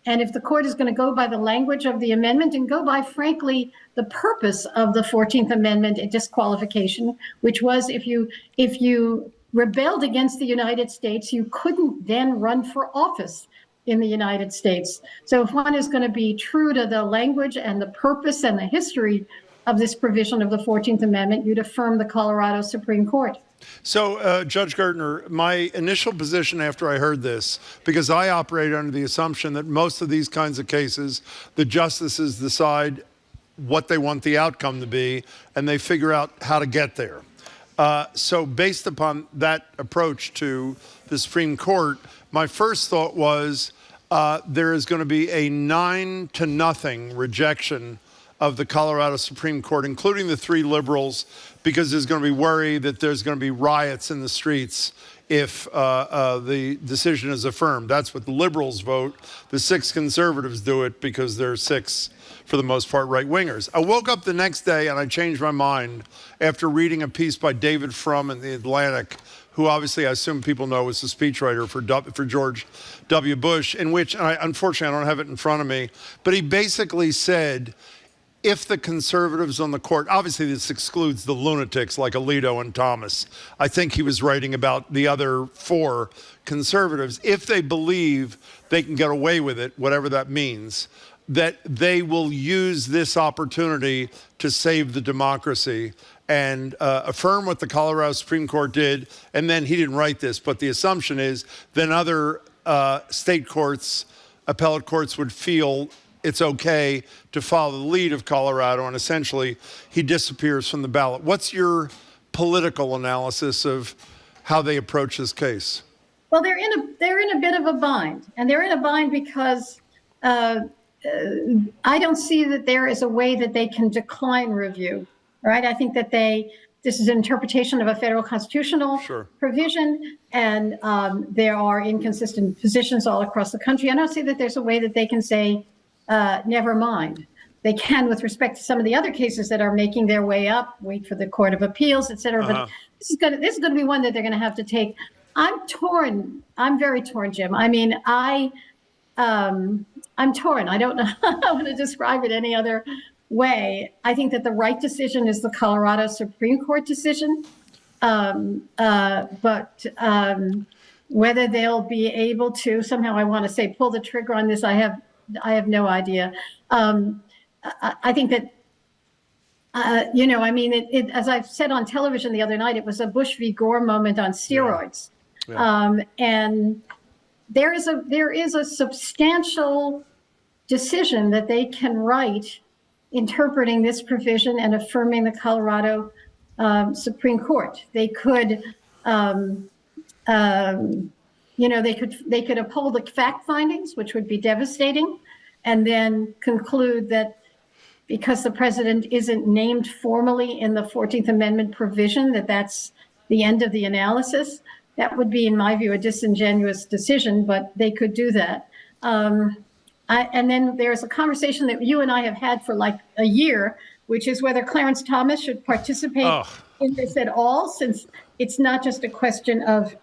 And if the court is going to go by the language of the amendment and go by, frankly, the purpose of the 14th Amendment disqualification, which was if you rebelled against the United States, you couldn't then run for office in the United States. So if one is going to be true to the language and the purpose and the history of this provision of the 14th Amendment, you'd affirm the Colorado Supreme Court. So, Judge Gertner, my initial position after I heard this, because I operate under the assumption that most of these kinds of cases, the justices decide what they want the outcome to be, and they figure out how to get there. So based upon that approach to the Supreme Court, my first thought was there is going to be a 9-0 rejection of the Colorado Supreme Court, including the three liberals, because there's going to be worry that there's going to be riots in the streets if the decision is affirmed. That's what the liberals vote. The 6 conservatives do it because they're 6, for the most part, right-wingers. I woke up the next day and I changed my mind after reading a piece by David Frum in The Atlantic, who obviously I assume people know is the speechwriter for George W. Bush, in which, and unfortunately I don't have it in front of me, but he basically said, if the conservatives on the court, obviously this excludes the lunatics like Alito and Thomas. I think he was writing about the other 4 conservatives. If they believe they can get away with it, whatever that means, that they will use this opportunity to save the democracy and affirm what the Colorado Supreme Court did. And then he didn't write this, but the assumption is then other state courts, appellate courts would feel it's okay to follow the lead of Colorado, and essentially he disappears from the ballot. What's your political analysis of how they approach this case? Well, they're in a bit of a bind, and they're in a bind because I don't see that there is a way that they can decline review, right? I think that this is an interpretation of a federal constitutional provision, and there are inconsistent positions all across the country. I don't see that there's a way that they can say, never mind. They can with respect to some of the other cases that are making their way up, wait for the Court of Appeals, et cetera. But this is going to be one that they're going to have to take. I'm torn. I'm very torn, Jim. I mean, I'm torn. I don't know how to describe it any other way. I think that the right decision is the Colorado Supreme Court decision. But whether they'll be able to, somehow I want to say, pull the trigger on this, I have no idea. I think that, as I've said on television the other night, it was a Bush v. Gore moment on steroids. Yeah. And there is a substantial decision that they can write interpreting this provision and affirming the Colorado Supreme Court. They could, they could uphold the fact findings, which would be devastating, and then conclude that because the president isn't named formally in the 14th Amendment provision, that's the end of the analysis. That would be, in my view, a disingenuous decision, but they could do that. And then there's a conversation that you and I have had for like a year, which is whether Clarence Thomas should participate in this at all, since it's not just a question of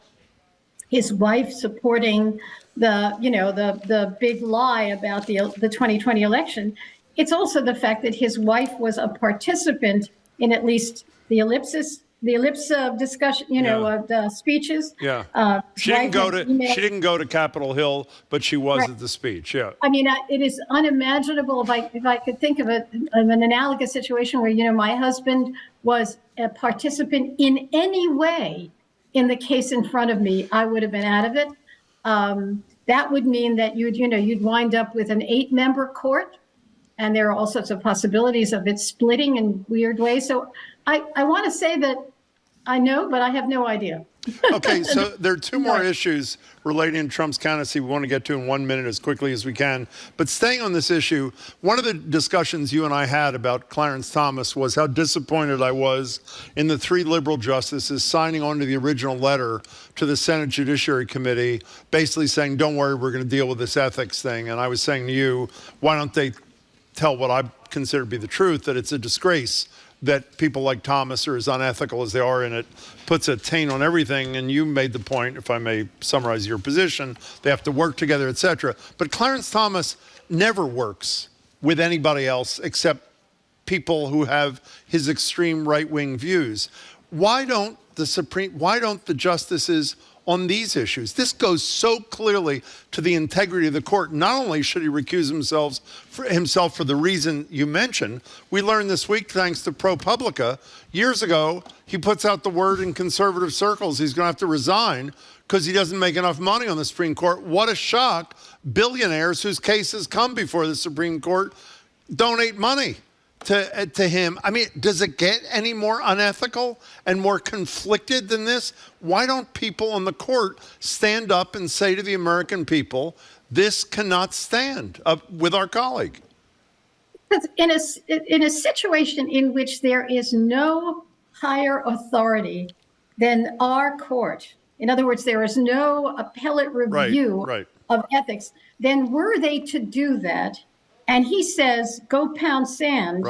his wife supporting the big lie about the 2020 election. It's also the fact that his wife was a participant in at least the ellipse discussion, the speeches. Yeah. She didn't go to Capitol Hill, but she was at the speech. Yeah. I mean, it is unimaginable if I could think of an analogous situation where, my husband was a participant in any way in the case in front of me, I would have been out of it. That would mean that you'd wind up with an 8-member court, and there are all sorts of possibilities of it splitting in weird ways. So I want to say that I know, but I have no idea. Okay, so there are two more issues relating to Trump's candidacy we want to get to in 1 minute as quickly as we can. But staying on this issue, one of the discussions you and I had about Clarence Thomas was how disappointed I was in the 3 liberal justices signing on to the original letter to the Senate Judiciary Committee, basically saying, don't worry, we're going to deal with this ethics thing. And I was saying to you, why don't they tell what I consider to be the truth, that it's a disgrace that people like Thomas are as unethical as they are, and it puts a taint on everything. And you made the point, if I may summarize your position, they have to work together, etc. But Clarence Thomas never works with anybody else except people who have his extreme right-wing views. Why don't the justices on these issues? This goes so clearly to the integrity of the court. Not only should he recuse himself for the reason you mentioned, we learned this week, thanks to ProPublica, years ago, he puts out the word in conservative circles he's going to have to resign because he doesn't make enough money on the Supreme Court. What a shock. Billionaires whose cases come before the Supreme Court donate money to him. I mean, does it get any more unethical and more conflicted than this? Why don't people on the court stand up and say to the American people, this cannot stand with our colleague? In a situation in which there is no higher authority than our court, in other words, there is no appellate review of ethics, then were they to do that, and he says, go pound sand,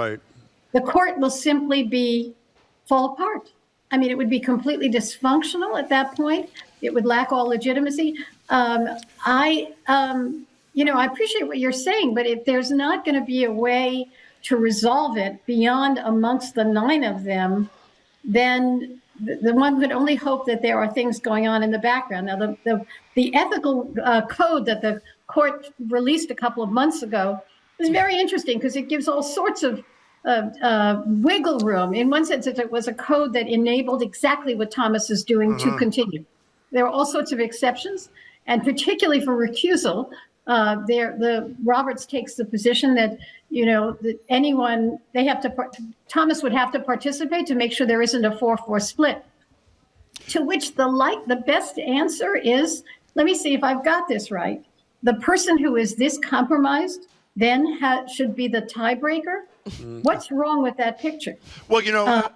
the court will simply fall apart. I mean, it would be completely dysfunctional at that point. It would lack all legitimacy. I appreciate what you're saying, but if there's not going to be a way to resolve it beyond amongst the 9 of them, then the one could only hope that there are things going on in the background. Now, the ethical code that the court released a couple of months ago is very interesting because it gives all sorts of wiggle room. In one sense, it was a code that enabled exactly what Thomas is doing to continue. There are all sorts of exceptions, and particularly for recusal, Roberts takes the position that Thomas would have to participate to make sure there isn't a 4-4 split. To which the best answer is, let me see if I've got this right. The person who is this compromised then should be the tiebreaker. What's wrong with that picture? Well,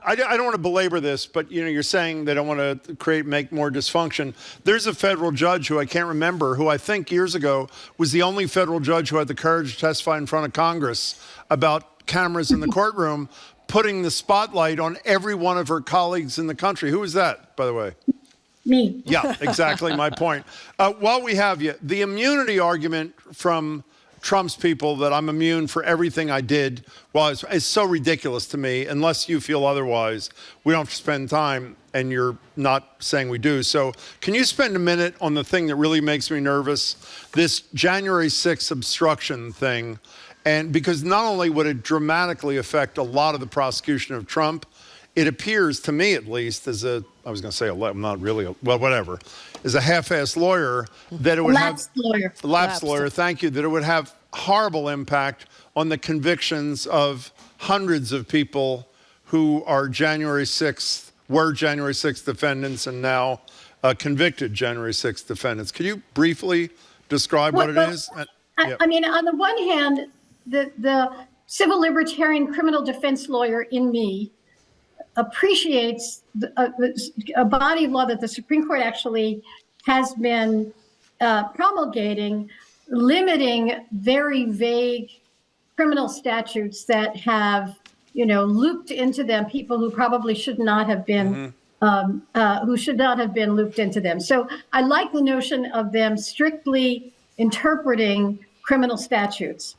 I don't want to belabor this, but you're saying they don't want to make more dysfunction. There's a federal judge who I can't remember, who I think years ago was the only federal judge who had the courage to testify in front of Congress about cameras in the courtroom, putting the spotlight on every one of her colleagues in the country. Who was that, by the way? Me. Yeah, exactly my point. While we have you, the immunity argument from Trump's people that I'm immune for everything I did, it's so ridiculous to me. Unless you feel otherwise, we don't have to spend time, and you're not saying we do. So can you spend a minute on the thing that really makes me nervous, this January 6th obstruction thing? And because not only would it dramatically affect a lot of the prosecution of Trump, it appears to me at least as a half-assed lawyer, that it would lapsed lawyer, thank you, that it would have horrible impact on the convictions of hundreds of people who are January 6th defendants and now convicted January 6th defendants. Could you briefly describe what it is? I mean, on the one hand, the civil libertarian criminal defense lawyer in me appreciates a body of law that the Supreme Court actually has been promulgating, limiting very vague criminal statutes that have, looped into them people who probably should not have been, looped into them. So I like the notion of them strictly interpreting criminal statutes.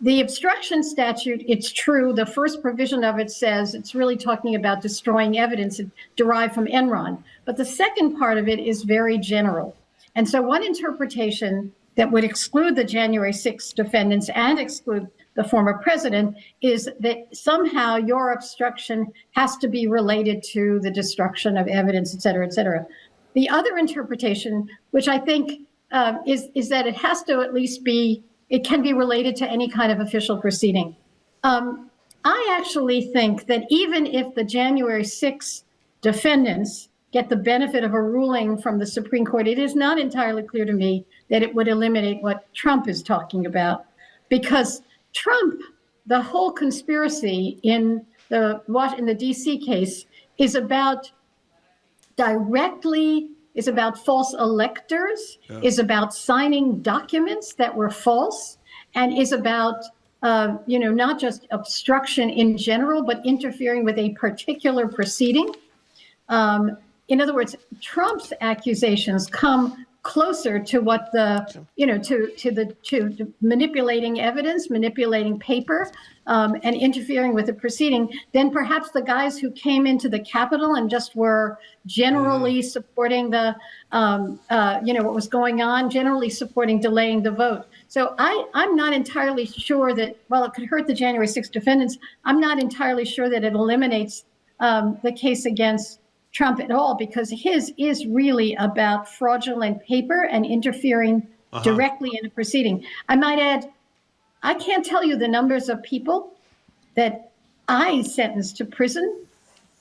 The obstruction statute, it's true, the first provision of it says it's really talking about destroying evidence derived from Enron. But the second part of it is very general. And so one interpretation that would exclude the January 6th defendants and exclude the former president, is that somehow your obstruction has to be related to the destruction of evidence, et cetera, et cetera. The other interpretation, which I think is that it has to at least be, it can be related to any kind of official proceeding. I actually think that even if the January 6 defendants get the benefit of a ruling from the Supreme Court, it is not entirely clear to me that it would eliminate what Trump is talking about. Because Trump, the whole conspiracy in the DC case is about false electors, is about signing documents that were false, and is about not just obstruction in general, but interfering with a particular proceeding. In other words, Trump's accusations come closer to what to manipulating evidence, manipulating paper, and interfering with the proceeding than perhaps the guys who came into the Capitol and just were generally supporting what was going on, generally supporting delaying the vote. So I'm not entirely sure that, while it could hurt the January 6th defendants, I'm not entirely sure that it eliminates the case against Trump at all, because his is really about fraudulent paper and interfering directly in a proceeding. I might add, I can't tell you the numbers of people that I sentenced to prison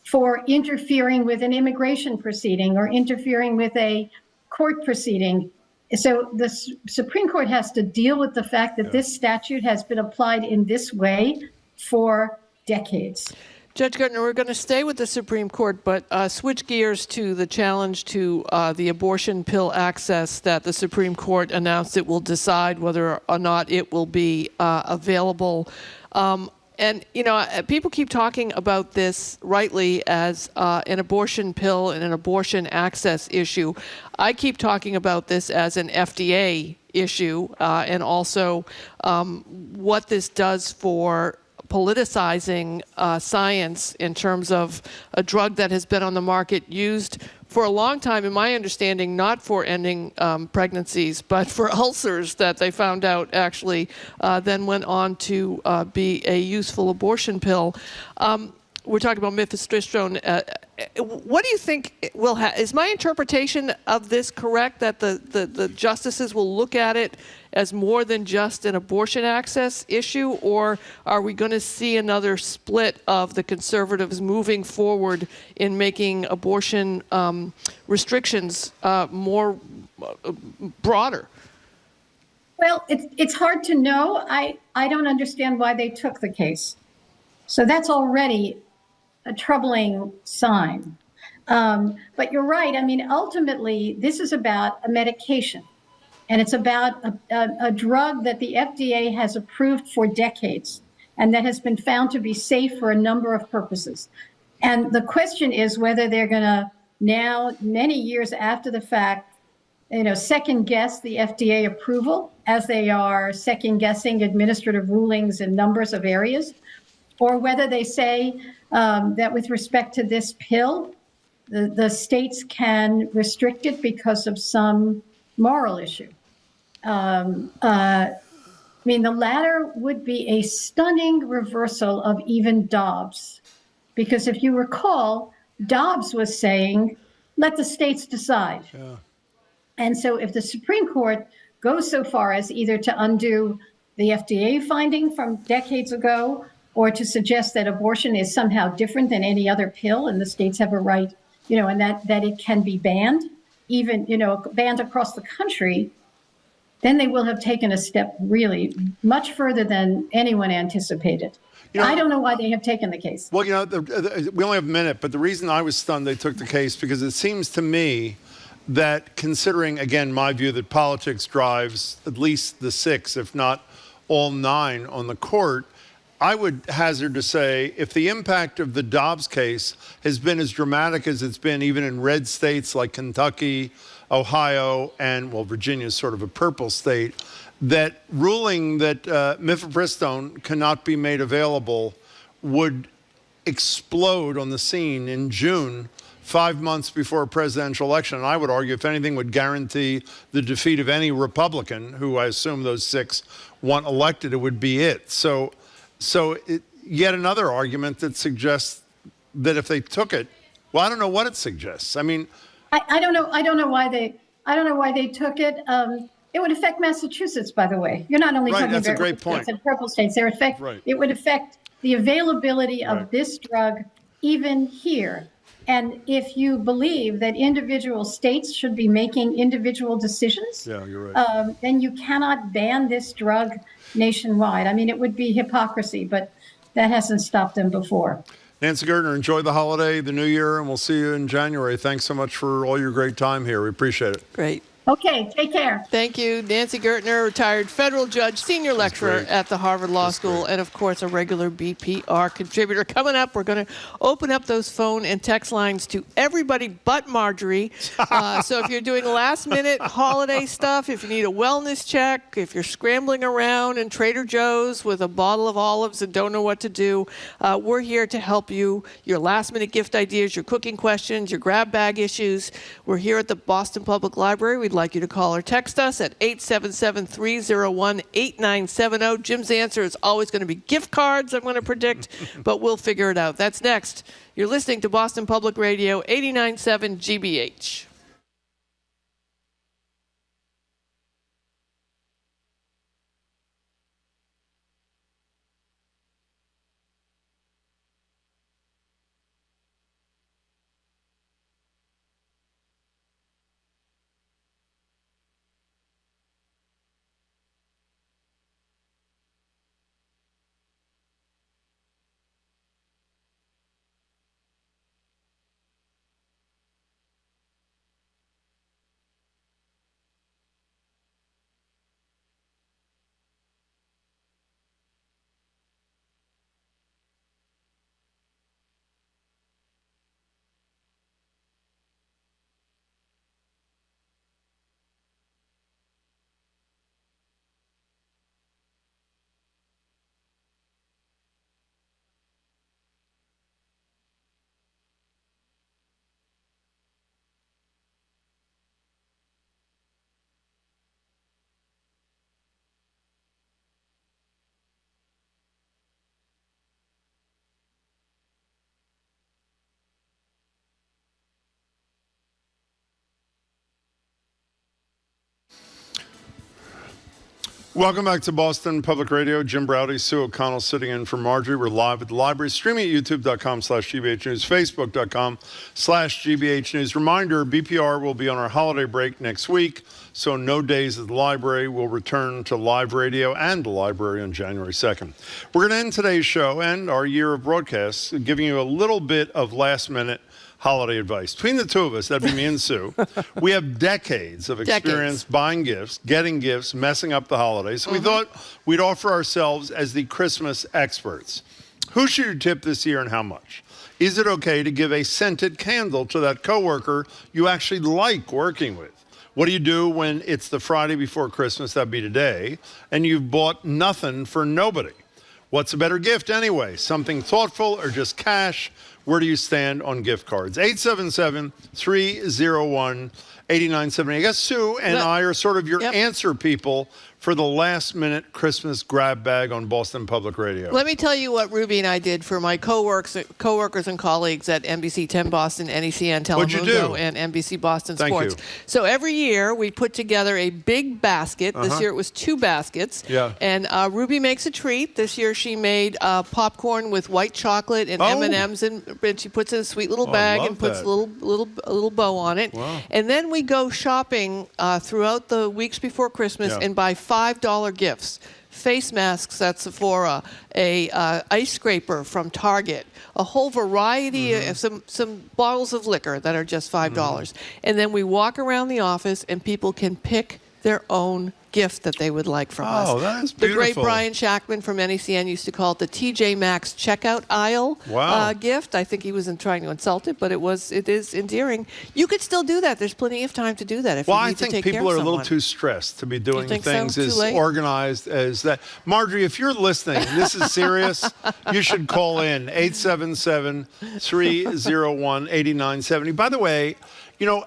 for interfering with an immigration proceeding or interfering with a court proceeding. So the Supreme Court has to deal with the fact that this statute has been applied in this way for decades. Judge Gertner, we're going to stay with the Supreme Court, but switch gears to the challenge to the abortion pill access that the Supreme Court announced it will decide whether or not it will be available. And, people keep talking about this rightly as an abortion pill and an abortion access issue. I keep talking about this as an FDA issue and also what this does for politicizing science in terms of a drug that has been on the market used for a long time, in my understanding, not for ending pregnancies, but for ulcers that they found out actually then went on to be a useful abortion pill. We're talking about mifepristone. What do you think will happen? Is my interpretation of this correct, that the justices will look at it as more than just an abortion access issue, or are we going to see another split of the conservatives moving forward in making abortion restrictions more broader? Well, it's hard to know. I don't understand why they took the case. So that's already a troubling sign. But you're right. I mean, ultimately, this is about a medication. And it's about a drug that the FDA has approved for decades and that has been found to be safe for a number of purposes. And the question is whether they're going to now, many years after the fact, second guess the FDA approval as they are second guessing administrative rulings in numbers of areas, or whether they say that with respect to this pill, the states can restrict it because of some moral issue. The latter would be a stunning reversal of even Dobbs, because if you recall, Dobbs was saying, let the states decide. Yeah. And so if the Supreme Court goes so far as either to undo the FDA finding from decades ago, or to suggest that abortion is somehow different than any other pill and the states have a right, and that it can be banned, even, banned across the country, then they will have taken a step really much further than anyone anticipated. I don't know why they have taken the case. Well, we only have a minute, but the reason I was stunned they took the case, because it seems to me that, considering, again, my view that politics drives at least the 6, if not all 9 on the court, I would hazard to say if the impact of the Dobbs case has been as dramatic as it's been even in red states like Kentucky, Ohio, and, Virginia is sort of a purple state, that ruling that mifepristone cannot be made available would explode on the scene in June 5 months before a presidential election. And I would argue, if anything would guarantee the defeat of any Republican, who I assume those 6 want elected, it would be it. So yet another argument that suggests that if they took it, well, I don't know what it suggests. I mean, I don't know why they took it. It would affect Massachusetts, by the way. You're not only right, talking that's about a great point. and purple states. It would affect the availability of this drug even here. And if you believe that individual states should be making individual decisions, yeah, you're right. Then you cannot ban this drug nationwide. I mean, it would be hypocrisy, but that hasn't stopped them before. Nancy Gertner, enjoy the holiday, the new year, and we'll see you in January. Thanks so much for all your great time here. We appreciate it. Great. Okay, take care. Thank you. Nancy Gertner, retired federal judge, senior lecturer at the Harvard Law School, and of course, a regular BPR contributor. Coming up, we're going to open up those phone and text lines to everybody but Marjorie. So if you're doing last-minute holiday stuff, if you need a wellness check, if you're scrambling around in Trader Joe's with a bottle of olives and don't know what to do, we're here to help you. Your last-minute gift ideas, your cooking questions, your grab bag issues. We're here at the Boston Public Library. We'd like you to call or text us at 877-301-8970. Jim's answer is always going to be gift cards, I'm going to predict, but we'll figure it out. That's next. You're listening to Boston Public Radio, 89.7 GBH. Welcome back to Boston Public Radio. Jim Browdy, Sue O'Connell sitting in for Marjorie. We're live at the library, streaming at youtube.com/GBH News, facebook.com/GBH News. Reminder, BPR will be on our holiday break next week, so no days at the library. We'll return to live radio and the library on January 2nd. We're going to end today's show and our year of broadcasts, giving you a little bit of last-minute holiday advice. Between the two of us, that'd be me and Sue, we have decades of experience buying gifts, getting gifts, messing up the holidays. So we thought we'd offer ourselves as the Christmas experts. Who should you tip this year and how much? Is it okay to give a scented candle to that coworker you actually like working with? What do you do when it's the Friday before Christmas, that'd be today, and you've bought nothing for nobody? What's a better gift anyway? Something thoughtful or just cash? Where do you stand on gift cards? 877-301-8970. I guess Sue and I are sort of your answer people for the last-minute Christmas grab bag on Boston Public Radio. Let me tell you what Ruby and I did for my coworkers and colleagues at NBC 10 Boston, NECN Telemundo, and NBC Boston Sports. So every year we put together a big basket. This year it was 2 baskets. Yeah. And Ruby makes a treat. This year she made popcorn with white chocolate and M&Ms, and she puts it in a sweet little bag and puts a little bow on it. Wow. And then we go shopping throughout the weeks before Christmas and buy $5 gifts. Face masks at Sephora, a ice scraper from Target, a whole variety of some bottles of liquor that are just $5. And then we walk around the office and people can pick their own gift that they would like from us. Oh, that is The great beautiful. Brian Shackman from NECN used to call it the TJ Maxx checkout aisle gift. I think he wasn't trying to insult it, but it is endearing. You could still do that. There's plenty of time to do that if Well, you I need to think take care people of are a little someone. too stressed to be doing think so? things Too as late? organized as that. Marjorie, if you're listening, this is serious, you should call in 877-301-8970. By the way, you know,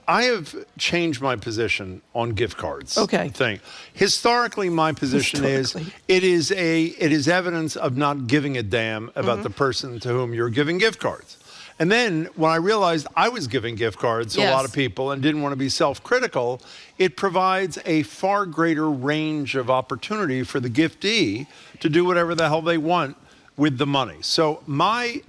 I have changed my position on gift cards. Okay. Historically, my position is it is evidence of not giving a damn about the person to whom you're giving gift cards. And then when I realized I was giving gift cards to a lot of people and didn't want to be self-critical, it provides a far greater range of opportunity for the giftee to do whatever the hell they want with the money. So my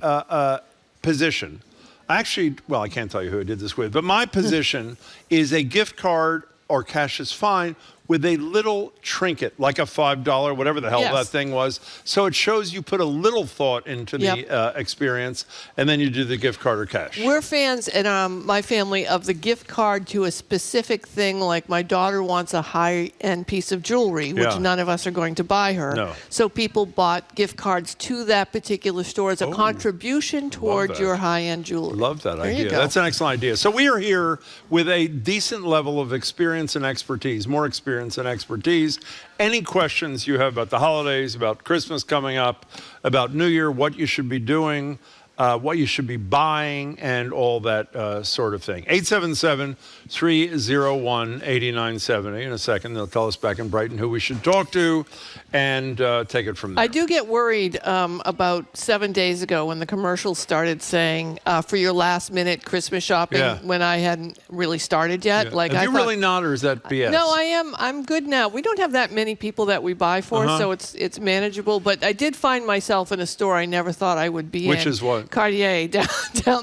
position, actually, well, I can't tell you who I did this with, but my position is a gift card or cash is fine with a little trinket, like a $5, whatever the hell that thing was. So it shows you put a little thought into the experience, and then you do the gift card or cash. We're fans in my family of the gift card to a specific thing, like my daughter wants a high-end piece of jewelry, which none of us are going to buy her. No. So people bought gift cards to that particular store as a contribution towards your high-end jewelry. Love that There you idea. go. That's an excellent idea. So we are here with a decent level of experience and expertise, more experience and expertise. Any questions you have about the holidays, about Christmas coming up, about New Year, what you should be doing, what you should be buying, and all that sort of thing. 877-301-8970. In a second, they'll tell us back in Brighton who we should talk to and take it from there. I do get worried about 7 days ago when the commercials started saying for your last-minute Christmas shopping when I hadn't really started yet. Yeah. Like Have I you thought, really not, or is that BS? No, I am. I'm good now. We don't have that many people that we buy for, so it's manageable. But I did find myself in a store I never thought I would be in. Which is what? Cartier down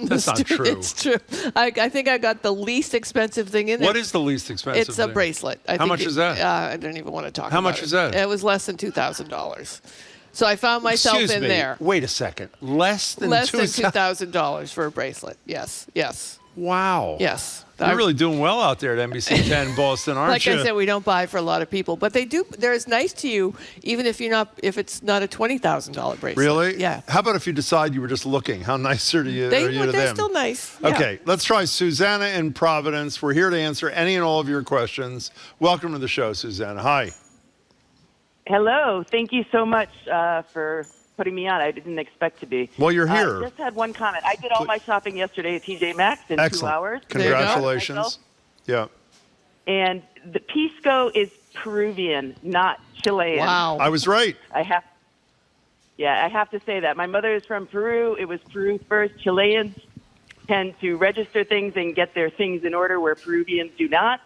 the That's not street. true. It's true. I think I got the least expensive thing in there. What is the least expensive It's a thing? bracelet. How much is that? I don't even want to talk about it. How much is that? It was less than $2,000. So I found myself Excuse in me. there. Wait a second. Less than $2,000 for a bracelet. Yes. Wow. Yes. You're really doing well out there at NBC 10 Boston, aren't like you? I said, we don't buy for a lot of people, but they do. They're as nice to you, even if it's not a $20,000 bracelet. Really? Yeah. How about if you decide you were just looking? How nicer to you are you to them? They're still nice. Yeah. Okay, let's try Susanna in Providence. We're here to answer any and all of your questions. Welcome to the show, Susanna. Hi. Hello. Thank you so much for putting me on. I didn't expect to be. Well, you're here. Just had one comment. I did all my shopping yesterday at TJ Maxx in 2 hours. Congratulations. Yeah. And the pisco is Peruvian, not Chilean. Wow. I was right. I have to say that. My mother is from Peru. It was Peru first. Chileans tend to register things and get their things in order where Peruvians do not.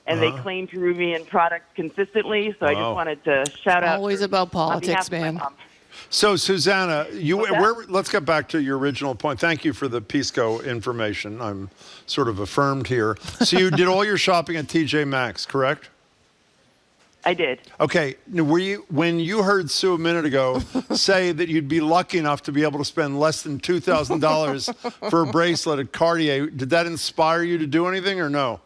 And they claim Peruvian products consistently. So I just wanted to shout out. Always about politics, man. So, Susanna, let's get back to your original point. Thank you for the Pisco information. I'm sort of affirmed here. So you did all your shopping at TJ Maxx, correct? I did. Okay. When you heard Sue a minute ago say that you'd be lucky enough to be able to spend less than $2,000 for a bracelet at Cartier, did that inspire you to do anything or no?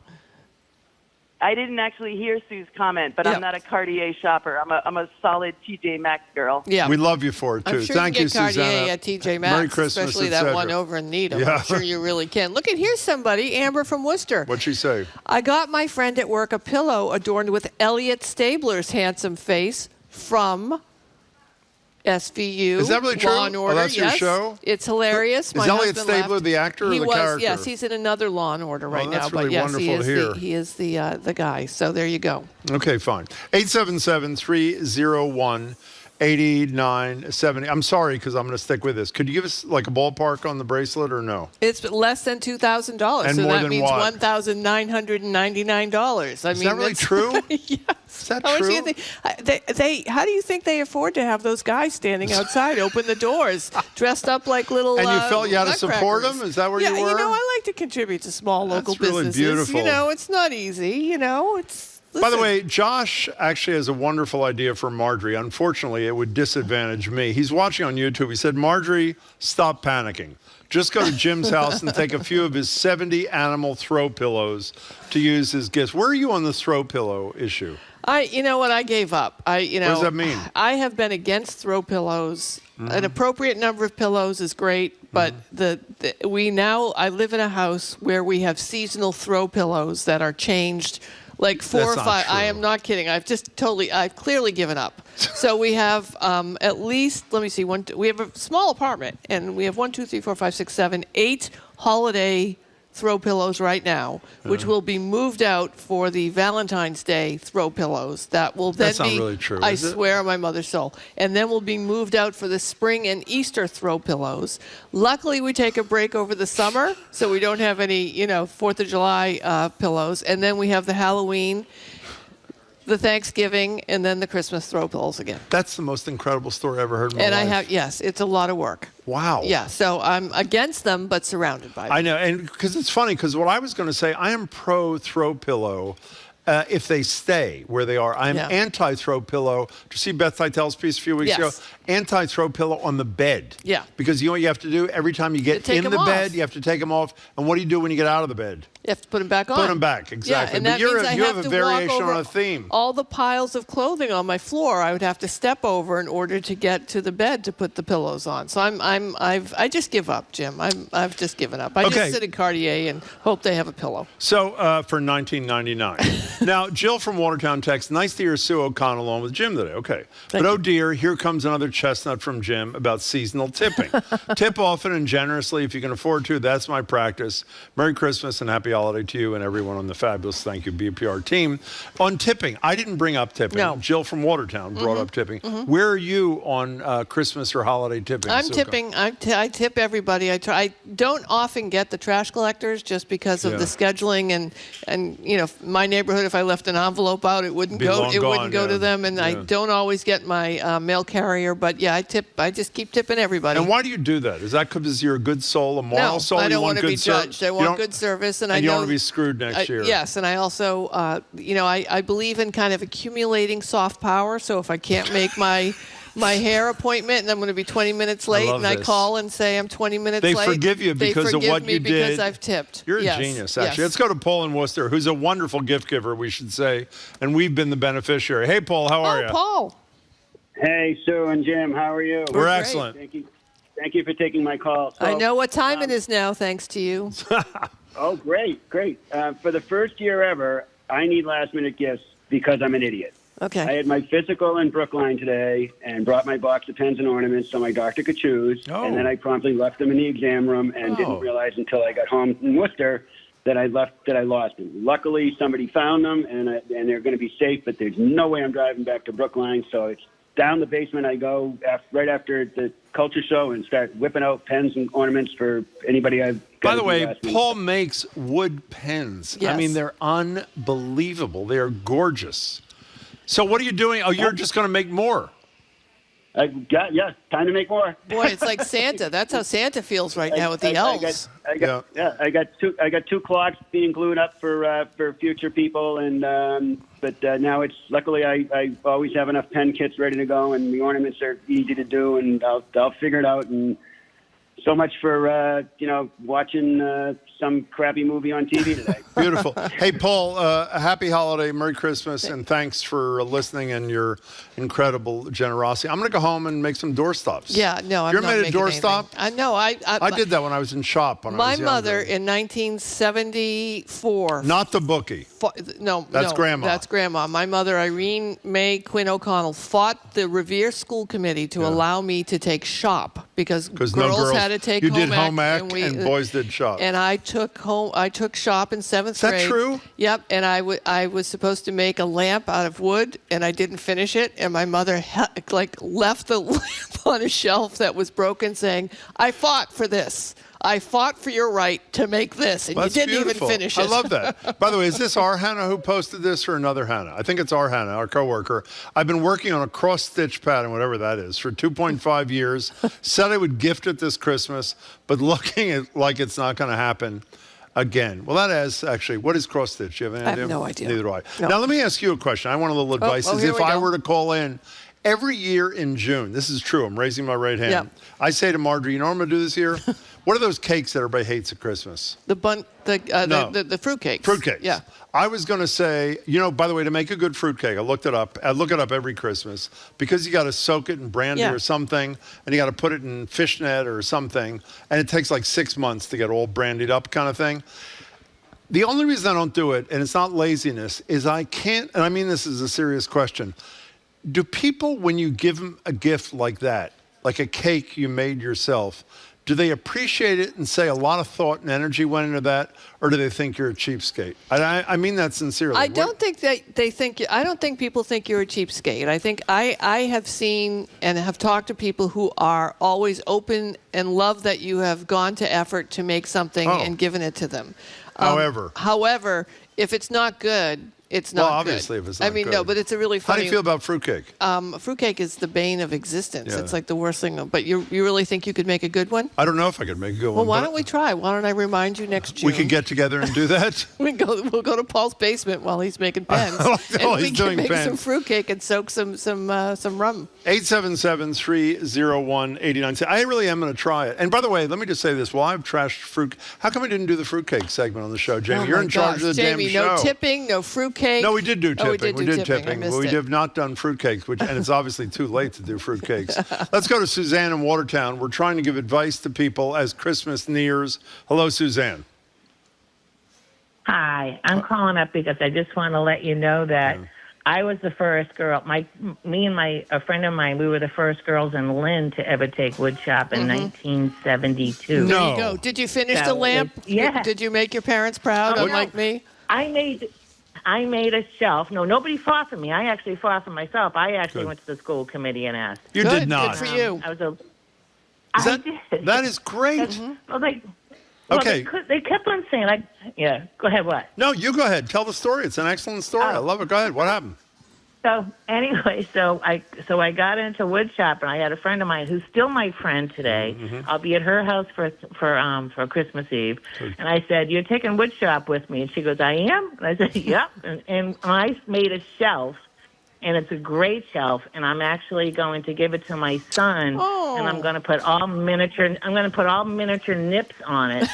I didn't actually hear Sue's comment, but I'm not a Cartier shopper. I'm a solid TJ Maxx girl. Yeah. We love you for it, too. I'm sure Thank you you, can get Cartier Susanna. at TJ Maxx, Merry Christmas, especially that one over in Needham. Yeah. I'm sure you really can. Look, here's somebody, Amber from Worcester. What'd she say? I got my friend at work a pillow adorned with Elliot Stabler's handsome face from SVU. Is that really true? Law and Order. Oh, that's your yes. show? It's hilarious. Is My Elliot husband Stabler left. the actor or he the was, character? Yes, he's in another Law and Order right that's now. really But yes, wonderful to hear. he is the guy. So there you go. Okay, fine. 877-301-8970. I'm sorry, because I'm going to stick with this. Could you give us like a ballpark on the bracelet or no? It's less than $2,000. And so more that than means what? $1,999. Is that really true? Yes. Is that How much do true? you think? How do you think they afford to have those guys standing outside, open the doors, dressed up like little? And you felt you had to support nutcrackers? them? Is that where Yeah, you were? I like to contribute to small local That's really businesses. beautiful. It's not easy. It's By the way, Josh actually has a wonderful idea for Marjorie. Unfortunately, it would disadvantage me. He's watching on YouTube. He said, Marjorie, stop panicking. Just go to Jim's house and take a few of his 70 animal throw pillows to use as gifts. Where are you on the throw pillow issue? You know what? I gave up. What does that mean? I have been against throw pillows. An appropriate number of pillows is great, but I live in a house where we have seasonal throw pillows that are changed like 4 or 5. I am not kidding. I've clearly given up. So we have at least, let me see, we have a small apartment, and we have 1, 2, 3, 4, 5, 6, 7, 8 holiday throw pillows right now, which will be moved out for the Valentine's Day throw pillows. That will then That's not really true, I is it? swear on my mother's soul. And then will be moved out for the spring and Easter throw pillows. Luckily, we take a break over the summer, so we don't have any, 4th of July pillows. And then we have the Halloween, the Thanksgiving, and then the Christmas throw pillows again. That's the most incredible story I ever heard in my life. Yes, it's a lot of work. Wow. Yeah, so I'm against them, but surrounded by them. I know, and because it's funny, because what I was going to say, I am pro throw pillow if they stay where they are. I'm anti-throw pillow. Did you see Beth Teitel's piece a few weeks ago? Anti-throw pillow on the bed. Yeah. Because you know what you have to do? Every time you get in the bed, you have to take them off. And what do you do when you get out of the bed? You have to put them back on. Put them back, exactly. Yeah, and but that means you have a variation on a theme. All the piles of clothing on my floor, I would have to step over in order to get to the bed to put the pillows on. So I just give up, Jim. I've just given up. I just sit in Cartier and hope they have a pillow. So for $19.99. Now, Jill from Watertown texts, nice to hear Sue O'Connell on with Jim today. Okay. But oh dear, here comes another chestnut from Jim about seasonal tipping. Tip often and generously if you can afford to. That's my practice. Merry Christmas and happy holiday to you and everyone on the fabulous Thank You BPR team. On tipping, I didn't bring up tipping. No. Jill from Watertown brought up tipping. Where are you on Christmas or holiday tipping? I'm tipping. I tip everybody. I don't often get the trash collectors just because of the scheduling and my neighborhood. If I left an envelope out, it wouldn't go to them, and I don't always get my mail carrier. But yeah, I just keep tipping everybody. And why do you do that? Is that because you're a good soul, a moral soul? I don't want to be judged. I want good service, and I don't want to be screwed next year. Yes, and I also, I believe in kind of accumulating soft power. So if I can't make my hair appointment and I'm going to be 20 minutes late and I call and say I'm 20 minutes late. They forgive you because of what you did. Because I've tipped. You're a genius, actually. Let's go to Paul in Worcester, who's a wonderful gift giver, we should say, and we've been the beneficiary. Hey, Paul, how are you? Paul. Hey, Sue and Jim, how are you? We're excellent. Thank you for taking my call. So, I know what time it is now, thanks to you. Oh, great. For the first year ever, I need last-minute gifts because I'm an idiot. Okay. I had my physical in Brookline today and brought my box of pens and ornaments so my doctor could choose. Oh. And then I promptly left them in the exam room and didn't realize until I got home in Worcester that I lost them. Luckily, somebody found them and they're going to be safe, but there's no way I'm driving back to Brookline. So it's down the basement I go right after the culture show and start whipping out pens and ornaments for anybody I've got. By the way, Paul makes wood pens. Yes. I mean, they're unbelievable. They're gorgeous. So what are you doing? Oh, you're just going to make more. Time to make more. Boy, it's like Santa. That's how Santa feels right now with the elves. I got two clocks being glued up for future people, and but now it's luckily I always have enough pen kits ready to go, and the ornaments are easy to do, and I'll figure it out. And so much for watching some crappy movie on TV today. Beautiful. Hey, Paul, a happy holiday, Merry Christmas, and thanks for listening and your incredible generosity. I'm going to go home and make some doorstops. Yeah, no, I'm you ever not made a doorstop? I know. I did that when I was in shop. My mother in 1974. Not the bookie. That's Grandma. That's Grandma. My mother, Irene May Quinn O'Connell, fought the Revere School Committee to allow me to take shop because girls had to take you home did home ec and boys did shop. And I took shop in 7th grade. Is that true? Yep. And I was supposed to make a lamp out of wood, and I didn't finish it. And my mother left the lamp on a shelf that was broken, saying, "I fought for this. I fought for your right to make this, and That's you didn't beautiful. even finish it." I love that. By the way, is this our Hannah who posted this or another Hannah? I think it's our Hannah, our coworker. I've been working on a cross-stitch pattern, whatever that is, for 2.5 years. Said I would gift it this Christmas, but looking at like it's not going to happen. Again. Well, that is actually, what is cross stitch? Do you have any I idea? have no idea. Neither do I. No. Now, let me ask you a question. I want a little advice. here If we I go. were to call in every year in June, this is true, I'm raising my right hand. Yeah. I say to Marjorie, you know what I'm going to do this year? What are those cakes that everybody hates at Christmas? The fruitcakes. Fruitcakes. Yeah. I was going to say, by the way, to make a good fruitcake, I looked it up. I look it up every Christmas because you got to soak it in brandy Yeah. or something, and you got to put it in fishnet or something, and it takes like 6 months to get all brandied up kind of thing. The only reason I don't do it, and it's not laziness, is I can't, and I mean this is a serious question. Do people, when you give them a gift like that, like a cake you made yourself, do they appreciate it and say a lot of thought and energy went into that, or do they think you're a cheapskate? I mean that sincerely. I don't think that they think. I don't think people think you're a cheapskate. I think I have seen and have talked to people who are always open and love that you have gone to effort to make something and given it to them. However, if it's not good, it's not well, good. obviously, if it's not good. No, but it's a really funny. How do you feel about fruitcake? Fruitcake is the bane of existence. Yeah. It's like the worst thing. But you really think you could make a good one? I don't know if I could make a good Well, one. why but don't we try? Why don't I remind you next June? we could get together and do that? We'll go to Paul's basement while he's making pens. Oh, and he's we doing can make pens. some fruitcake and soak some rum. 877-301-89. I really am going to try it. And by the way, let me just say this. While I've trashed fruit, how come we didn't do the fruitcake segment on the show, Jamie? Oh You're my in charge gosh, of the Jamie, damn show. no tipping, no fruitcake. No, we did do tipping. Oh, we did tipping. I missed but we it. have not done fruitcakes, and it's obviously too late to do fruitcakes. Let's go to Suzanne in Watertown. We're trying to give advice to people as Christmas nears. Hello, Suzanne. Hi, I'm calling up because I just want to let you know that I was the first girl. Me and a friend of mine, we were the first girls in Lynn to ever take wood shop in 1972. There you go. Did you finish the lamp? Yeah. Did you make your parents proud, unlike me? I made a shelf. No, nobody fought for me. I actually fought for myself. I actually went to the school committee and asked. You did not. Good for you. I did. That is great. Well, Okay. They kept on saying, go ahead, what? No, you go ahead. Tell the story. It's an excellent story. I love it. Go ahead. What happened? So anyway, so I got into wood shop, and I had a friend of mine who's still my friend today. Mm-hmm. I'll be at her house for Christmas Eve, and I said, "You're taking wood shop with me?" And she goes, "I am." And I said, "Yep." And I made a shelf, and it's a great shelf, and I'm actually going to give it to my son, and I'm going to put all miniature nips on it,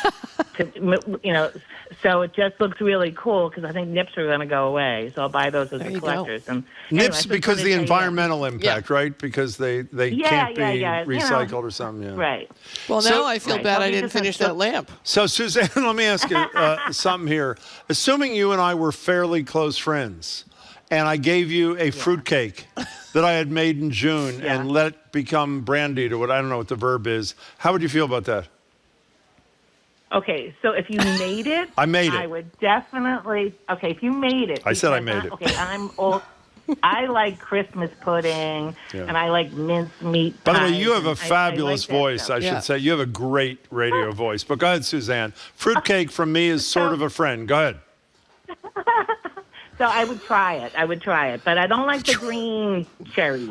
so it just looks really cool because I think nips are going to go away, so I'll buy those as the collectors. And Nips anyway, because the environmental impact, right? Because they can't be recycled or something. Yeah. Right. Well, now I feel bad I didn't just finish that lamp. So, Suzanne, let me ask you something here. Assuming you and I were fairly close friends, and I gave you a fruitcake that I had made in June and let it become brandied, or what, I don't know what the verb is, how would you feel about that? Okay, so if you made it, I made it. I would definitely. Okay, if you made it, I said I because made it. Okay, I'm old. I like Christmas pudding, and I like mincemeat. By the way, pies, you have a and fabulous I like that voice, stuff. I should say. You have a great radio voice. But go ahead, Suzanne. Fruitcake from me is sort of a friend. Go ahead. So I would try it. But I don't like the green cherries.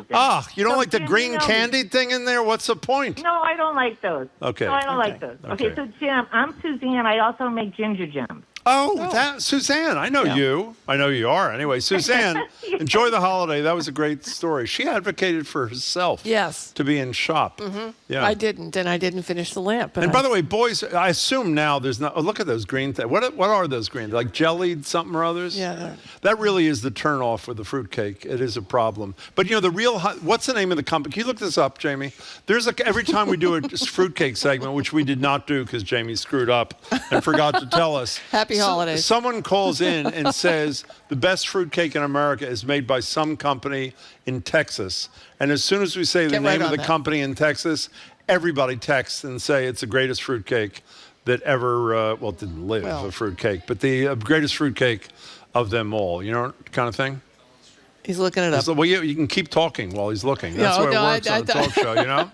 You don't like the green candy thing in there? What's the point? No, I don't like those. Okay. No, I don't like those. Okay, so Jim, I'm Suzanne. I also make ginger gems. That Suzanne, I know you. I know you are. Anyway, Suzanne, enjoy the holiday. That was a great story. She advocated for herself. Yes. To be in shop. Yeah. I didn't, and I didn't finish the lamp. And by the way, boys, I assume now there's not. Oh, look at those green things. What are those green? Like jellied something or others? Yeah. That really is the turnoff with the fruitcake. It is a problem. But the real. What's the name of the company? Can you look this up, Jamie? There's every time we do a fruitcake segment, which we did not do because Jamie screwed up and forgot to tell us. Happy holidays. Someone calls in and says the best fruitcake in America is made by some company in Texas. And as soon as we say the name of the company in Texas, everybody texts and say it's the greatest fruitcake that ever, it didn't live, a fruitcake, but the greatest fruitcake of them all, kind of thing. He's looking it up. Well, you can keep talking while he's looking. That's the way it works on a talk show,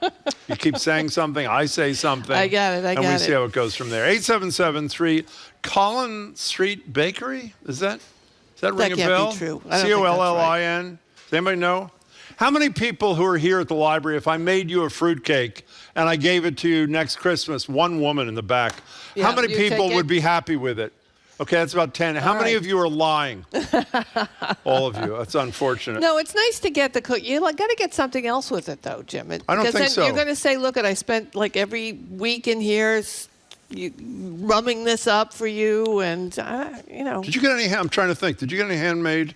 You keep saying something, I say something. I got it, and we see how it goes from there. 877-3, Collin Street Bakery? Is that ring a bell? That can't be true. I don't think that's Collin? Does anybody know? How many people who are here at the library, if I made you a fruitcake and I gave it to you next Christmas, one woman in the back, how many people would be happy with it? Okay, that's about 10. How many of you are lying? All of you. That's unfortunate. No, it's nice to get the cook. You got to get something else with it, though, Jim. I don't think so. You're going to say, look, I spent like every week in here rumming this up for you, and Did you get any? I'm trying to think. Did you get any handmade?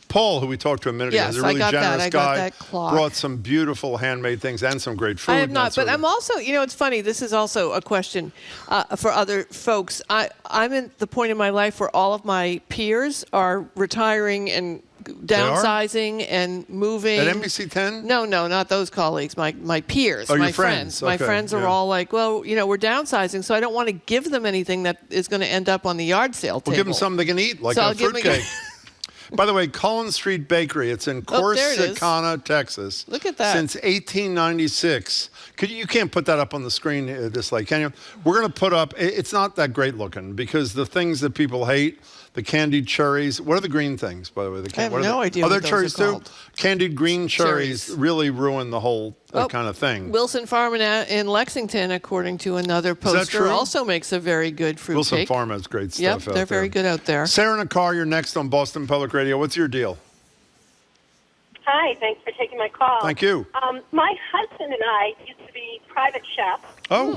Paul, who we talked to a minute ago, is a really generous guy. Brought some beautiful handmade things and some great food. I have not, but I'm also, it's funny. This is also a question for other folks. I'm at the point in my life where all of my peers are retiring and downsizing and moving. At NBC 10? No, not those colleagues. My peers, my my friends. Okay, my friends are all like, well, we're downsizing, so I don't want to give them anything that is going to end up on the yard sale table. We'll give them something they can eat, like a fruitcake. By the way, Collins Street Bakery. It's in Corsicana, Texas. Look at that. Since 1896. You can't put that up on the screen this late, can you? We're going to put up, it's not that great looking because the things that people hate, the candied cherries. What are the green things, by the way? I have no idea. Are there what those cherries are too? called. Candied green cherries really ruin the whole kind of thing. Wilson Farm in Lexington, according to another poster, also makes a very good fruit Wilson cake. Farm has great stuff Yep, out they're very good out there. Sarah in a car, you're next on Boston Public Radio. What's your deal? Hi, thanks for taking my call. Thank you. My husband and I used to be private chefs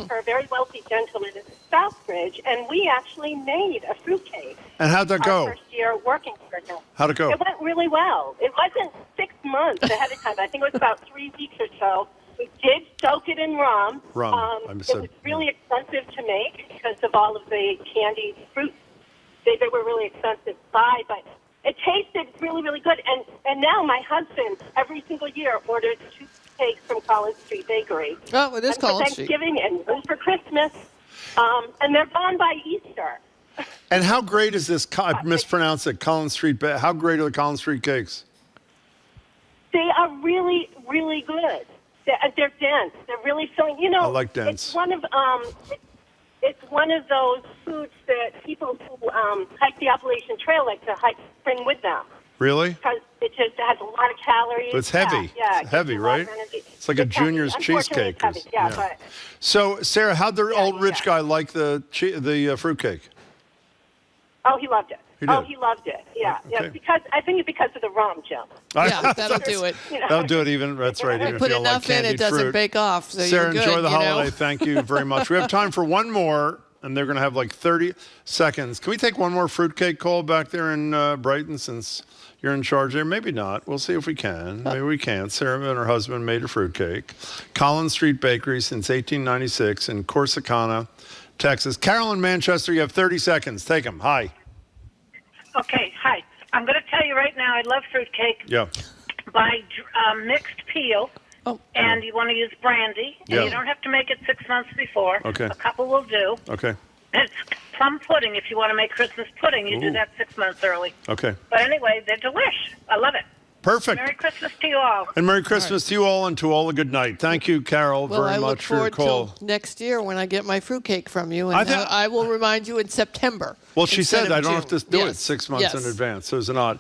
for a very wealthy gentleman in Southbridge, and we actually made a fruitcake. And how'd that go? Our first year working for him. How'd it go? It went really well. It wasn't 6 months ahead of time. I think it was about 3 weeks or so. We did soak it in rum. It was really expensive to make because of all of the candied fruits. They were really expensive to buy, but it tasted really, really good. And now my husband, every single year, orders 2 cakes from Collins Street Bakery. Oh, it is Collins Street. For Thanksgiving and one for Christmas. And they're gone by Easter. And how great is this? I mispronounced it. Collins Street. How great are the Collins Street cakes? They are really, really good. They're dense. They're really filling. I like dense. It's one of those foods that people who hike the Appalachian Trail like to bring with them. Really? Because it just has a lot of calories. But it's heavy. Yeah, it's heavy, right? It's like a junior's cheesecake. Heavy, but so, Sarah, how'd the old rich guy like the fruitcake? Oh, he loved it. He did? Oh, he loved it. Yeah, Okay. Because I think it's because of the rum, Jim. Yeah, that'll do it. That'll do it even. That's right. Even Put if you don't enough like candied in, it doesn't fruit. bake off. So Sarah, you're good, enjoy the you know? holiday. Thank you very much. We have time for one more, and they're going to have like 30 seconds. Can we take one more fruitcake call back there in Brighton since you're in charge there? Maybe not. We'll see if we can. Maybe we can't. Sarah and her husband made a fruitcake. Collins Street Bakery since 1896 in Corsicana, Texas. Carol in Manchester, you have 30 seconds. Take them. Hi. Okay, hi. I'm going to tell you right now, I love fruitcake. Yeah. By mixed peel, and you want to use brandy, and Yeah. you don't have to make it 6 months before. Okay. A couple will do. Okay. It's plum pudding. If you want to make Christmas pudding, you do Ooh. that 6 months early. Okay. But anyway, they're delish. I love it. Perfect. Merry Christmas to you all. And Merry Christmas to you all and to all a good night. Thank you, Carol, Well, very I look much for your forward call. till next year when I get my fruitcake from you, and I will remind you in September. Well, she instead said of I don't June. have to do it Yes. 6 months in Yes. advance. So it's an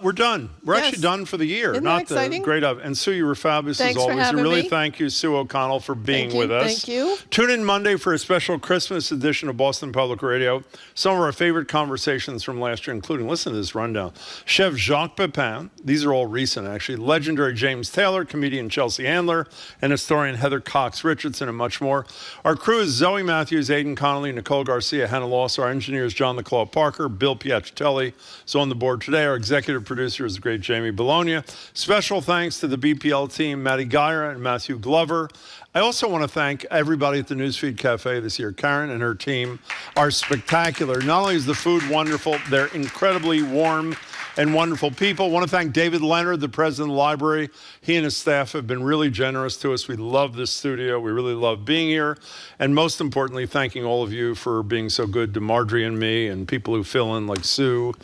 we're done. We're Yes. actually done for the year. Isn't Not that exciting? the great of. And Sue, you were fabulous Thanks as for always. having And really me. thank you, Sue O'Connell, for being Thank you, with us. thank you. Tune in Monday for a special Christmas edition of Boston Public Radio. Some of our favorite conversations from last year, including, listen to this rundown, Chef Jacques Pepin. These are all recent, actually. Legendary James Taylor, comedian Chelsea Handler, and historian Heather Cox Richardson, and much more. Our crew is Zoe Matthews, Aidan Connolly, Nicole Garcia, Hannah Loss. Our engineer is John the Claw Parker. Bill Piacitelli is on the board today. Our executive producer is the great Jamie Bologna. Special thanks to the BPL team, Matty Geyer and Matthew Glover. I also want to thank everybody at the Newsfeed Cafe this year. Karen and her team are spectacular. Not only is the food wonderful, they're incredibly warm and wonderful people. I want to thank David Leonard, the president of the library. He and his staff have been really generous to us. We love this studio. We really love being here. And most importantly, thanking all of you for being so good to Marjorie and me and people who fill in like Sue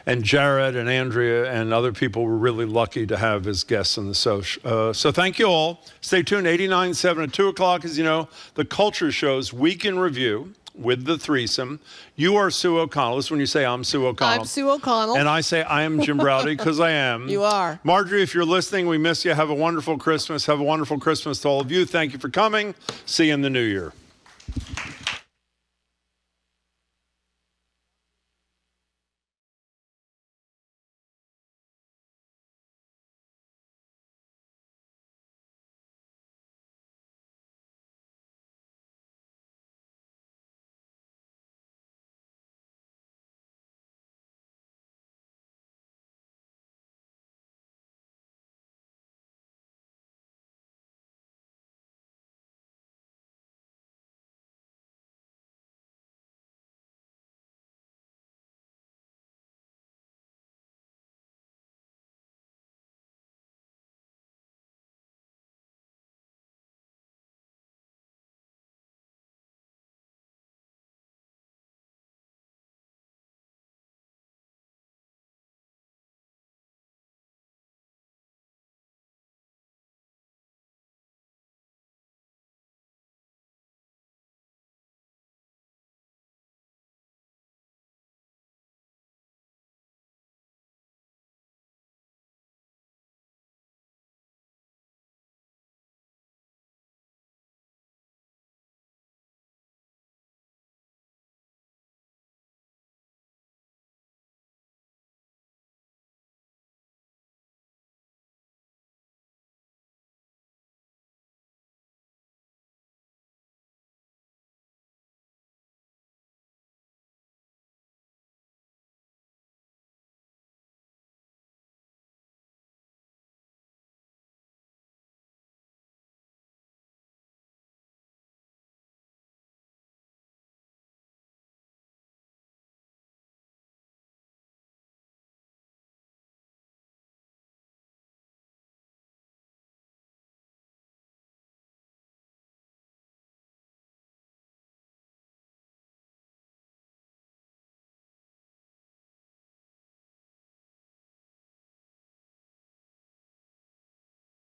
and Jared and Andrea and other people we're really lucky to have as guests on the show. So thank you all. Stay tuned. 89.7 at 2 o'clock, as you know, the Culture Show's Week in Review with the threesome. You are Sue O'Connell. This is when you say, I'm Sue O'Connell. I'm Sue O'Connell. And I say, I am Jim Browdy, because I am. You are. Marjorie, if you're listening, we miss you. Have a wonderful Christmas. Have a wonderful Christmas to all of you. Thank you for coming. See you in the new year.